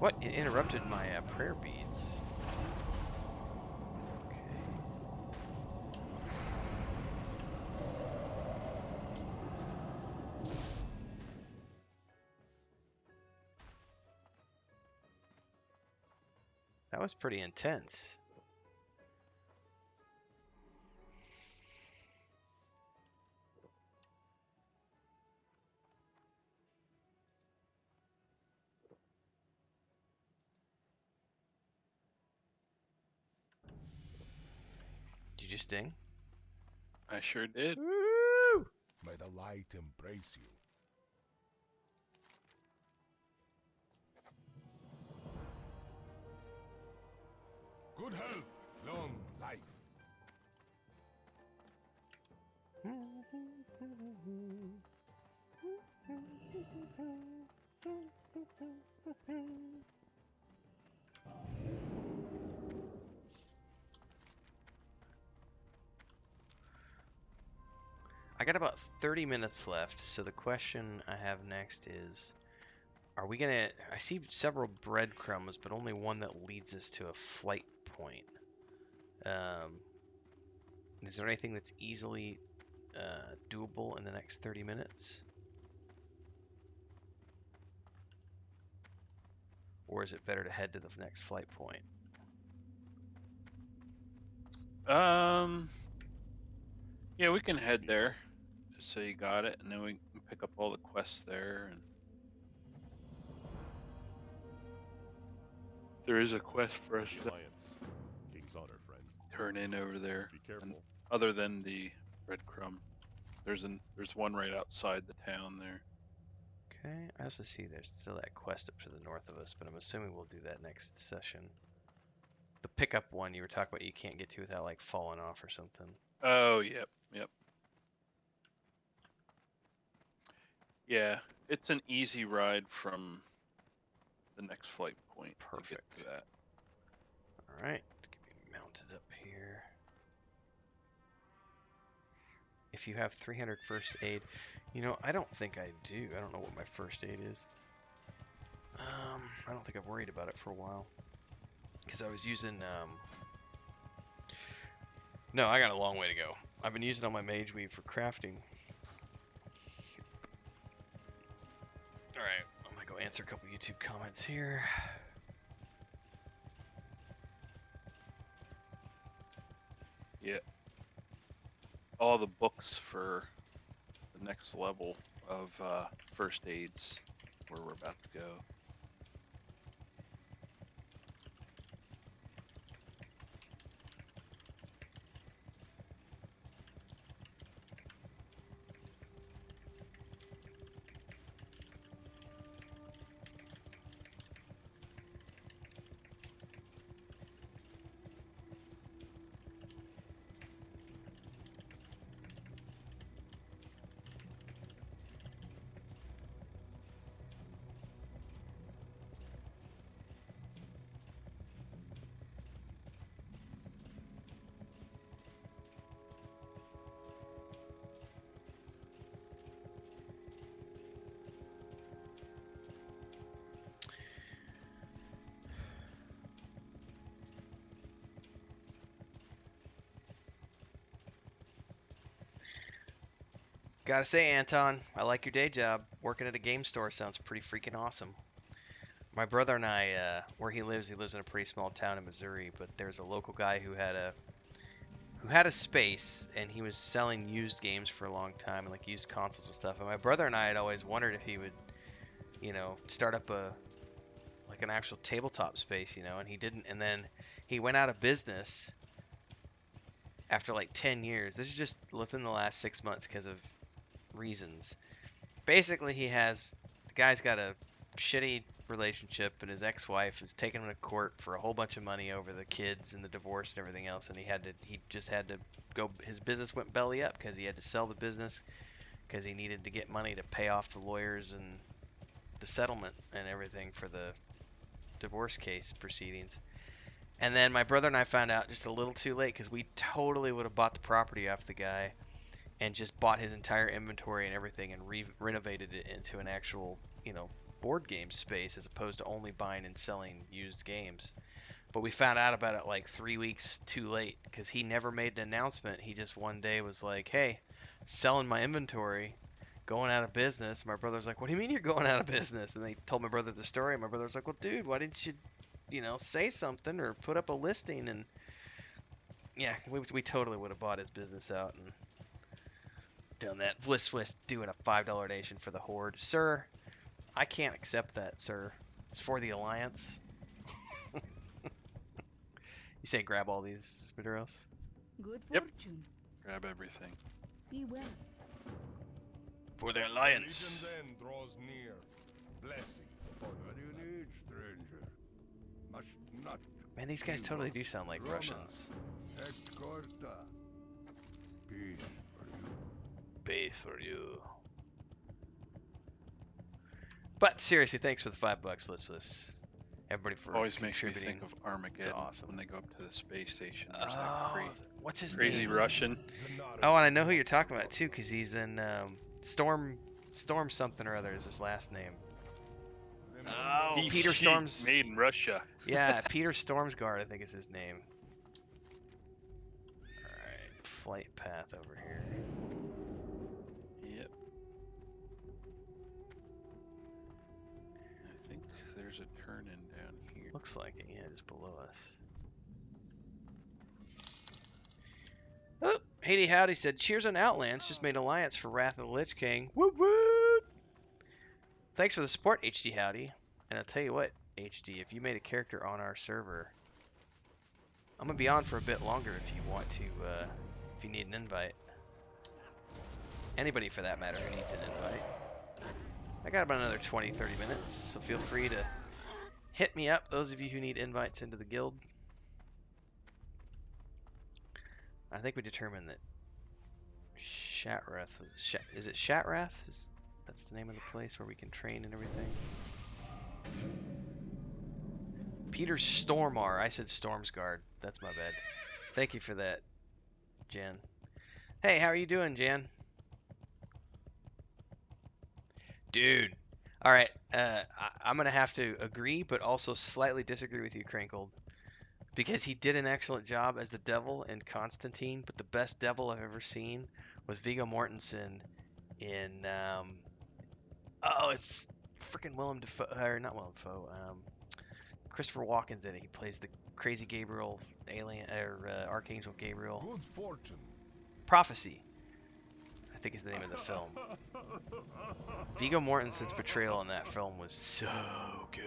What? It interrupted my prayer beads. Okay. That was pretty intense. Did you just ding? I sure did. Woo! May the light embrace you. Good health, long life. I got about 30 minutes left, so the question I have next is, are we gonna... I see several breadcrumbs, but only one that leads us to a flight point. Is there anything that's easily doable in the next 30 minutes? Or is it better to head to the next flight point? Yeah, we can head there. Just so you got it, and then we can pick up all the quests there. And there is a quest for us The to Alliance. King's honor, friend. turn in over there. Be careful. And other than the breadcrumb, there's one right outside the town there. Okay, I also see there's still that quest up to the north of us, but I'm assuming we'll do that next session. The pickup one you were talking about you can't get to without like falling off or something. Oh, yep. Yeah, it's an easy ride from the next flight point to get Perfect. to that. Alright, let's get me mounted up here. If you have 300 first aid, you know, I don't think I do. I don't know what my first aid is. I don't think I've worried about it for a while. Because I was using, no, I got a long way to go. I've been using all my mage weave for crafting. Alright, I'm gonna go answer a couple YouTube comments here. Yeah. All the books for the next level of first aids where we're about to go. Gotta say, Anton, I like your day job. Working at a game store sounds pretty freaking awesome. My brother and I, where he lives in a pretty small town in Missouri, but there's a local guy who had a space, and he was selling used games for a long time, and like used consoles and stuff. And my brother and I had always wondered if he would, you know, start up an actual tabletop space, you know, and he didn't. And then he went out of business after like 10 years. This is just within the last 6 months because of reasons. Basically, the guy's got a shitty relationship, and his ex-wife has taken him to court for a whole bunch of money over the kids and the divorce and everything else, and he just had to go. His business went belly up because he had to sell the business because he needed to get money to pay off the lawyers and the settlement and everything for the divorce case proceedings. And then my brother and I found out just a little too late, because we totally would have bought the property off the guy and just bought his entire inventory and everything and renovated it into an actual, you know, board game space as opposed to only buying and selling used games. But we found out about it like 3 weeks too late because he never made an announcement. He just one day was like, "Hey, selling my inventory, going out of business." My brother's like, "What do you mean you're going out of business?" And they told my brother the story. And my brother's like, "Well, dude, why didn't you, say something or put up a listing?" And yeah, we totally would have bought his business out and done that. Vlisswist doing a $5 donation for the Horde. Sir, I can't accept that, sir. It's for the Alliance. You say grab all these Maduros? Good Yep. fortune. Grab everything. Be well. For the The Alliance. Legion's end draws near. Blessings upon What do you need, stranger? Must not Man, these guys totally do sound like Roma. Russians. et corta. Peace for you. Base for you. But seriously, thanks for the $5, Vlisswist. Everybody for Always makes me contributing. think of Armageddon awesome. when they go up to the space station. There's Oh, that what's his crazy name? Russian. Oh, and I know who you're talking about too, because he's in Storm something or other is his last name. Oh, He- Peter he Storms. Made in Russia. Yeah, Peter Stormsguard, I think is his name. Alright, flight path over here. Yep. I think there's a turn in down here. Looks like it, yeah, just below us. Oh, Haiti Howdy said, "Cheers on Outlands, just made alliance for Wrath of the Lich King. Woot woot! Thanks for the support, HD Howdy. And I'll tell you what, HD, if you made a character on our server, I'm gonna be on for a bit longer if you want to, if you need an invite. Anybody for that matter who needs an invite. I got about another 20-30 minutes, so feel free to hit me up, those of you who need invites into the guild. I think we determined that Shatrath was... is it Shatrath? That's the name of the place where we can train and everything. Peter Stormar. I said Stormsguard. That's my bad. Thank you for that, Jan. Hey, how are you doing, Jan? Dude. Alright, I'm going to have to agree, but also slightly disagree with you, Crankled. Because he did an excellent job as the devil in Constantine, but the best devil I've ever seen was Viggo Mortensen in, it's freaking Willem Dafoe, or not Willem Dafoe, Christopher Walken's in it. He plays the crazy Gabriel, alien, or Archangel Gabriel. Good fortune. Prophecy, I think is the name of the film. Viggo Mortensen's portrayal in that film was so good.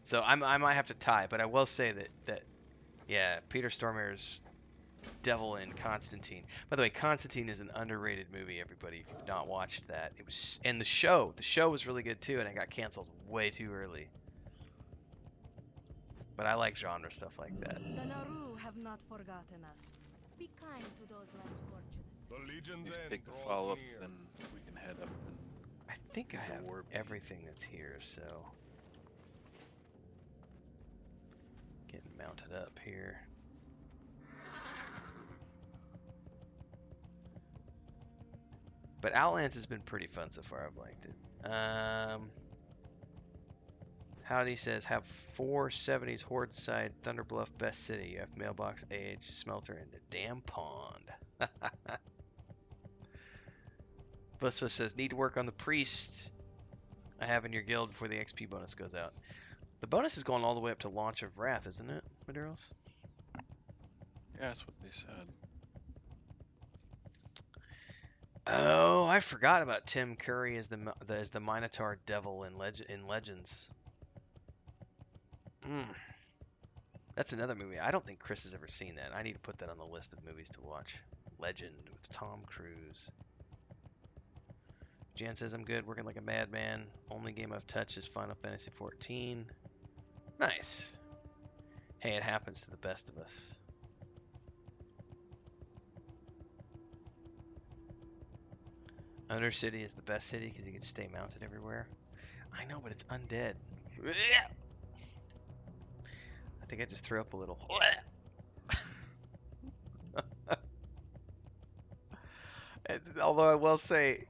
So I might have to tie, but I will say that yeah, Peter Stormare's devil in Constantine. By the way, Constantine is an underrated movie, everybody. If you've not watched that, it was, and the show was really good too, and it got canceled way too early. But I like genre stuff like that. The Naru have not forgotten us. Be kind to those less fortunate. The Legion's Just end take the draws follow-up, near. then we can head up and I think I There's a have warp. everything that's here, so getting mounted up here. But Outlands has been pretty fun so far. I've liked it. Howdy says, have 470s Horde side, Thunderbluff, best city. You have mailbox, AH, smelter, and a damn pond. Blisswa says, need to work on the priest I have in your guild before the XP bonus goes out. The bonus is going all the way up to launch of Wrath, isn't it, Maduros? yeah, that's what they said. Oh, I forgot about Tim Curry as the Minotaur Devil in Legends. That's another movie. I don't think Chris has ever seen that. I need to put that on the list of movies to watch. Legend with Tom Cruise. Jan says, I'm good, working like a madman. Only game I've touched is Final Fantasy XIV. Nice. Hey, it happens to the best of us. Undercity is the best city because you can stay mounted everywhere. I know, but it's undead. I think I just threw up a little. Although I will say,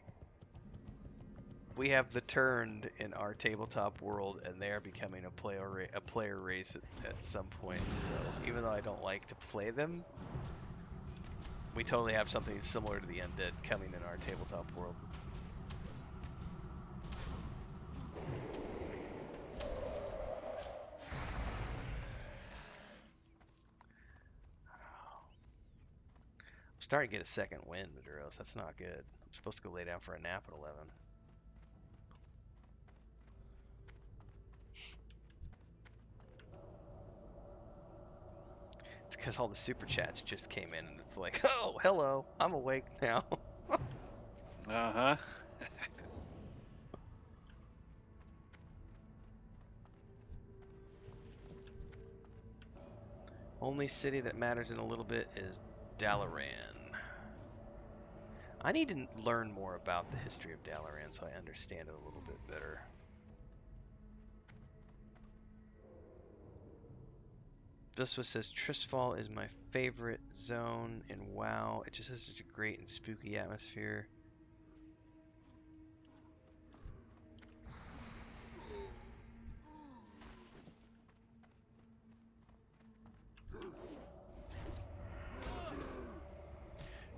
we have the Turned in our tabletop world, and they are becoming a player race at some point. So even though I don't like to play them, we totally have something similar to the Undead coming in our tabletop world. I'm starting to get a second wind, Maduros. That's not good. I'm supposed to go lay down for a nap at 11. It's because all the super chats just came in, and it's like, oh, hello, I'm awake now. Uh-huh. Only city that matters in a little bit is Dalaran. I need to learn more about the history of Dalaran so I understand it a little bit better. Viswa says Tristfall is my favorite zone in WoW. It just has such a great and spooky atmosphere.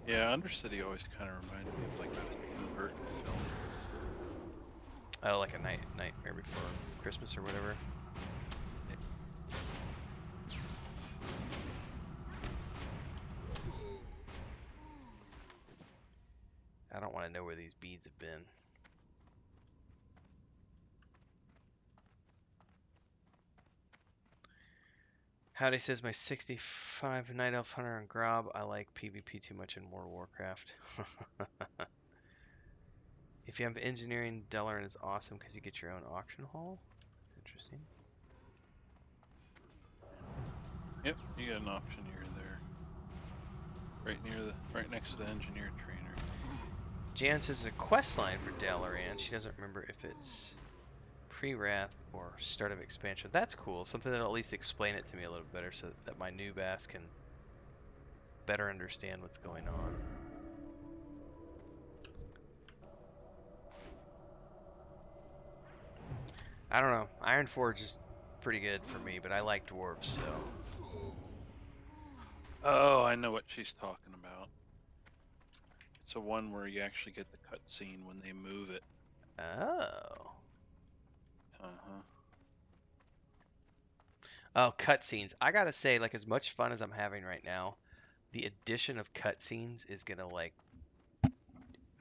Yeah, Undercity always kind of reminded me of like a Tim Burton film. Oh, like a Nightmare Before Christmas or whatever. I don't want to know where these beads have been. Howdy says my 65 Night Elf Hunter on Grob. I like PvP too much in World of Warcraft. If you have engineering, Dalaran is awesome because you get your own auction hall. That's interesting. Yep, you got an auctioneer there. Right next to the engineer trainer. Jan says a quest line for Dalaran. She doesn't remember if it's pre-Wrath or start of expansion. That's cool. Something that'll at least explain it to me a little better so that my noob ass can better understand what's going on. I don't know. Ironforge is pretty good for me, but I like dwarves, so. Oh, I know what she's talking about. It's a one where you actually get the cutscene when they move it. Oh. Uh-huh. Oh, cutscenes. I gotta say, like, as much fun as I'm having right now, the addition of cutscenes is gonna, like,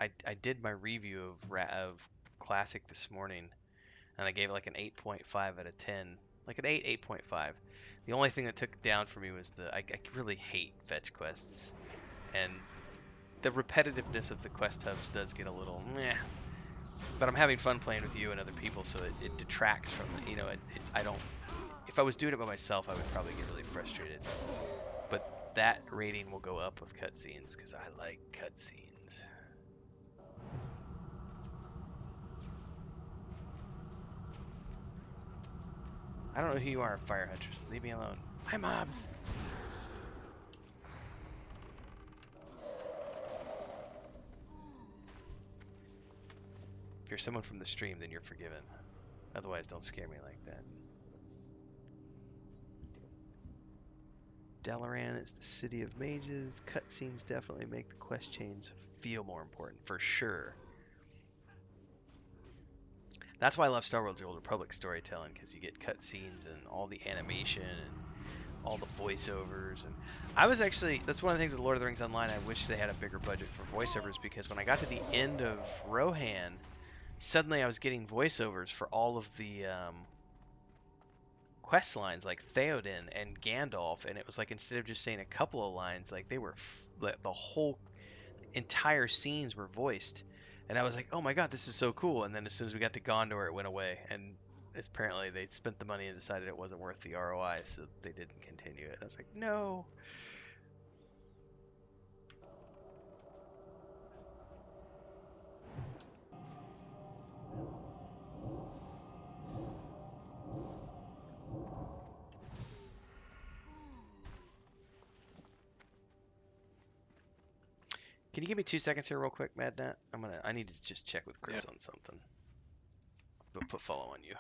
I did my review of Classic this morning, and I gave it like an 8.5 out of 10. Like an 8.5. The only thing that took it down for me was I really hate fetch quests. And the repetitiveness of the quest hubs does get a little meh. But I'm having fun playing with you and other people, so it detracts from it. You know, I don't... If I was doing it by myself, I would probably get really frustrated. But that rating will go up with cutscenes, because I like cutscenes. I don't know who you are, Fire Huntress. Leave me alone. Hi, mobs! If you're someone from the stream, then you're forgiven. Otherwise, don't scare me like that. Dalaran is the city of mages. Cutscenes definitely make the quest chains feel more important, for sure. That's why I love Star Wars: The Old Republic storytelling, because you get cutscenes and all the animation and all the voiceovers. And I was actually, that's one of the things with Lord of the Rings Online, I wish they had a bigger budget for voiceovers, because when I got to the end of Rohan, suddenly I was getting voiceovers for all of the quest lines, like Theoden and Gandalf, and it was like, instead of just saying a couple of lines, like they were, the whole entire scenes were voiced. And I was like, oh my god, this is so cool. And then as soon as we got to Gondor, it went away. And apparently they spent the money and decided it wasn't worth the ROI, so they didn't continue it. I was like, no. Can you give me 2 seconds here real quick, Mad Nat? I need to just check with Chris on something. put follow on you.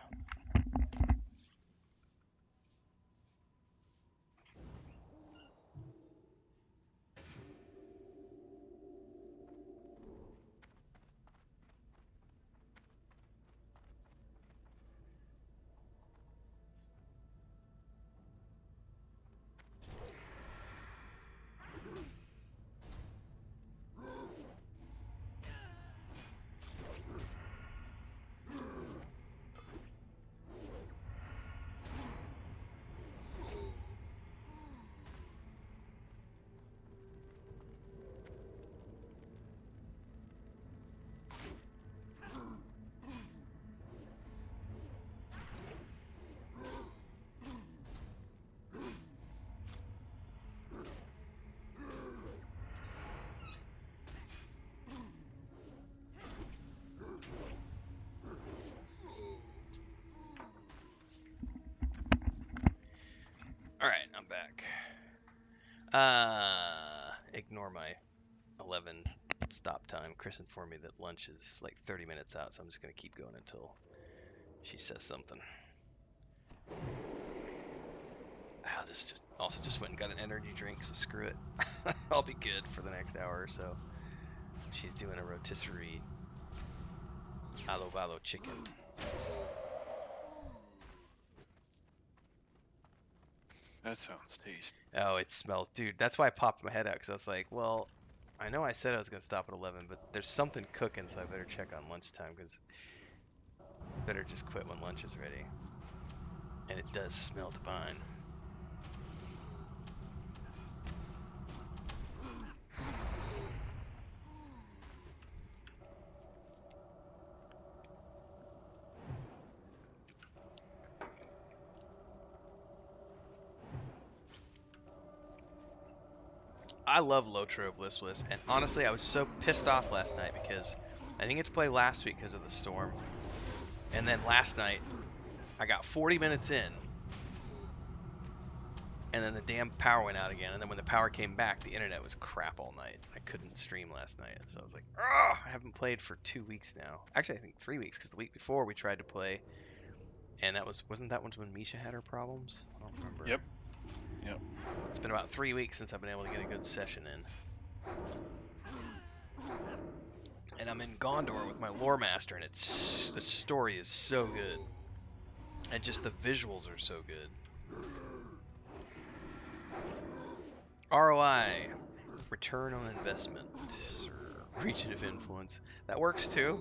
All right, I'm back. Ignore my 11 stop time. Chris informed me that lunch is like 30 minutes out, so I'm just gonna keep going until she says something. I'll just also just went and got an energy drink, so screw it. I'll be good for the next hour or so. She's doing a rotisserie alo chicken. That sounds tasty. Oh, it smells, dude. That's why I popped my head out, because I was like, well, I know I said I was gonna stop at 11, but there's something cooking, so I better check on lunchtime, because better just quit when lunch is ready. And it does smell divine. I love Lotro Blissbliss, and honestly, I was so pissed off last night because I didn't get to play last week because of the storm. And then last night, I got 40 minutes in, and then the damn power went out again. And then when the power came back, the internet was crap all night. I couldn't stream last night, so I was like, ugh, I haven't played for 2 weeks now. Actually, I think 3 weeks, because the week before we tried to play, and wasn't that when Misha had her problems? I don't remember. Yep. So it's been about 3 weeks since I've been able to get a good session in. And I'm in Gondor with my lore master, and the story is so good, and just the visuals are so good. ROI, return on investment, or region of influence, that works too.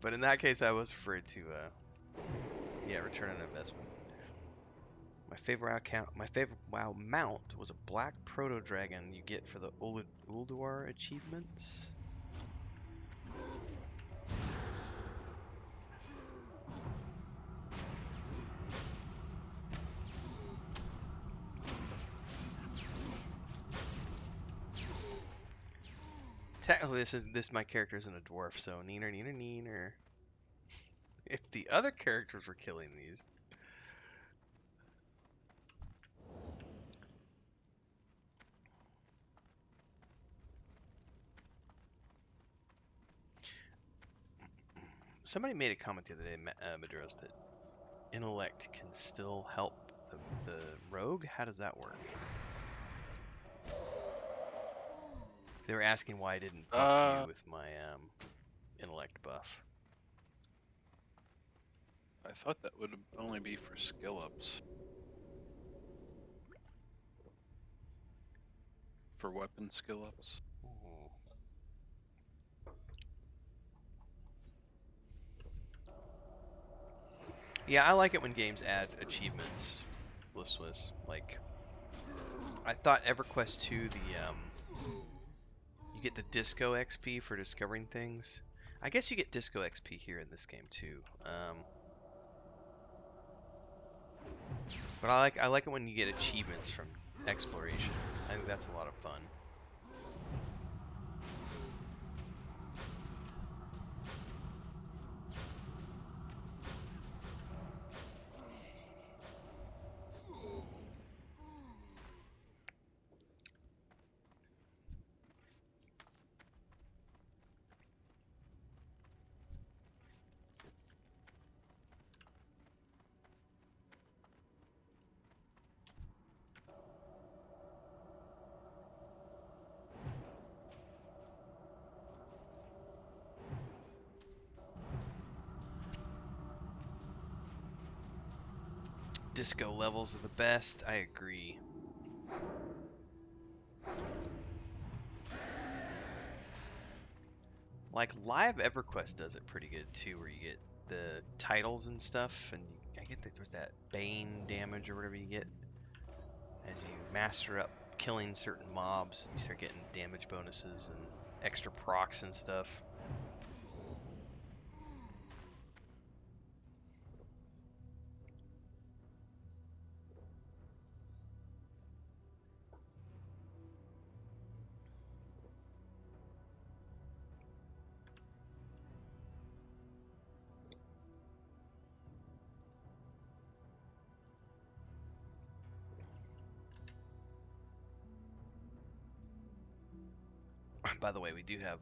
But in that case, I was referred to, return on investment. My favorite WoW mount was a black proto dragon you get for the Ulduar achievements. Technically, my character isn't a dwarf, so neener. If the other characters were killing these. Somebody made a comment the other day, Maduros, that intellect can still help the rogue. How does that work? They were asking why I didn't buff you with my intellect buff. I thought that would only be for skill ups. For weapon skill ups. Ooh. Yeah, I like it when games add achievements. Blisswiss, like, I thought EverQuest 2, you get the Disco XP for discovering things. I guess you get Disco XP here in this game too. But I like it when you get achievements from exploration. I think that's a lot of fun. Disco levels are the best. I agree. Like Live EverQuest does it pretty good too, where you get the titles and stuff, and I get that there's that Bane damage or whatever you get as you master up killing certain mobs. You start getting damage bonuses and extra procs and stuff. By the way, we do have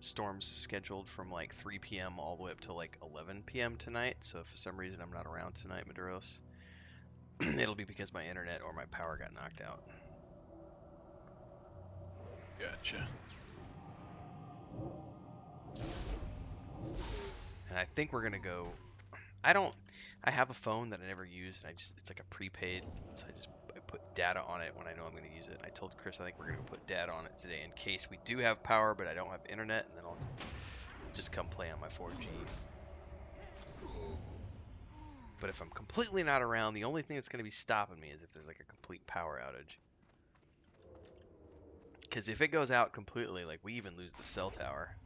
storms scheduled from like 3 p.m. all the way up to like 11 p.m. tonight. So if for some reason I'm not around tonight, Maduros, it'll be because my internet or my power got knocked out. Gotcha. And I think we're gonna go. I have a phone that I never use, and it's like a prepaid, so I put data on it when I know I'm gonna use it. I told Chris I think we're gonna put data on it today in case we do have power, but I don't have internet, and then I'll just come play on my 4G. But if I'm completely not around, the only thing that's gonna be stopping me is if there's like a complete power outage. Because if it goes out completely, like we even lose the cell tower.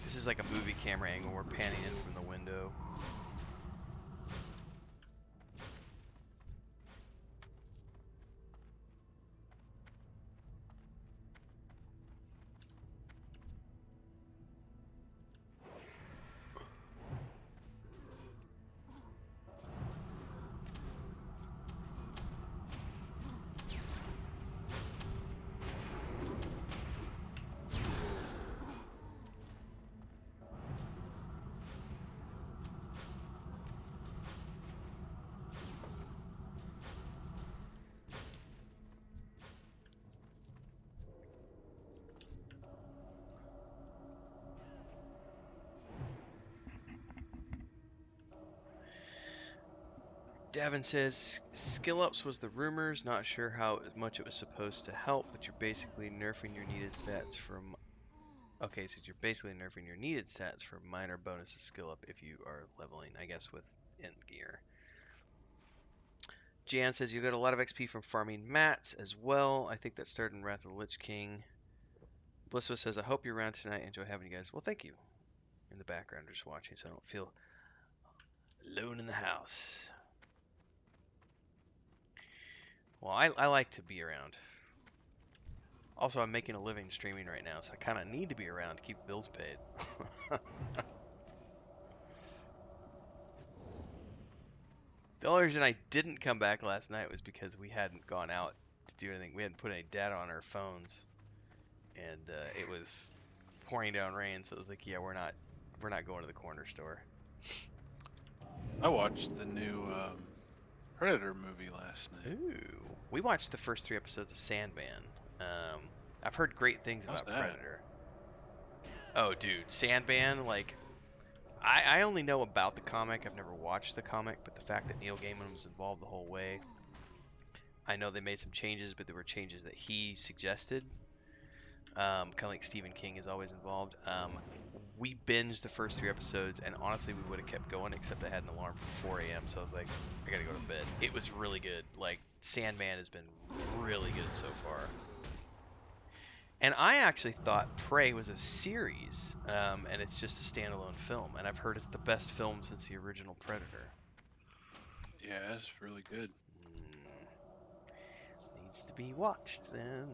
This is like a movie camera angle. We're panning in from the window. Davin says, skill ups was the rumors, not sure how much it was supposed to help, but you're basically nerfing your needed stats from... Okay, so you're basically nerfing your needed stats for minor bonuses skill up if you are leveling, I guess, with end gear. Jan says, you got a lot of XP from farming mats as well. I think that started in Wrath of the Lich King. Blisswa says, I hope you're around tonight. Enjoy having you guys. Well, thank you. In the background, just watching, so I don't feel alone in the house. Well, I like to be around. Also, I'm making a living streaming right now, so I kind of need to be around to keep the bills paid. The only reason I didn't come back last night was because we hadn't gone out to do anything. We hadn't put any data on our phones, and it was pouring down rain, so it was like, yeah, we're not going to the corner store. I watched the new Predator movie last night. Ooh, we watched the first 3 episodes of Sandman. I've heard great things How's about that? Predator. Oh, dude, Sandman, like, I only know about the comic. I've never watched the comic, but the fact that Neil Gaiman was involved the whole way, I know they made some changes, but there were changes that he suggested. Kind of like Stephen King is always involved. We binged the first 3 episodes, and honestly, we would have kept going, except I had an alarm for 4 a.m., so I was like, I gotta go to bed. It was really good. Like, Sandman has been really good so far. And I actually thought Prey was a series, and it's just a standalone film. And I've heard it's the best film since the original Predator. Yeah, it's really good. Needs to be watched then.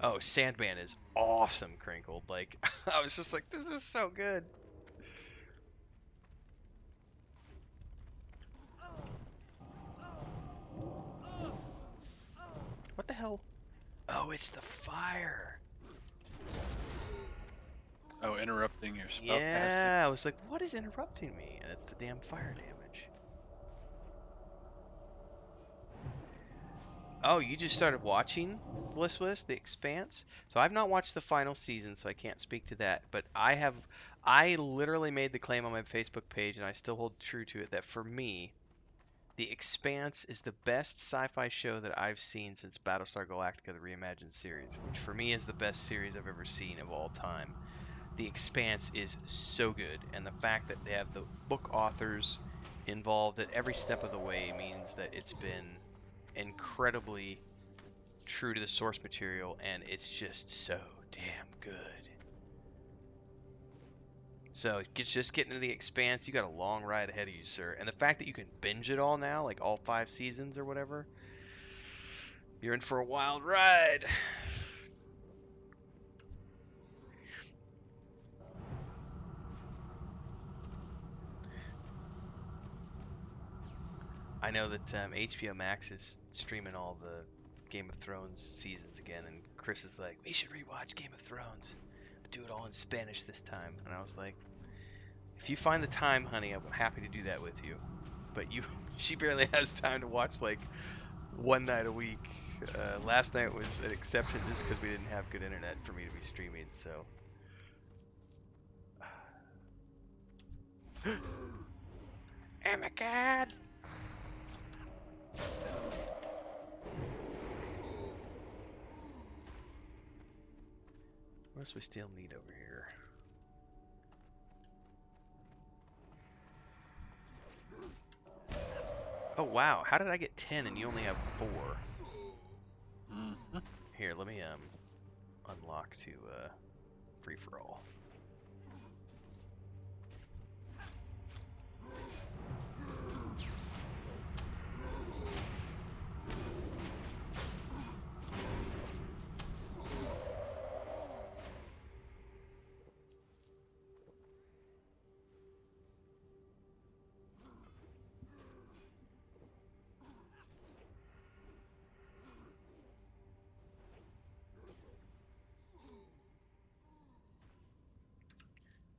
Oh, Sandman is awesome, Crinkled. Like, I was just like, this is so good. What the hell? Oh, it's the fire. Oh, interrupting your spell casting? Yeah, I was like, what is interrupting me? And it's the damn fire damage. Oh, you just started watching Bliss Bliss, The Expanse? So I've not watched the final season, so I can't speak to that. But I have, I literally made the claim on my Facebook page, and I still hold true to it, that for me, The Expanse is the best sci-fi show that I've seen since Battlestar Galactica: The Reimagined series, which for me is the best series I've ever seen of all time. The Expanse is so good, and the fact that they have the book authors involved at every step of the way means that it's been incredibly true to the source material, and it's just so damn good. So just getting into The Expanse, you got a long ride ahead of you, sir. And the fact that you can binge it all now, like all 5 seasons or whatever, you're in for a wild ride. I know that HBO Max is streaming all the Game of Thrones seasons again, and Chris is like, we should rewatch Game of Thrones, but do it all in Spanish this time. And I was like, if you find the time, honey, I'm happy to do that with you. But she barely has time to watch like one night a week. Last night was an exception just because we didn't have good internet for me to be streaming. So, oh my god! What else we still need over here? Oh wow, how did I get 10 and you only have 4? Here, let me unlock to free for all.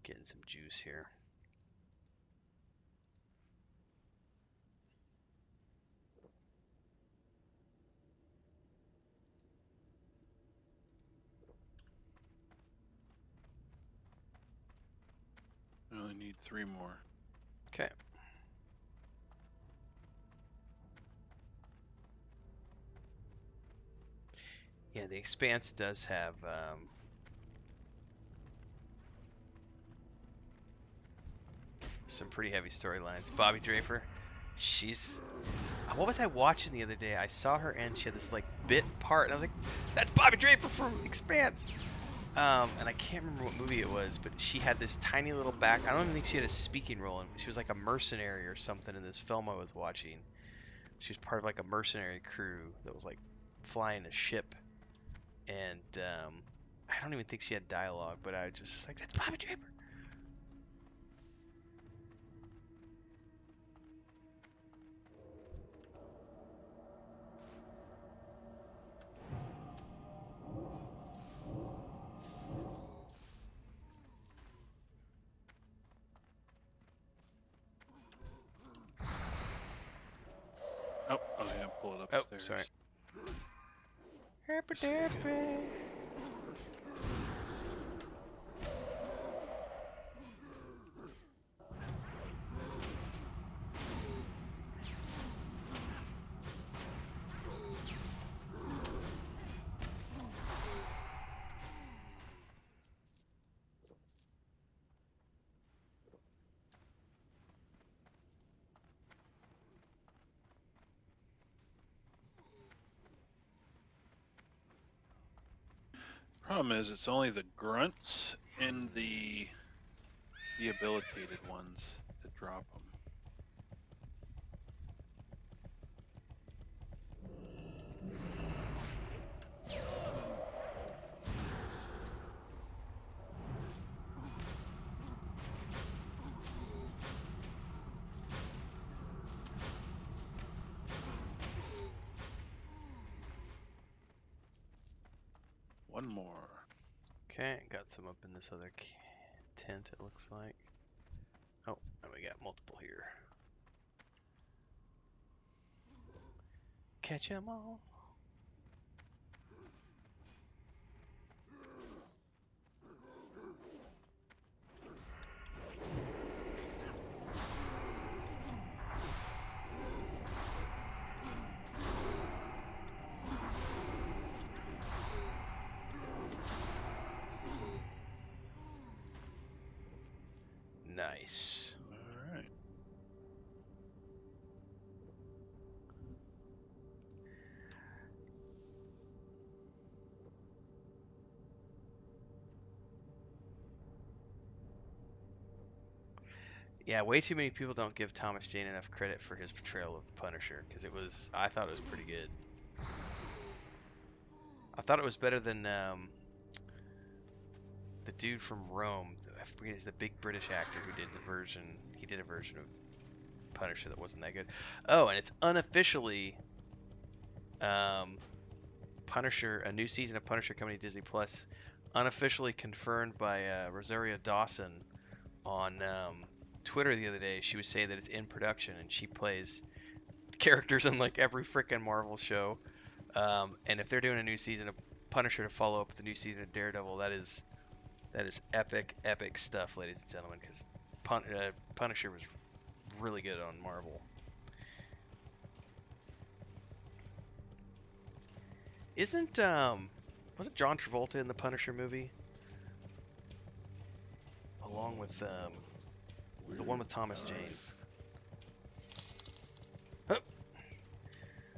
Getting some juice here. I only need 3 more. Okay. Yeah, The Expanse does have some pretty heavy storylines. Bobby Draper, she's... What was I watching the other day? I saw her and she had this like bit part, and I was like, "That's Bobby Draper from Expanse." And I can't remember what movie it was, but she had this tiny little back. I don't even think she had a speaking role in. She was like a mercenary or something in this film I was watching. She was part of like a mercenary crew that was like flying a ship, and I don't even think she had dialogue, but I was just like, "That's Bobby Draper." Oh, yeah, pull it Oh, upstairs. sorry. Problem is, it's only the grunts and the debilitated ones that drop them. One more. Okay, got some up in this other tent, it looks like. Oh, and we got multiple here. Catch 'em all. Nice. All right. Yeah, way too many people don't give Thomas Jane enough credit for his portrayal of the Punisher, because I thought it was pretty good. I thought it was better than the dude from Rome. I forget, he's the big British actor who did the version. He did a version of Punisher that wasn't that good. Oh, and it's unofficially Punisher, a new season of Punisher coming to Disney Plus, unofficially confirmed by Rosario Dawson on Twitter the other day. She was saying that it's in production, and she plays characters in like every freaking Marvel show. And if they're doing a new season of Punisher to follow up with the new season of Daredevil, that is epic, epic stuff, ladies and gentlemen. Because Punisher was really good on Marvel. Wasn't John Travolta in the Punisher movie? Along with the one with Thomas Jane. Oh.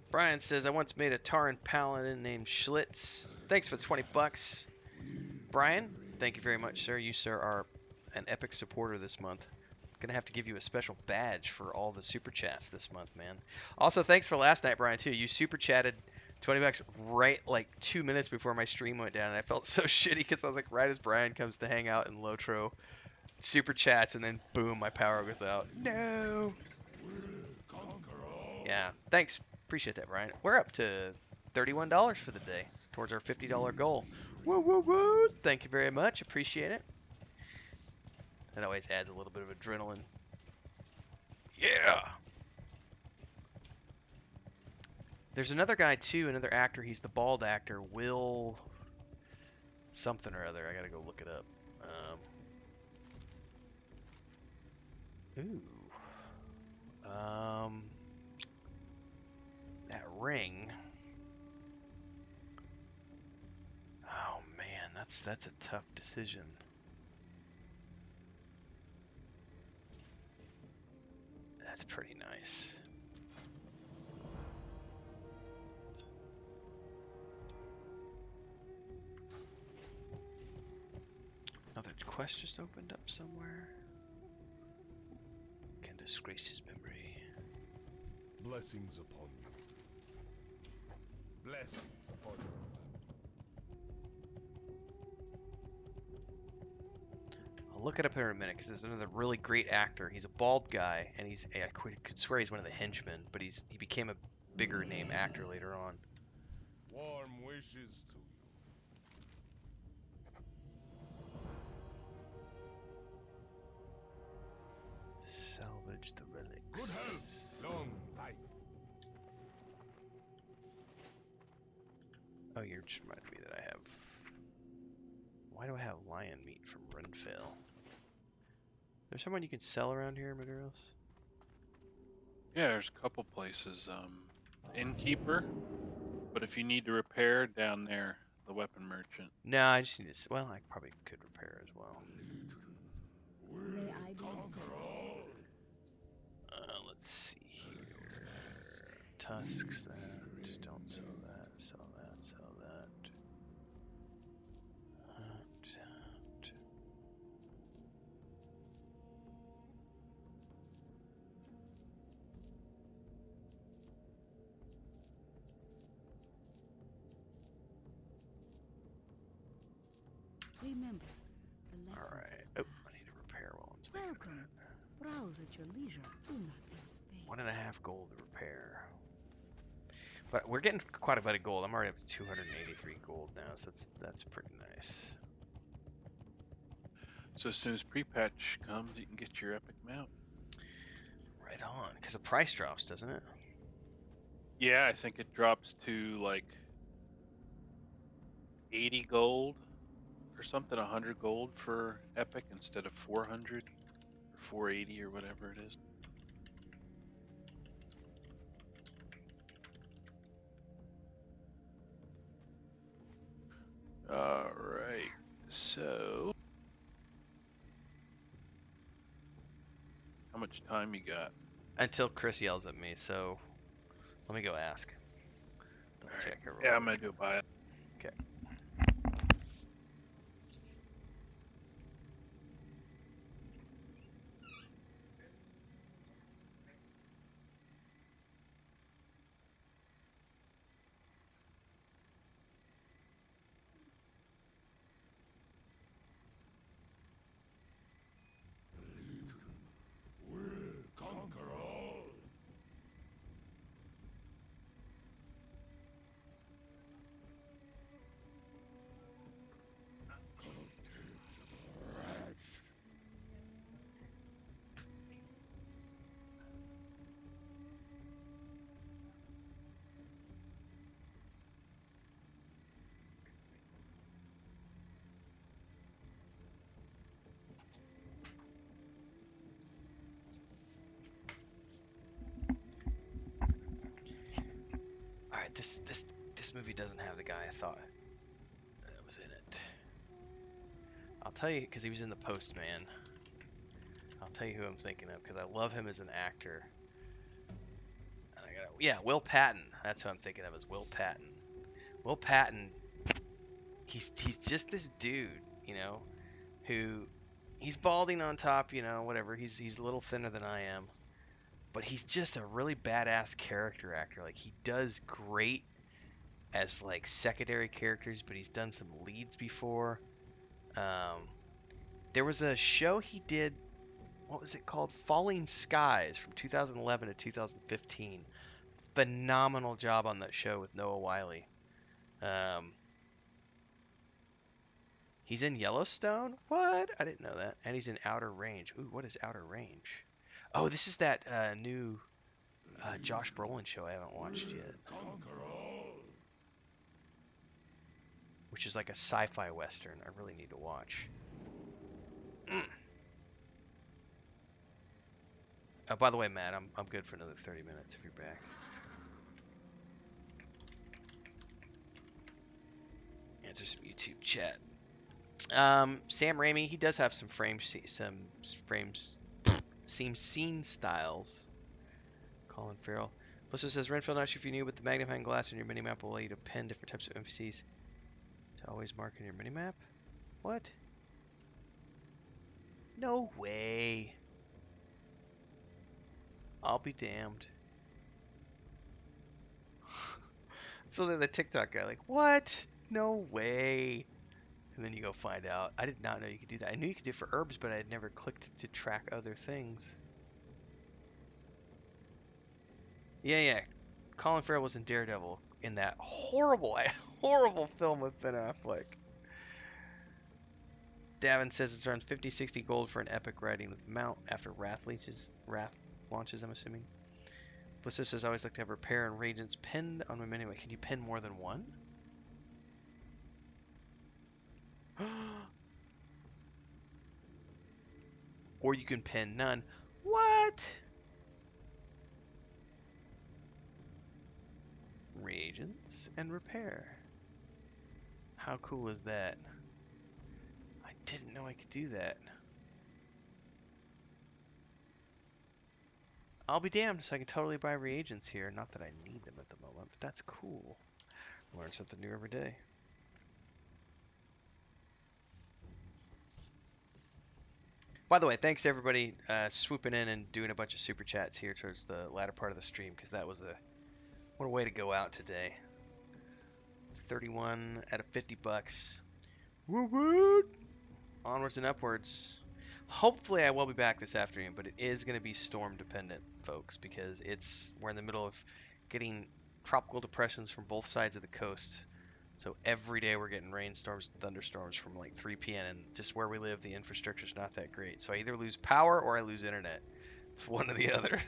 Brian says, I once made a Tauren paladin named Schlitz. Thanks for the 20 bucks. Brian, thank you very much, sir. You, sir, are an epic supporter this month. Gonna have to give you a special badge for all the super chats this month, man. Also, thanks for last night, Brian, too. You super chatted 20 bucks right like 2 minutes before my stream went down, and I felt so shitty because I was like, right as Brian comes to hang out in Lotro, super chats, and then boom, my power goes out. No. Yeah, thanks. Appreciate that, Brian. We're up to $31 for the day towards our $50 goal. Woo, woo, woo. Thank you very much. Appreciate it. That always adds a little bit of adrenaline. Yeah. There's another guy too, another actor. He's the bald actor, Will something or other. I gotta go look it up. That ring. Oh man, that's a tough decision. That's pretty nice. Another quest just opened up somewhere. Can disgrace his memory. Blessings upon you. Blessings upon your family. I'll look it up here in a minute because there's another really great actor. He's a bald guy, and I could swear he's one of the henchmen, but he became a bigger name actor later on. Warm wishes to you. Salvage the relics. Good health, long life. Oh, you're just reminding me that I have. Why do I have lion meat from Renfell? There's someone you can sell around here, Maduros? Yeah, there's a couple places. Innkeeper, but if you need to repair down there, the weapon merchant. No, I just need to. Well, I probably could repair as well. May I be of service? Let's see here. Tusks, that. Don't sell that. Sell that. Sell that. Remember, the lessons. Alright. Oh, I need to repair while I'm thinking about Welcome. it. Browse at your leisure. Do not lose faith. 1.5 gold to repair. But we're getting quite a bit of gold. I'm already up to 283 gold now, so that's pretty nice. So as soon as pre-patch comes, you can get your epic mount. Right on, because the price drops, doesn't it? Yeah, I think it drops to like 80 gold or something, 100 gold for epic instead of 400 or 480 or whatever it is. All right, so How much time you got? Until Chris yells at me, so let me go ask. Double All right. check here real Yeah, I'm quick. gonna go buy it. Okay. Will conquer all. Contemptible wretch. All right, this movie doesn't have the guy I thought that was in it. I'll tell you because he was in The Postman. I'll tell you who I'm thinking of because I love him as an actor. And yeah, Will Patton. That's who I'm thinking of as Will Patton. Will Patton. He's just this dude, you know, who he's balding on top, you know, whatever. He's a little thinner than I am, but he's just a really badass character actor. Like he does great as like secondary characters, but he's done some leads before. Um, there was a show he did. What was it called? Falling Skies from 2011 to 2015. Phenomenal job on that show with Noah Wiley. Um, he's in Yellowstone? What? I didn't know that. And he's in Outer Range. Ooh, what is Outer Range? Oh, this is that new Josh Brolin show I haven't watched yet. Conquer all. Which is like a sci-fi western I really need to watch. By the way, Matt, I'm good for another 30 minutes if you're back. Answer some YouTube chat. Sam Raimi, he does have some scene styles. Colin Farrell. Blister says, Renfield, not sure if you knew, but the magnifying glass in your minimap will allow you to pen different types of NPCs to always mark in your minimap? What? No way. I'll be damned. So then the TikTok guy, like, what? No way. And then you go find out. I did not know you could do that. I knew you could do it for herbs, but I had never clicked to track other things. Yeah. Colin Farrell was in Daredevil in that horrible, horrible film with Ben Affleck. Davin says it's around 50, 60 gold for an epic riding with Mount after Wrath launches, I'm assuming. Blister says, I always like to have repair and reagents pinned on my menu. Can you pin more than one? Or you can pin none. What? Reagents and repair. How cool is that? I didn't know I could do that. I'll be damned, so I can totally buy reagents here. Not that I need them at the moment, but that's cool. Learn something new every day. By the way, thanks to everybody swooping in and doing a bunch of super chats here towards the latter part of the stream, because that was what a way to go out today. 31 out of 50 bucks. Woo woo! Onwards and upwards. Hopefully I will be back this afternoon, but it is going to be storm dependent, folks, because we're in the middle of getting tropical depressions from both sides of the coast. So every day we're getting rainstorms and thunderstorms from like 3 p.m. and just where we live, the infrastructure's not that great. So I either lose power or I lose internet. It's one or the other.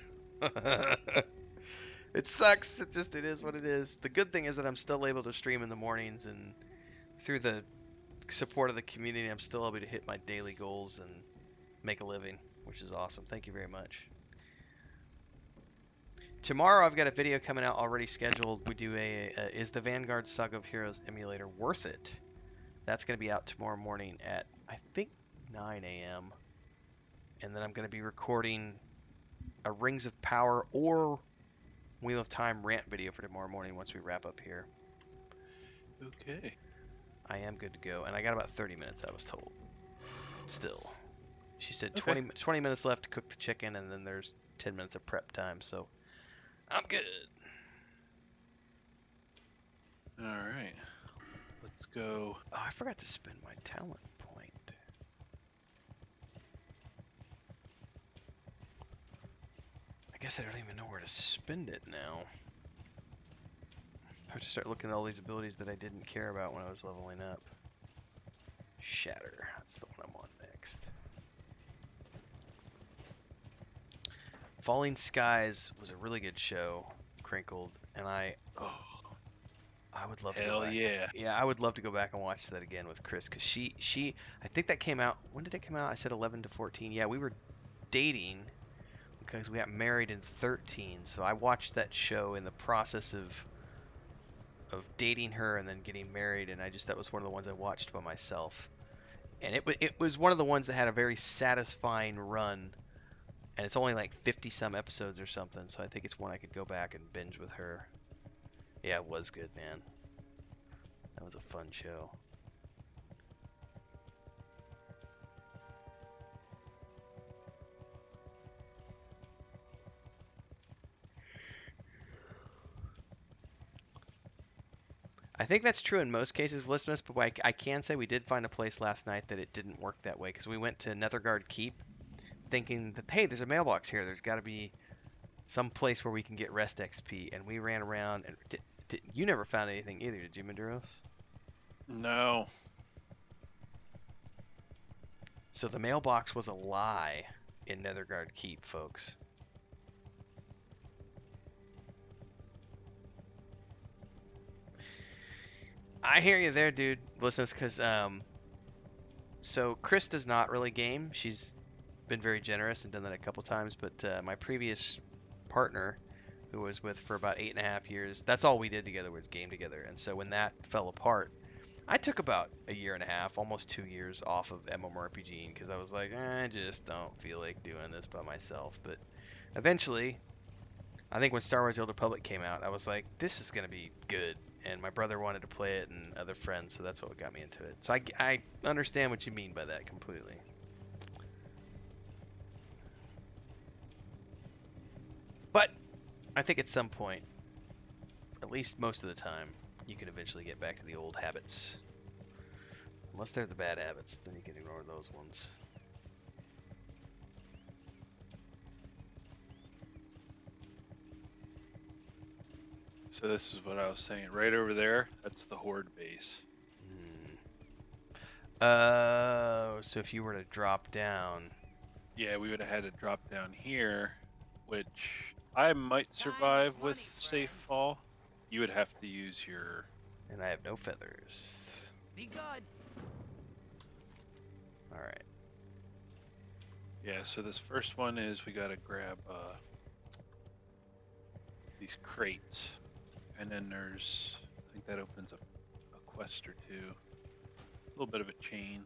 It sucks. It is what it is. The good thing is that I'm still able to stream in the mornings, and through the support of the community, I'm still able to hit my daily goals and make a living, which is awesome. Thank you very much. Tomorrow I've got a video coming out already scheduled. We do is the Vanguard Saga of Heroes emulator worth it? That's going to be out tomorrow morning at I think 9 a.m. And then I'm going to be recording a Rings of Power or Wheel of Time rant video for tomorrow morning once we wrap up here. Okay. I am good to go, and I got about 30 minutes, I was told. Still. She said Okay. 20 minutes left to cook the chicken, and then there's 10 minutes of prep time, so I'm good. All right. Let's go. Oh, I forgot to spend my talent point. I guess I don't even know where to spend it now. I have to start looking at all these abilities that I didn't care about when I was leveling up. Shatter, that's the one I'm on next. Falling Skies was a really good show, Crinkled, and I would love to go Hell back. yeah. Yeah, I would love to go back and watch that again with Chris, because I think that came out, when did it come out? I said 11 to 14. Yeah, we were dating because we got married in 13, so I watched that show in the process of dating her and then getting married, and that was one of the ones I watched by myself. And it was one of the ones that had a very satisfying run, and it's only like 50 some episodes or something, so I think it's one I could go back and binge with her. Yeah, it was good, man. That was a fun show. I think that's true in most cases, Blissmas, but I can say we did find a place last night that it didn't work that way, because we went to Netherguard Keep thinking that, hey, there's a mailbox here. There's got to be some place where we can get rest XP, and we ran around, and you never found anything either, did you, Maduros? No. So the mailbox was a lie in Netherguard Keep, folks. I hear you there, dude. Listen, because so Chris does not really game. She's been very generous and done that a couple times. But my previous partner, who was with for about 8.5 years, that's all we did together was game together. And so when that fell apart, I took about 1.5 years, almost 2 years off of mmorpg because I was like, I just don't feel like doing this by myself. But eventually, I think when Star Wars: The Old Republic came out, I was like, this is gonna be good. And my brother wanted to play it and other friends, so that's what got me into it. So I understand what you mean by that completely. But I think at some point, at least most of the time, you can eventually get back to the old habits. Unless they're the bad habits, then you can ignore those ones. So this is what I was saying. Right over there, that's the Horde base. So if you were to drop down... Yeah, we would have had to drop down here, which I might survive with safe fall. You would have to use your... And I have no feathers. Be good. Alright. Yeah, so this first one is we gotta grab these crates. And then there's, I think that opens up a quest or two. A little bit of a chain.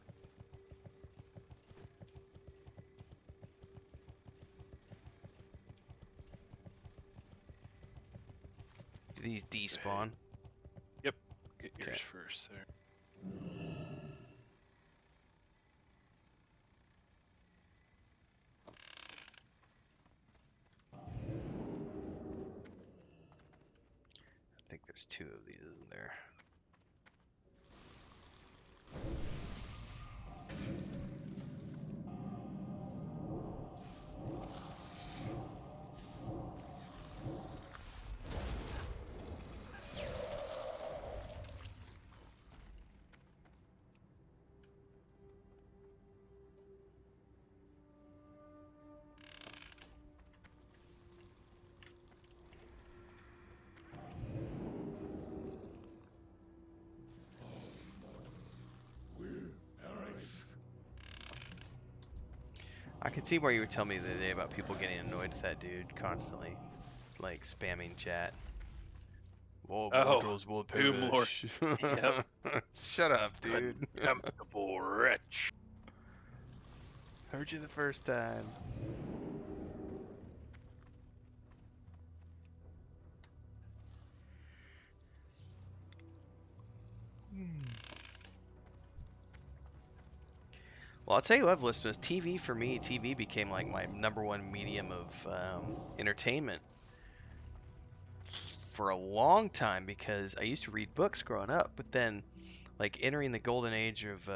Do these despawn? Yep, get yours Okay. first there. I think there's 2 of these, isn't there? I could see where you would tell me the other day about people getting annoyed with that dude constantly, like spamming chat. Whoa, mortals will who more- perish. Yep. Shut up, dude. Contemptible wretch. Heard you the first time. Well, I'll tell you what, listeners, TV for me, TV became like my number one medium of entertainment for a long time because I used to read books growing up, but then like entering the golden age of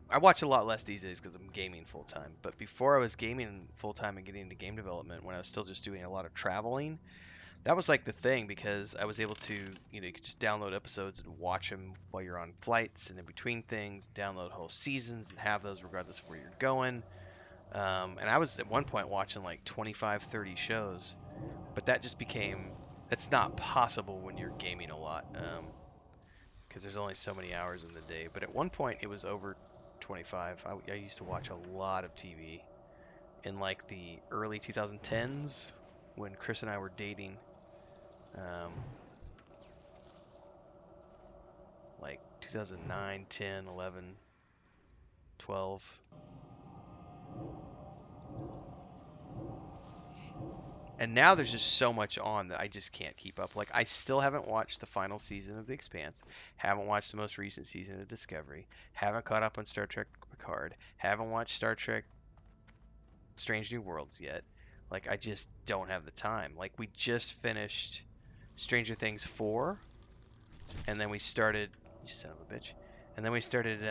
I watch a lot less these days because I'm gaming full time. But before I was gaming full time and getting into game development, when I was still just doing a lot of traveling, that was like the thing because I was able to, you could just download episodes and watch them while you're on flights and in between things, download whole seasons and have those regardless of where you're going. And I was at one point watching like 25, 30 shows, but that just became, it's not possible when you're gaming a lot because there's only so many hours in the day. But at one point it was over 25. I used to watch a lot of TV in like the early 2010s when Chris and I were dating. Um, like 2009, 10, 11, 12. And now there's just so much on that I just can't keep up. Like I still haven't watched the final season of The Expanse, haven't watched the most recent season of Discovery, haven't caught up on Star Trek Picard, haven't watched Star Trek Strange New Worlds yet. Like I just don't have the time. Like we just finished Stranger Things 4 and then we started, you son of a bitch. And then we started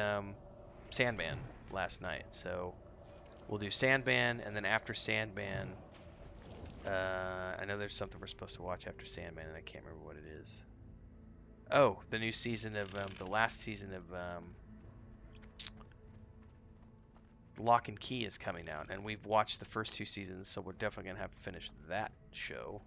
Sandman last night. So we'll do Sandman, and then after Sandman, I know there's something we're supposed to watch after Sandman, and I can't remember what it is. Oh, the new season of the last season of Lock and Key is coming out, and we've watched the first two seasons, so we're definitely gonna have to finish that show.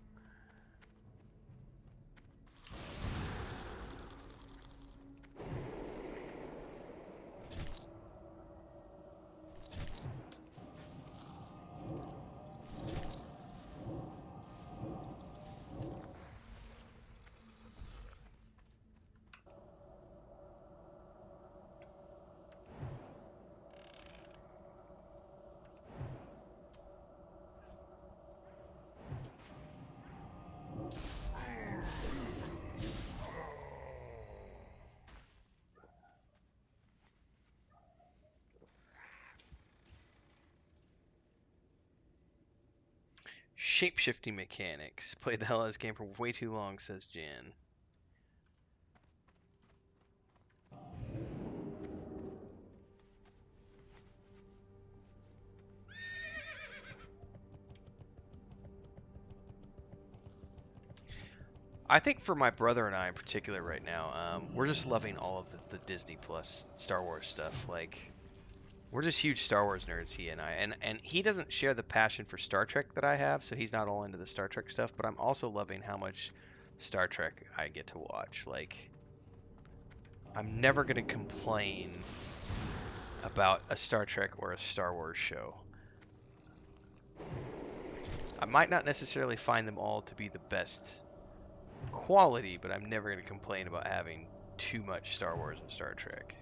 Shapeshifting mechanics. Played the hell out of this game for way too long, says Jan. I think for my brother and I in particular right now, we're just loving all of the Disney Plus Star Wars stuff. Like, we're just huge Star Wars nerds, he and I. And he doesn't share the passion for Star Trek that I have, so he's not all into the Star Trek stuff. But I'm also loving how much Star Trek I get to watch. Like, I'm never going to complain about a Star Trek or a Star Wars show. I might not necessarily find them all to be the best quality, but I'm never going to complain about having too much Star Wars and Star Trek.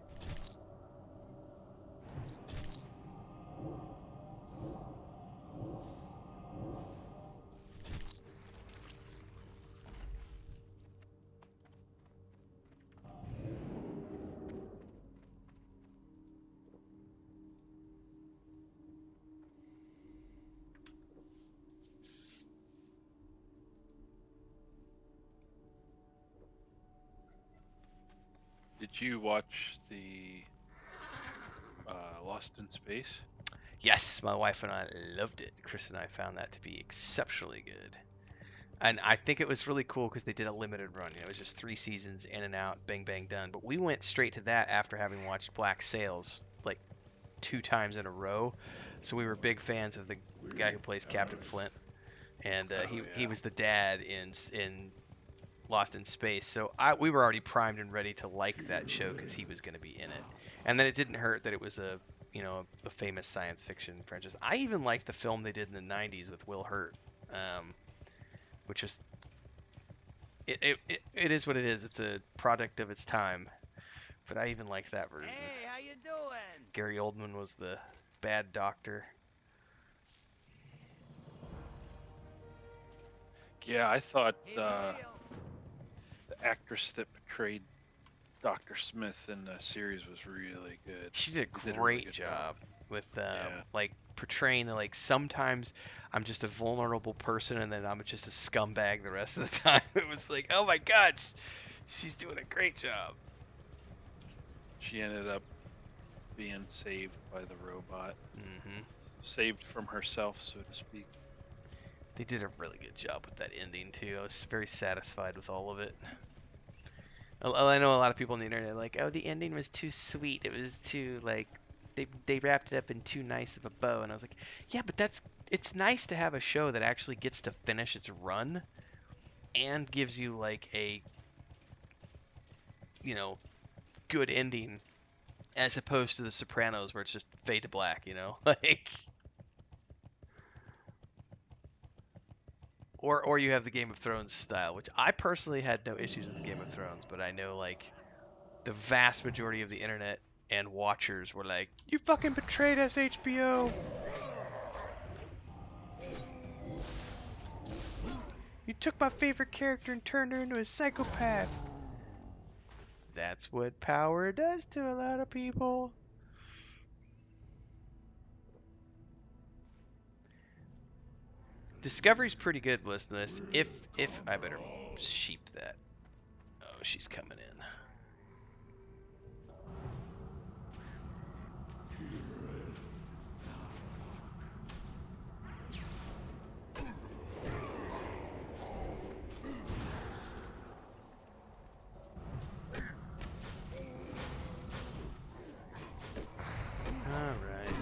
Did you watch the Lost in Space? Yes, my wife and I loved it. Chris and I found that to be exceptionally good. And I think it was really cool because they did a limited run. It was just 3 seasons, in and out, bang, bang, done. But we went straight to that after having watched Black Sails like 2 times in a row. So we were big fans of the guy who plays Captain Flint. And he was the dad in Lost in Space. So we were already primed and ready to like that show because he was going to be in it. And then it didn't hurt that it was a famous science fiction franchise. I even liked the film they did in the 90s with Will Hurt, which is it is what it is. It's a product of its time. But I even liked that version. Hey, how you doing? Gary Oldman was the bad doctor. Yeah, I thought Hey, the Leo. actress that portrayed Dr. Smith in the series was really good. She did a He did a really great good job with Yeah. like portraying that like sometimes I'm just a vulnerable person and then I'm just a scumbag the rest of the time. It was like, oh my god, she's doing a great job. She ended up being saved by the robot. Hmm. Saved from herself, so to speak. They did a really good job with that ending too. I was very satisfied with all of it. I know a lot of people on the internet are like, oh, the ending was too sweet. It was too like they wrapped it up in too nice of a bow. And I was like, yeah, but it's nice to have a show that actually gets to finish its run and gives you like a good ending as opposed to The Sopranos where it's just fade to black, like or you have the Game of Thrones style, which I personally had no issues with the Game of Thrones, but I know like the vast majority of the internet and watchers were like, "You fucking betrayed us, HBO. You took my favorite character and turned her into a psychopath." That's what power does to a lot of people. Discovery's pretty good, listeners. If I better sheep that. Oh, she's coming in. All right.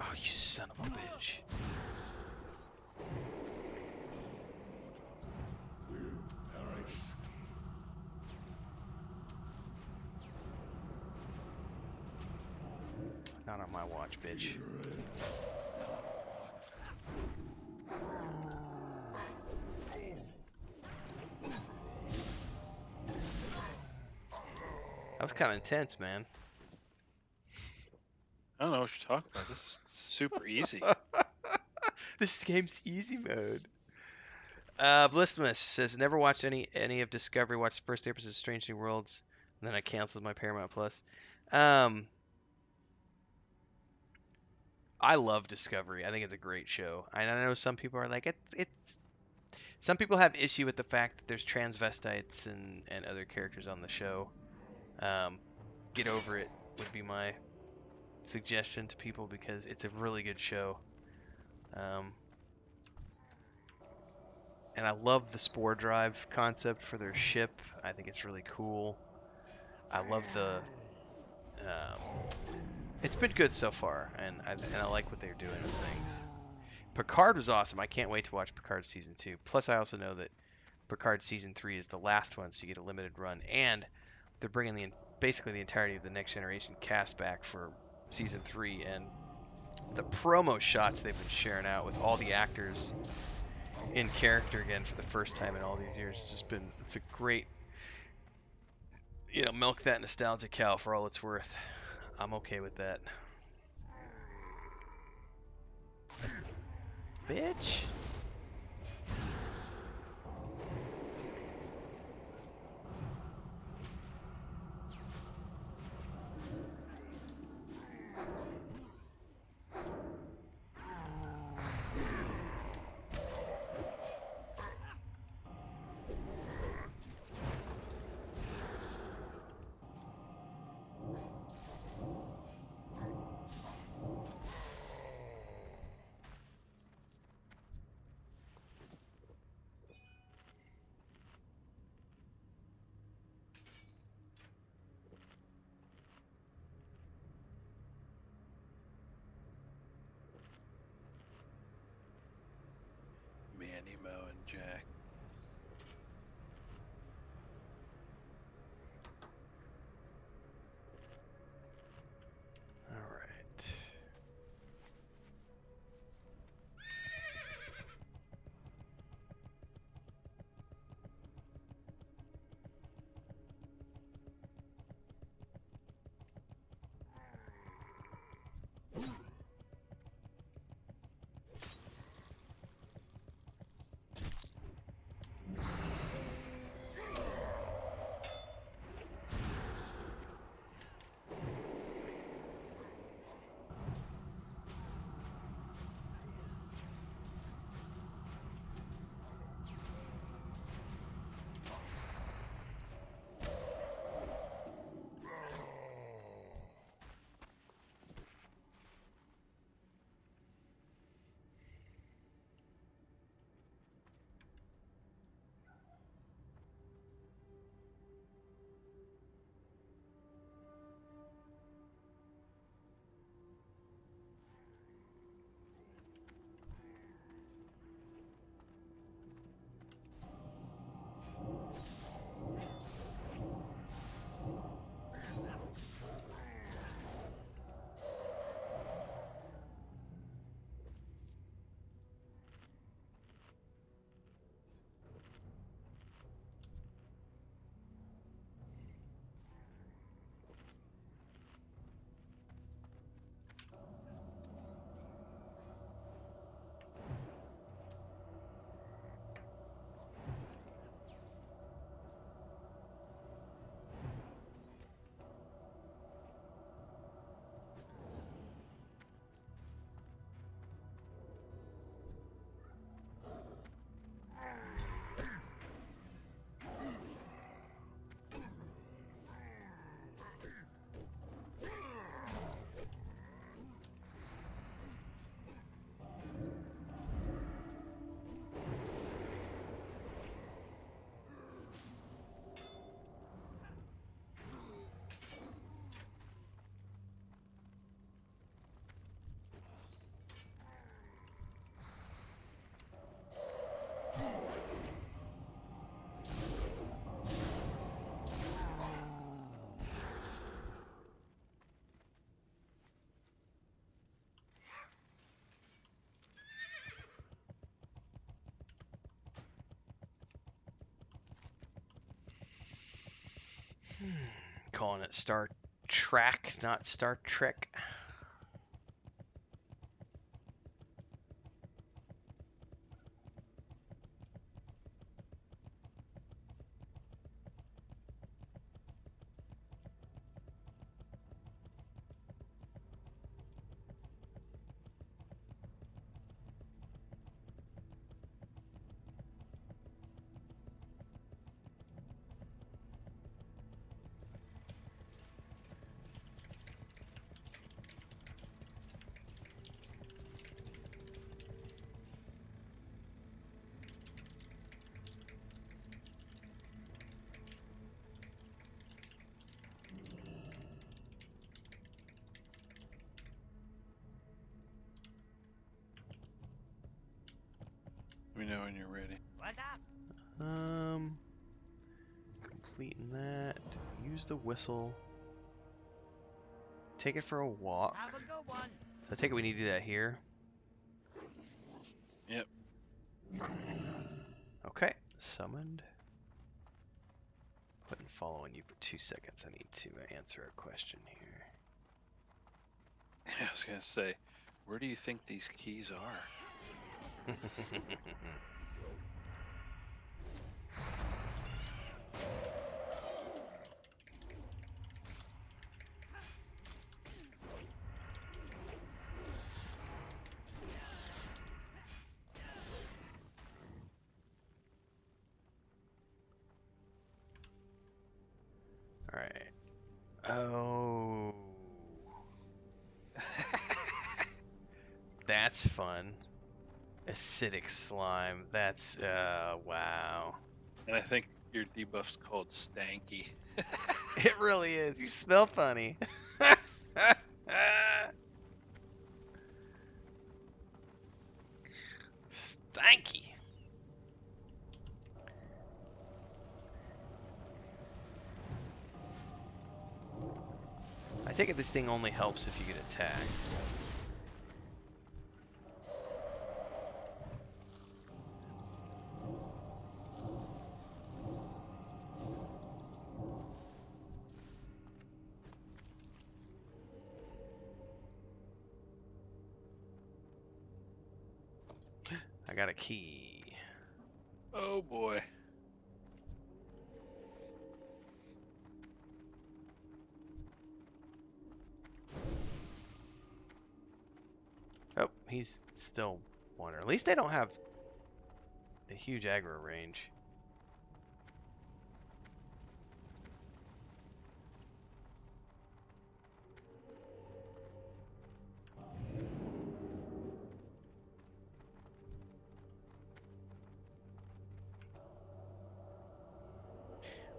Oh, you son of a bitch. Not on my watch, bitch. That was kind of intense, man. I don't know what you're talking about. This is super easy. This game's easy mode. Blissmas says, never watched any of Discovery. Watched the first episode of Strange New Worlds, and then I canceled my Paramount Plus. I love Discovery. I think it's a great show. I know some people are like it's. Some people have issue with the fact that there's transvestites and other characters on the show. Get over it would be my suggestion to people because it's a really good show. And I love the spore drive concept for their ship. I think it's really cool. I love the. Um, it's been good so far, and I like what they're doing with things. Picard was awesome. I can't wait to watch Picard season 2. Plus, I also know that Picard season 3 is the last one, so you get a limited run, and they're bringing basically the entirety of the Next Generation cast back for season 3, and the promo shots they've been sharing out with all the actors in character again for the first time in all these years. It's a great, milk that nostalgia cow for all it's worth. I'm okay with that. Bitch. Calling it Star Trek, not Star Trek. Let me know when you're ready. What's up? Completing that. Use the whistle. Take it for a walk. Have a good one. So I take it we need to do that here. Yep. Okay, summoned. Put and follow on you for 2 seconds. I need to answer a question here. I was gonna say, where do you think these keys are? Alright. Oh. That's fun. Acidic slime. That's, wow. And I think your debuff's called Stanky. It really is. You smell funny. Stanky. I take it this thing only helps if you get attacked. I got a key. Oh boy. Oh, he's still wandering. At least they don't have a huge aggro range.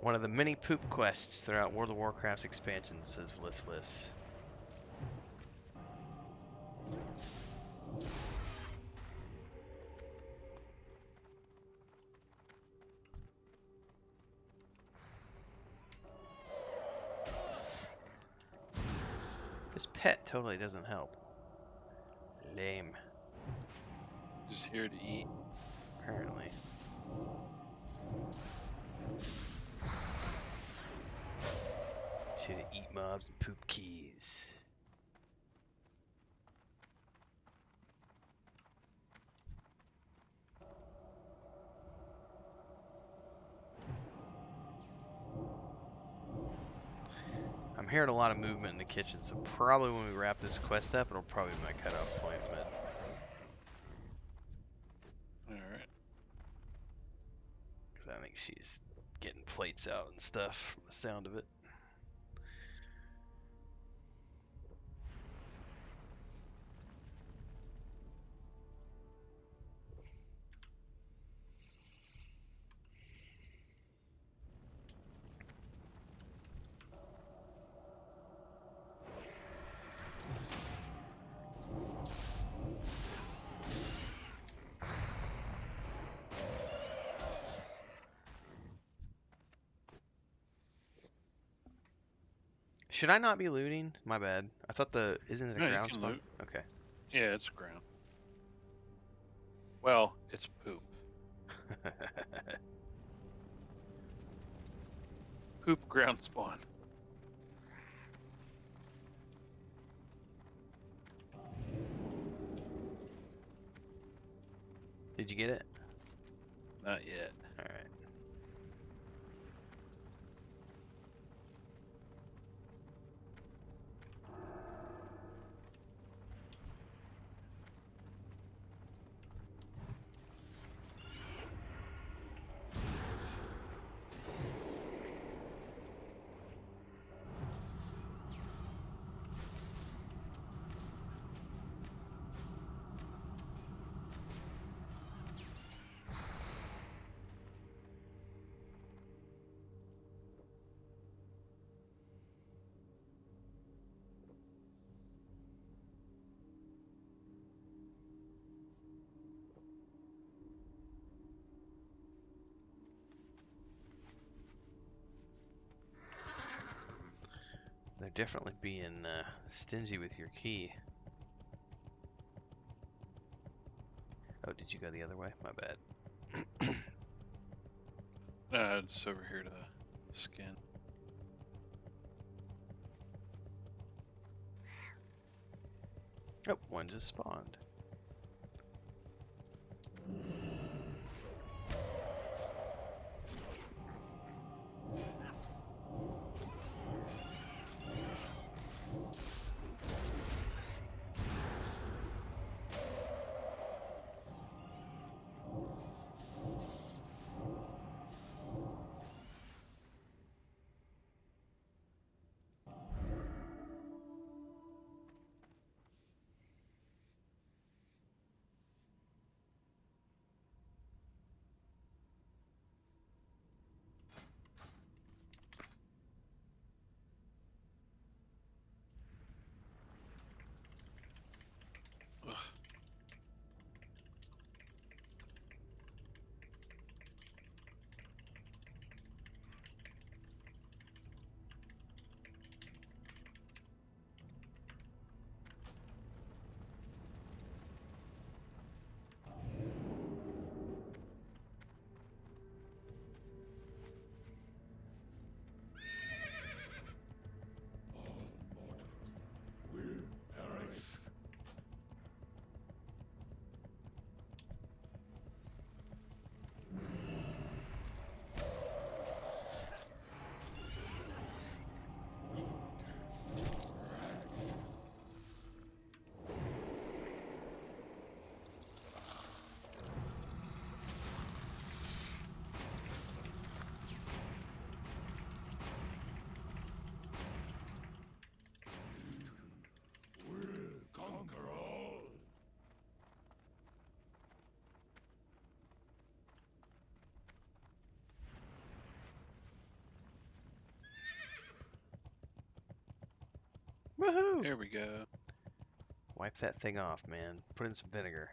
One of the many poop quests throughout World of Warcraft's expansions, says Listless. This pet totally doesn't help. Lame, Just here to eat. apparently. Should eat mobs and poop keys. I'm hearing a lot of movement in the kitchen, so probably when we wrap this quest up, it'll probably be my cutoff point, but Alright. because I think she's getting plates out and stuff from the sound of it. Should I not be looting? My bad. I thought isn't it a No, you ground can spawn? loot. Okay. Yeah, it's ground. Well, it's poop. Poop ground spawn. Did you get it? Not yet. All right. They're definitely being stingy with your key. Oh, did you go the other way? My bad. It's over here to skin. Oh, one just spawned. Ugh. Will perish. Will conquer all. Woohoo! Here we go. Wipe that thing off, man. Put in some vinegar.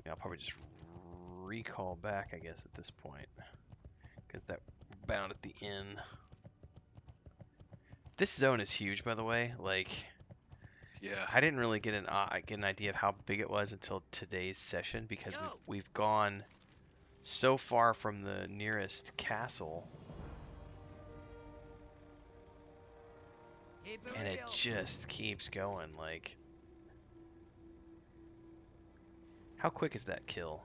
Yeah, I'll probably just recall back, I guess, at this point. Because that bound at the inn. This zone is huge, by the way. Like, Yeah. I didn't really get an idea of how big it was until today's session because we've gone so far from the nearest castle, Keep it and it real. just keeps going. Like, how quick is that kill?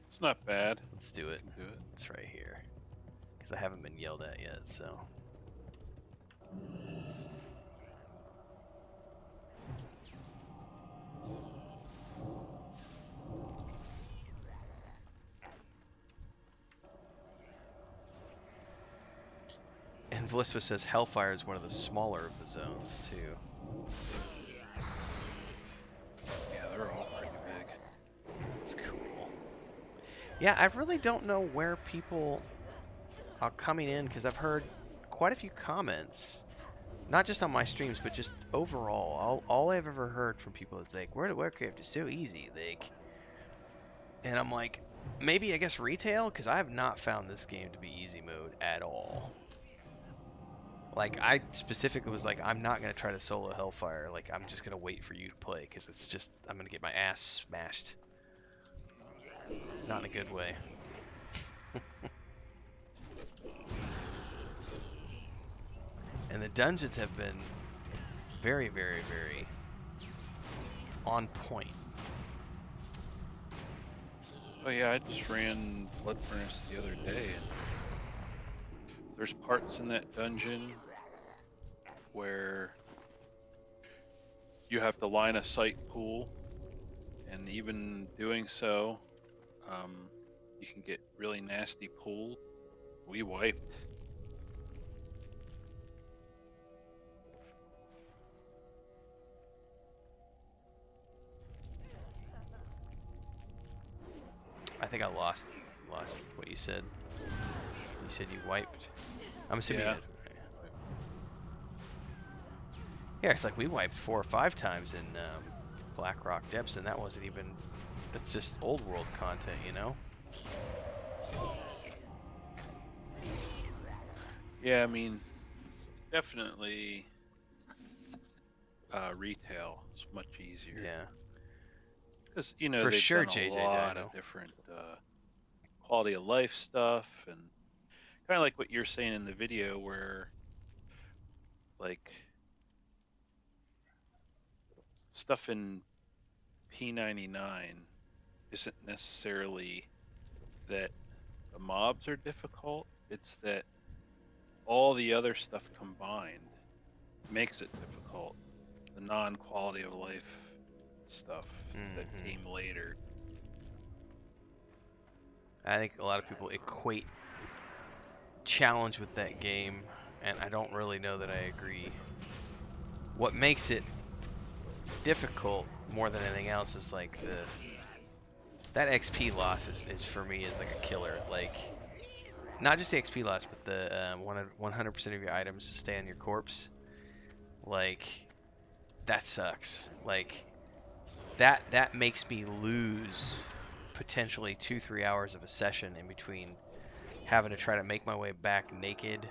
It's not bad. Let's do it. Do it. It's right here. Because I haven't been yelled at yet, so. And Vlispa says Hellfire is one of the smaller of the zones, too. Yeah, they're all pretty big. It's cool. Yeah, I really don't know where people are coming in, because I've heard quite a few comments, not just on my streams, but just overall. All I've ever heard from people is like, World of Warcraft is so easy, like, and I'm like, maybe I guess retail, because I have not found this game to be easy mode at all. Like, I specifically was like, I'm not going to try to solo Hellfire. Like, I'm just going to wait for you to play, because it's just, I'm going to get my ass smashed. Not in a good way. And the dungeons have been very, very, very on point. Oh yeah, I just ran Blood Furnace the other day, and there's parts in that dungeon where you have to line a sight pool, and even doing so, you can get really nasty pulled. We wiped. I think I lost what you said. You said you wiped. I'm assuming Yeah. you did. Yeah, it's like we wiped 4 or 5 times in Blackrock Depths, and that wasn't even. That's just old world content, you know. Yeah, I mean, definitely retail is much easier. Yeah. Because, you know, For they've sure, done a JJ lot Dino. of different quality of life stuff, and kind of like what you're saying in the video where, like, stuff in P99 isn't necessarily that the mobs are difficult, it's that all the other stuff combined makes it difficult. The non-quality of life stuff that came later. I think a lot of people equate challenge with that game, and I don't really know that I agree. What makes it difficult more than anything else is like that XP loss is for me is like a killer. Like, not just the XP loss, but the 100% of your items to stay on your corpse. Like, that sucks. Like, that makes me lose potentially 2-3 hours of a session in between having to try to make my way back naked.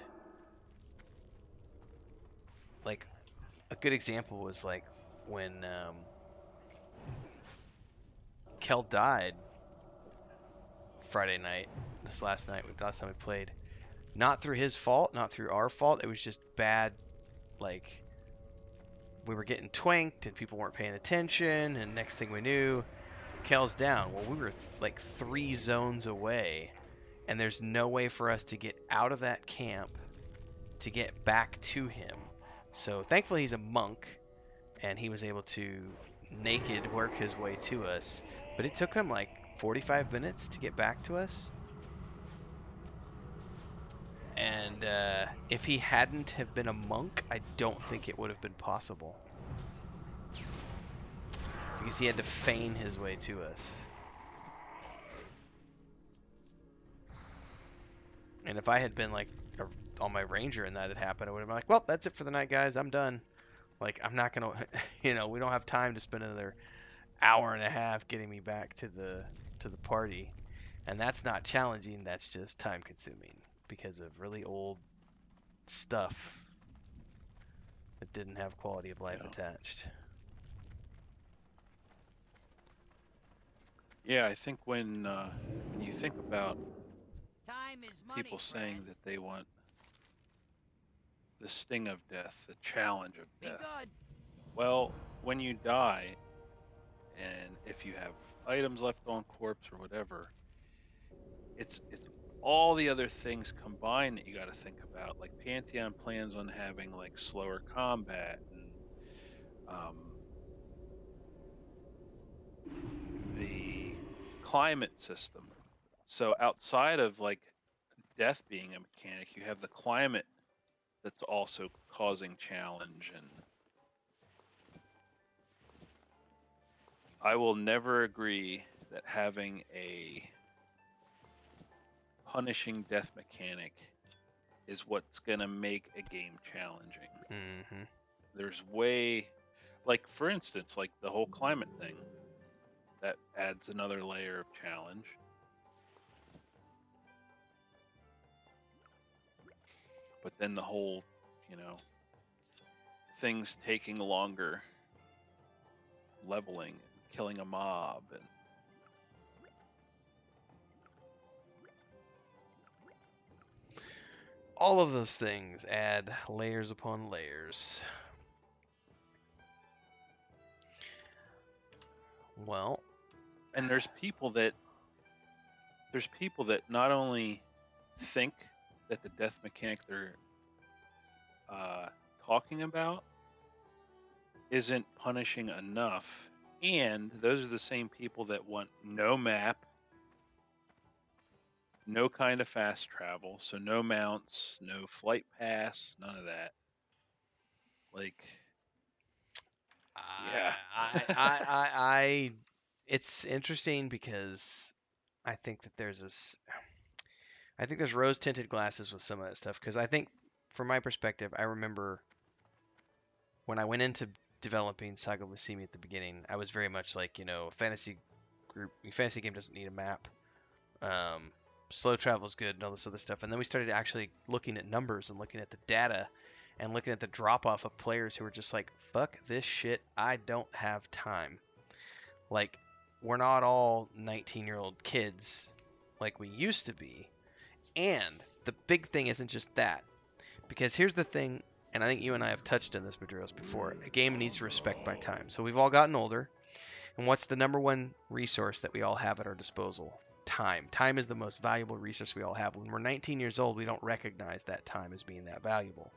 Like, a good example was like when Kel died Friday night. Last time we played. Not through his fault, not through our fault. It was just bad. Like, we were getting twanked and people weren't paying attention. And next thing we knew, Kel's down. Well, we were like 3 zones away, and there's no way for us to get out of that camp to get back to him. So thankfully he's a monk, and he was able to naked work his way to us. But it took him like 45 minutes to get back to us. And if he hadn't have been a monk, I don't think it would have been possible. Because he had to feign his way to us. And if I had been like on my ranger and that had happened, I would have been like, well, that's it for the night, guys. I'm done. Like, I'm not going to, we don't have time to spend another hour and a half getting me back to the party. And that's not challenging, that's just time consuming because of really old stuff that didn't have quality of life attached. Yeah, I think when you think about Time is money, people saying friend. that they want the sting of death, the challenge of Be death. good. Well, when you die, and if you have items left on corpse or whatever, it's all the other things combined that you got to think about. Like Pantheon plans on having like slower combat and the climate system. So outside of like death being a mechanic, you have the climate that's also causing challenge. And I will never agree that having a punishing death mechanic is what's gonna make a game challenging. Mm-hmm. There's way, like for instance, like the whole climate thing, that adds another layer of challenge. But then the whole, you know, things taking longer, leveling, killing a mob, and All of those things add layers upon layers. Well, there's people that not only think that the death mechanic they're talking about isn't punishing enough, and those are the same people that want no map, no kind of fast travel, so no mounts, no flight pass, none of that. Like, yeah. it's interesting because I think that I think there's rose-tinted glasses with some of that stuff because I think, from my perspective, I remember when I went into developing Saga Lucimi at the beginning, I was very much like, fantasy game doesn't need a map. Um, Slow travel is good and all this other stuff. And then we started actually looking at numbers and looking at the data and looking at the drop off of players who were just like, fuck this shit, I don't have time. Like, we're not all 19-year-old kids like we used to be. And the big thing isn't just that. Because here's the thing, and I think you and I have touched on this materials before. A game needs to respect my time. So we've all gotten older. And what's the number one resource that we all have at our disposal? Time. Time is the most valuable resource we all have. When we're 19 years old, we don't recognize that time as being that valuable.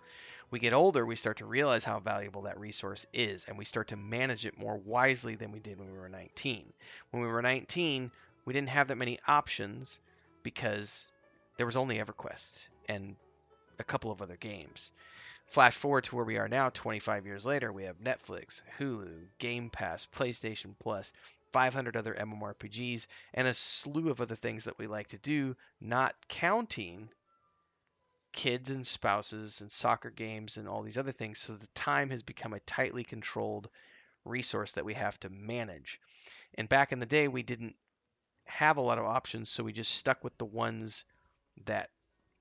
We get older, we start to realize how valuable that resource is, and we start to manage it more wisely than we did when we were 19. When we were 19, we didn't have that many options because there was only EverQuest and a couple of other games. Flash forward to where we are now, 25 years later, we have Netflix, Hulu, Game Pass, PlayStation Plus, 500 other MMORPGs, and a slew of other things that we like to do, not counting kids and spouses and soccer games and all these other things. So the time has become a tightly controlled resource that we have to manage. And back in the day, we didn't have a lot of options, so we just stuck with the ones that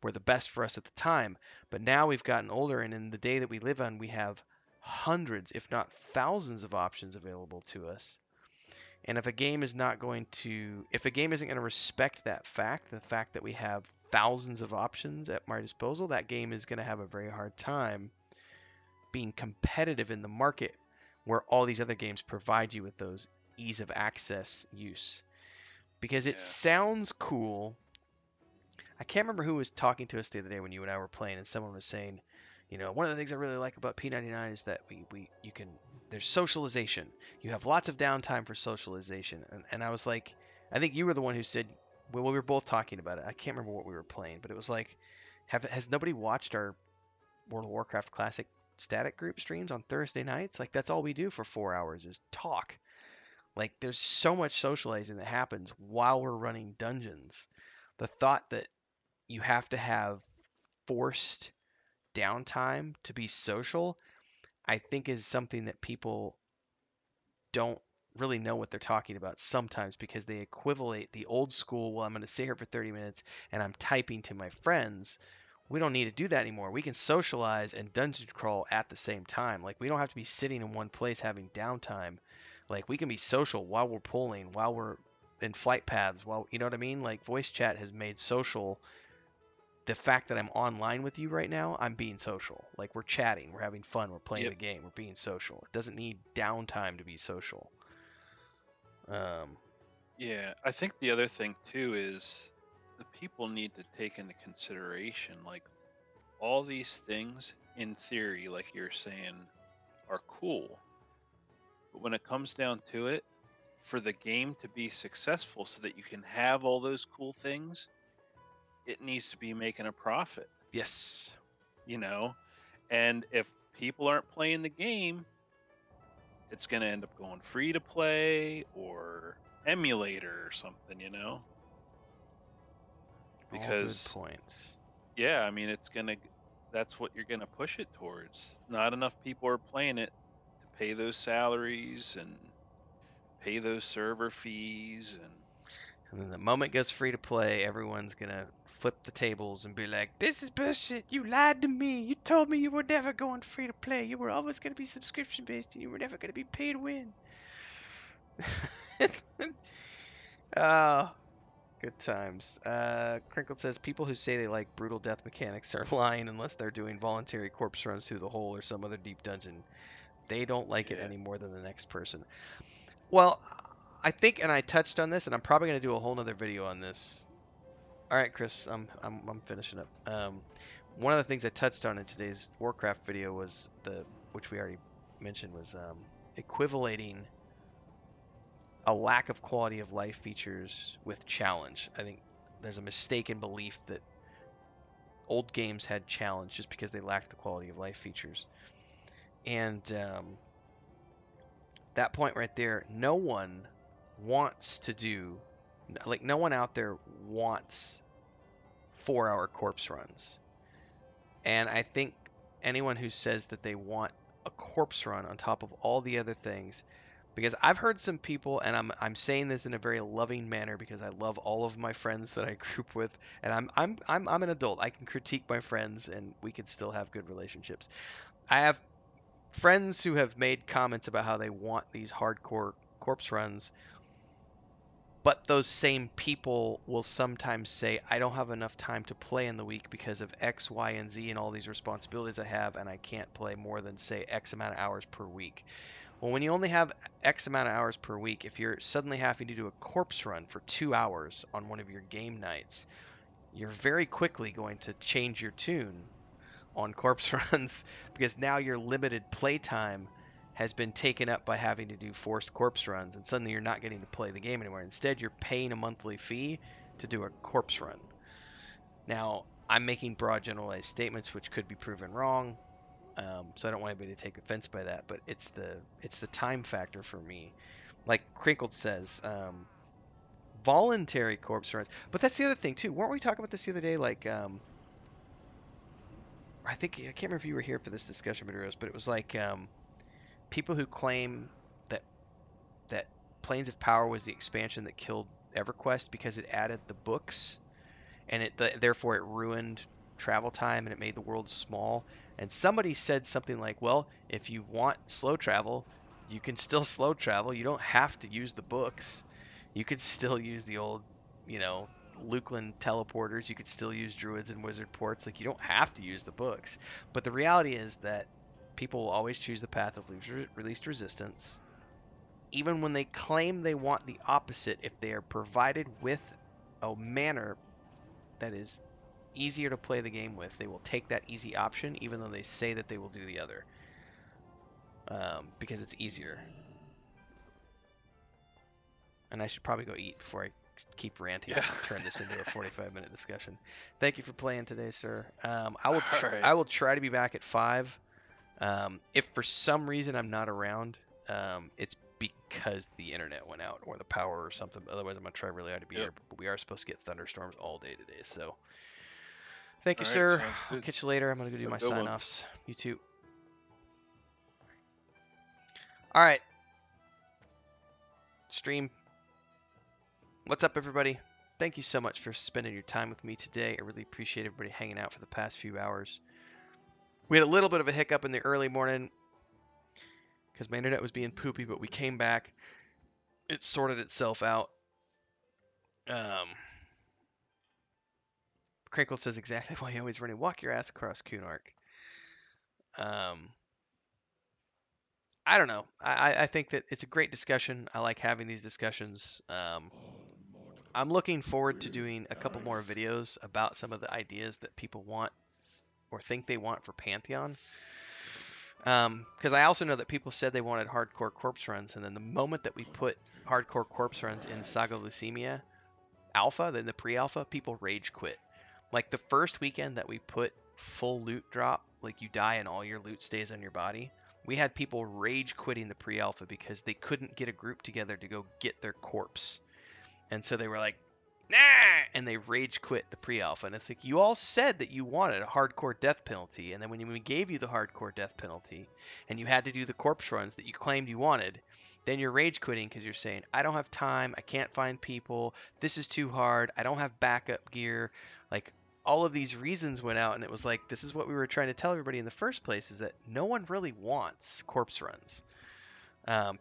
were the best for us at the time. But now we've gotten older, and in the day that we live on, we have hundreds, if not thousands, of options available to us. And if a game isn't going to respect that fact, the fact that we have thousands of options at my disposal, that game is going to have a very hard time being competitive in the market where all these other games provide you with those ease of access use. Because it sounds cool. I can't remember who was talking to us the other day when you and I were playing, and someone was saying, one of the things I really like about P99 is that there's socialization. You have lots of downtime for socialization. And I was like, I think you were the one who said, well, we were both talking about it. I can't remember what we were playing, but it was like, has nobody watched our World of Warcraft Classic static group streams on Thursday nights? Like, that's all we do for 4 hours is talk. Like, there's so much socializing that happens while we're running dungeons. The thought that you have to have forced downtime to be social, I think is something that people don't really know what they're talking about sometimes because they equivalate the old school, well, I'm going to sit here for 30 minutes and I'm typing to my friends. We don't need to do that anymore. We can socialize and dungeon crawl at the same time. Like, we don't have to be sitting in one place having downtime. Like, we can be social while we're pulling, while we're in flight paths, you know what I mean? Like, voice chat has made social. The fact that I'm online with you right now, I'm being social. Like, we're chatting, we're having fun, we're playing the game, we're being social. It doesn't need downtime to be social. Yeah, I think the other thing too is the people need to take into consideration, like, all these things in theory, like you're saying, are cool. But when it comes down to it, for the game to be successful so that you can have all those cool things, it needs to be making a profit. Yes. And if people aren't playing the game, it's going to end up going free to play or emulator or something, because all good points. Yeah, I mean, that's what you're going to push it towards. Not enough people are playing it to pay those salaries and pay those server fees, And then the moment it goes free to play, everyone's gonna flip the tables and be like, "This is bullshit. You lied to me. You told me you were never going free to play. You were always going to be subscription based, and you were never going to be pay to win." Oh, good times. Crinkled says people who say they like brutal death mechanics are lying unless they're doing voluntary corpse runs through the hole or some other deep dungeon. They don't like it Yeah. any more than the next person. Well, I think, and I touched on this, and I'm probably going to do a whole nother video on this. All right, Chris, I'm finishing up. One of the things I touched on in today's Warcraft video was which we already mentioned, was equivalating a lack of quality of life features with challenge. I think there's a mistaken belief that old games had challenge just because they lacked the quality of life features. And that point right there, no one wants to do, like, no one out there wants 4-hour corpse runs. And I think anyone who says that they want a corpse run on top of all the other things, because I've heard some people, and I'm saying this in a very loving manner because I love all of my friends that I group with, and I'm an adult. I can critique my friends, and we can still have good relationships. I have friends who have made comments about how they want these hardcore corpse runs, but those same people will sometimes say, I don't have enough time to play in the week because of X, Y, and Z and all these responsibilities I have, and I can't play more than, say, X amount of hours per week. Well, when you only have X amount of hours per week, if you're suddenly having to do a corpse run for 2 hours on one of your game nights, you're very quickly going to change your tune on corpse runs because now your limited playtime has been taken up by having to do forced corpse runs, and suddenly you're not getting to play the game anymore. Instead, you're paying a monthly fee to do a corpse run. Now, I'm making broad generalized statements which could be proven wrong, so I don't want anybody to take offense by that, but it's the time factor for me. Like Crinkled says, voluntary corpse runs. But that's the other thing too. Weren't we talking about this the other day? Like, I can't remember if you were here for this discussion, Maduros, but it was like people who claim that that Planes of Power was the expansion that killed EverQuest because it added the books, and therefore it ruined travel time and it made the world small. And somebody said something like, "Well, if you want slow travel, you can still slow travel. You don't have to use the books. You could still use the old, you know, Lukeland teleporters. You could still use druids and wizard ports. Like, you don't have to use the books." But the reality is that people will always choose the path of least resistance, even when they claim they want the opposite. If they are provided with a manner that is easier to play the game with, they will take that easy option, even though they say that they will do the other, because it's easier. And I should probably go eat before I keep ranting and turn this into a 45-minute discussion. Thank you for playing today, sir. I will try to be back at 5. If for some reason I'm not around, it's because the internet went out or the power or something. Otherwise, I'm gonna try really hard to be here. But we are supposed to get thunderstorms all day today, so thank you, sir. I'll catch you later. I'm gonna go do my sign-offs. You too. All right. Stream. What's up, everybody? Thank you so much for spending your time with me today. I really appreciate everybody hanging out for the past few hours. We had a little bit of a hiccup in the early morning because my internet was being poopy, but we came back. It sorted itself out. Crinkle says exactly why he always running. Walk your ass across Kunark. I don't know. I think that it's a great discussion. I like having these discussions. I'm looking forward to doing a couple more videos about some of the ideas that people want or think they want for Pantheon. Because I also know that people said they wanted hardcore corpse runs, and then the moment that we put hardcore corpse runs in Saga Leucemia Alpha, then the pre-alpha, people rage quit. Like the first weekend that we put full loot drop, like you die and all your loot stays on your body, we had people rage quitting the pre-alpha because they couldn't get a group together to go get their corpse. And so they were like, nah, and they rage quit the pre-alpha. And it's like, you all said that you wanted a hardcore death penalty, and then when we gave you the hardcore death penalty, and you had to do the corpse runs that you claimed you wanted, then you're rage quitting because you're saying, I don't have time, I can't find people, this is too hard, I don't have backup gear. Like, all of these reasons went out, and it was like, this is what we were trying to tell everybody in the first place, is that no one really wants corpse runs.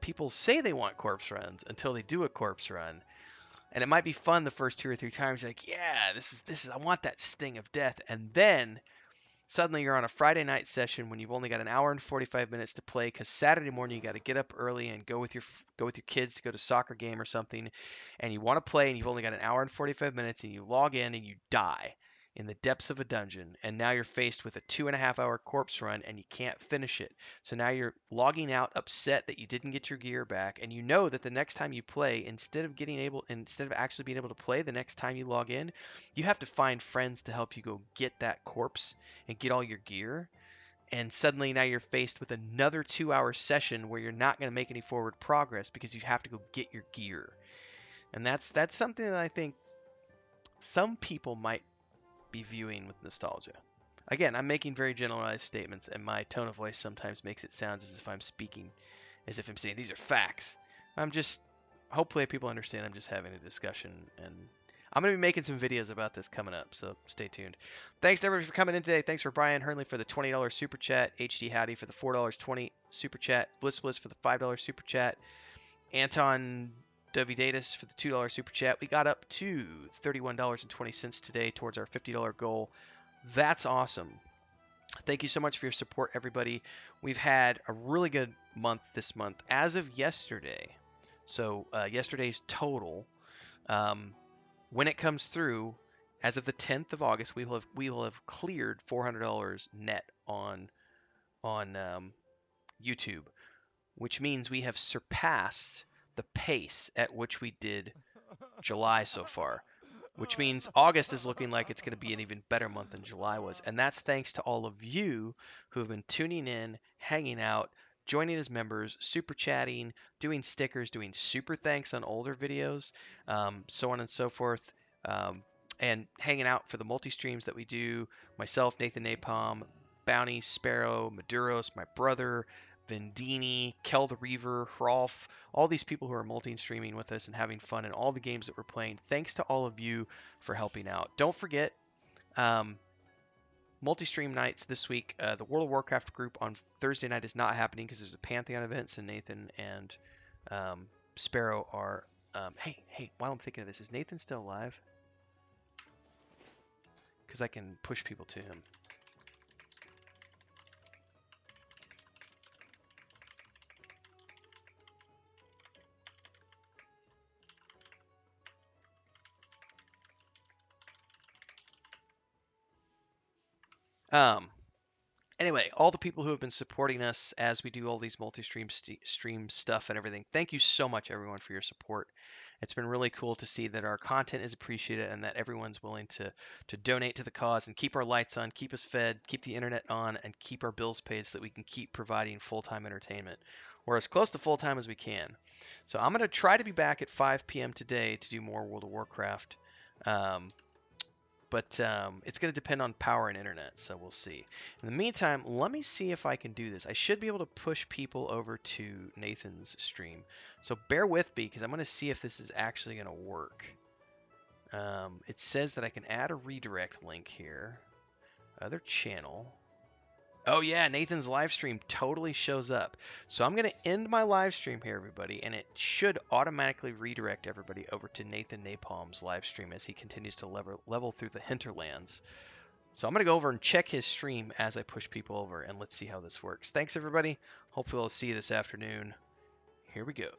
People say they want corpse runs until they do a corpse run, and it might be fun the first 2 or 3 times. Like, yeah, this is I want that sting of death, and then suddenly you're on a Friday night session when you've only got an hour and 45 minutes to play because Saturday morning you got to get up early and go with your kids to go to soccer game or something, and you want to play and you've only got an hour and 45 minutes and you log in and you die in the depths of a dungeon, and now you're faced with a 2.5 hour corpse run and you can't finish it. So now you're logging out upset that you didn't get your gear back, and you know that the next time you play, instead of actually being able to play the next time you log in, you have to find friends to help you go get that corpse and get all your gear. And suddenly now you're faced with another 2 hour session where you're not going to make any forward progress because you have to go get your gear. And that's something that I think some people might be viewing with nostalgia. Again, I'm making very generalized statements, and my tone of voice sometimes makes it sound as if I'm speaking, as if I'm saying these are facts. Hopefully people understand I'm just having a discussion, and I'm going to be making some videos about this coming up, so stay tuned. Thanks to everybody for coming in today. Thanks for Brian Hernley for the $20 super chat, HD Howdy for the $4.20 super chat, Bliss for the $5 super chat, Anton W. Datus for the $2 super chat. We got up to $31.20 today towards our $50 goal. That's awesome. Thank you so much for your support, everybody. We've had a really good month this month as of yesterday. So yesterday's total, when it comes through, as of the 10th of August, we will have cleared $400 net on YouTube, which means we have surpassed the pace at which we did July so far, which means August is looking like it's going to be an even better month than July was. And that's thanks to all of you who have been tuning in, hanging out, joining as members, super chatting, doing stickers, doing super thanks on older videos, so on and so forth, and hanging out for the multi-streams that we do. Myself, Nathan Napalm, Bounty, Sparoh, Maduros, my brother, Vendini, Kel the Reaver, Hrolf, all these people who are multi-streaming with us and having fun in all the games that we're playing. Thanks to all of you for helping out. Don't forget, multi-stream nights this week. The World of Warcraft group on Thursday night is not happening because there's a Pantheon event, and Nathan and Sparoh are... hey, while I'm thinking of this, is Nathan still alive? Because I can push people to him. Anyway, all the people who have been supporting us as we do all these multi-stream stream stuff and everything, thank you so much, everyone, for your support. It's been really cool to see that our content is appreciated and that everyone's willing to donate to the cause and keep our lights on, keep us fed, keep the internet on, and keep our bills paid so that we can keep providing full-time entertainment. We're as close to full-time as we can. So I'm going to try to be back at 5 p.m. today to do more World of Warcraft. But it's going to depend on power and internet, so we'll see. In the meantime, let me see if I can do this. I should be able to push people over to Nathan's stream. So bear with me, because I'm going to see if this is actually going to work. It says that I can add a redirect link here. Other channel. Oh yeah, Nathan's live stream totally shows up. So I'm going to end my live stream here, everybody, and it should automatically redirect everybody over to Nathan Napalm's live stream as he continues to level through the hinterlands. So I'm going to go over and check his stream as I push people over, and let's see how this works. Thanks, everybody. Hopefully I'll see you this afternoon. Here we go.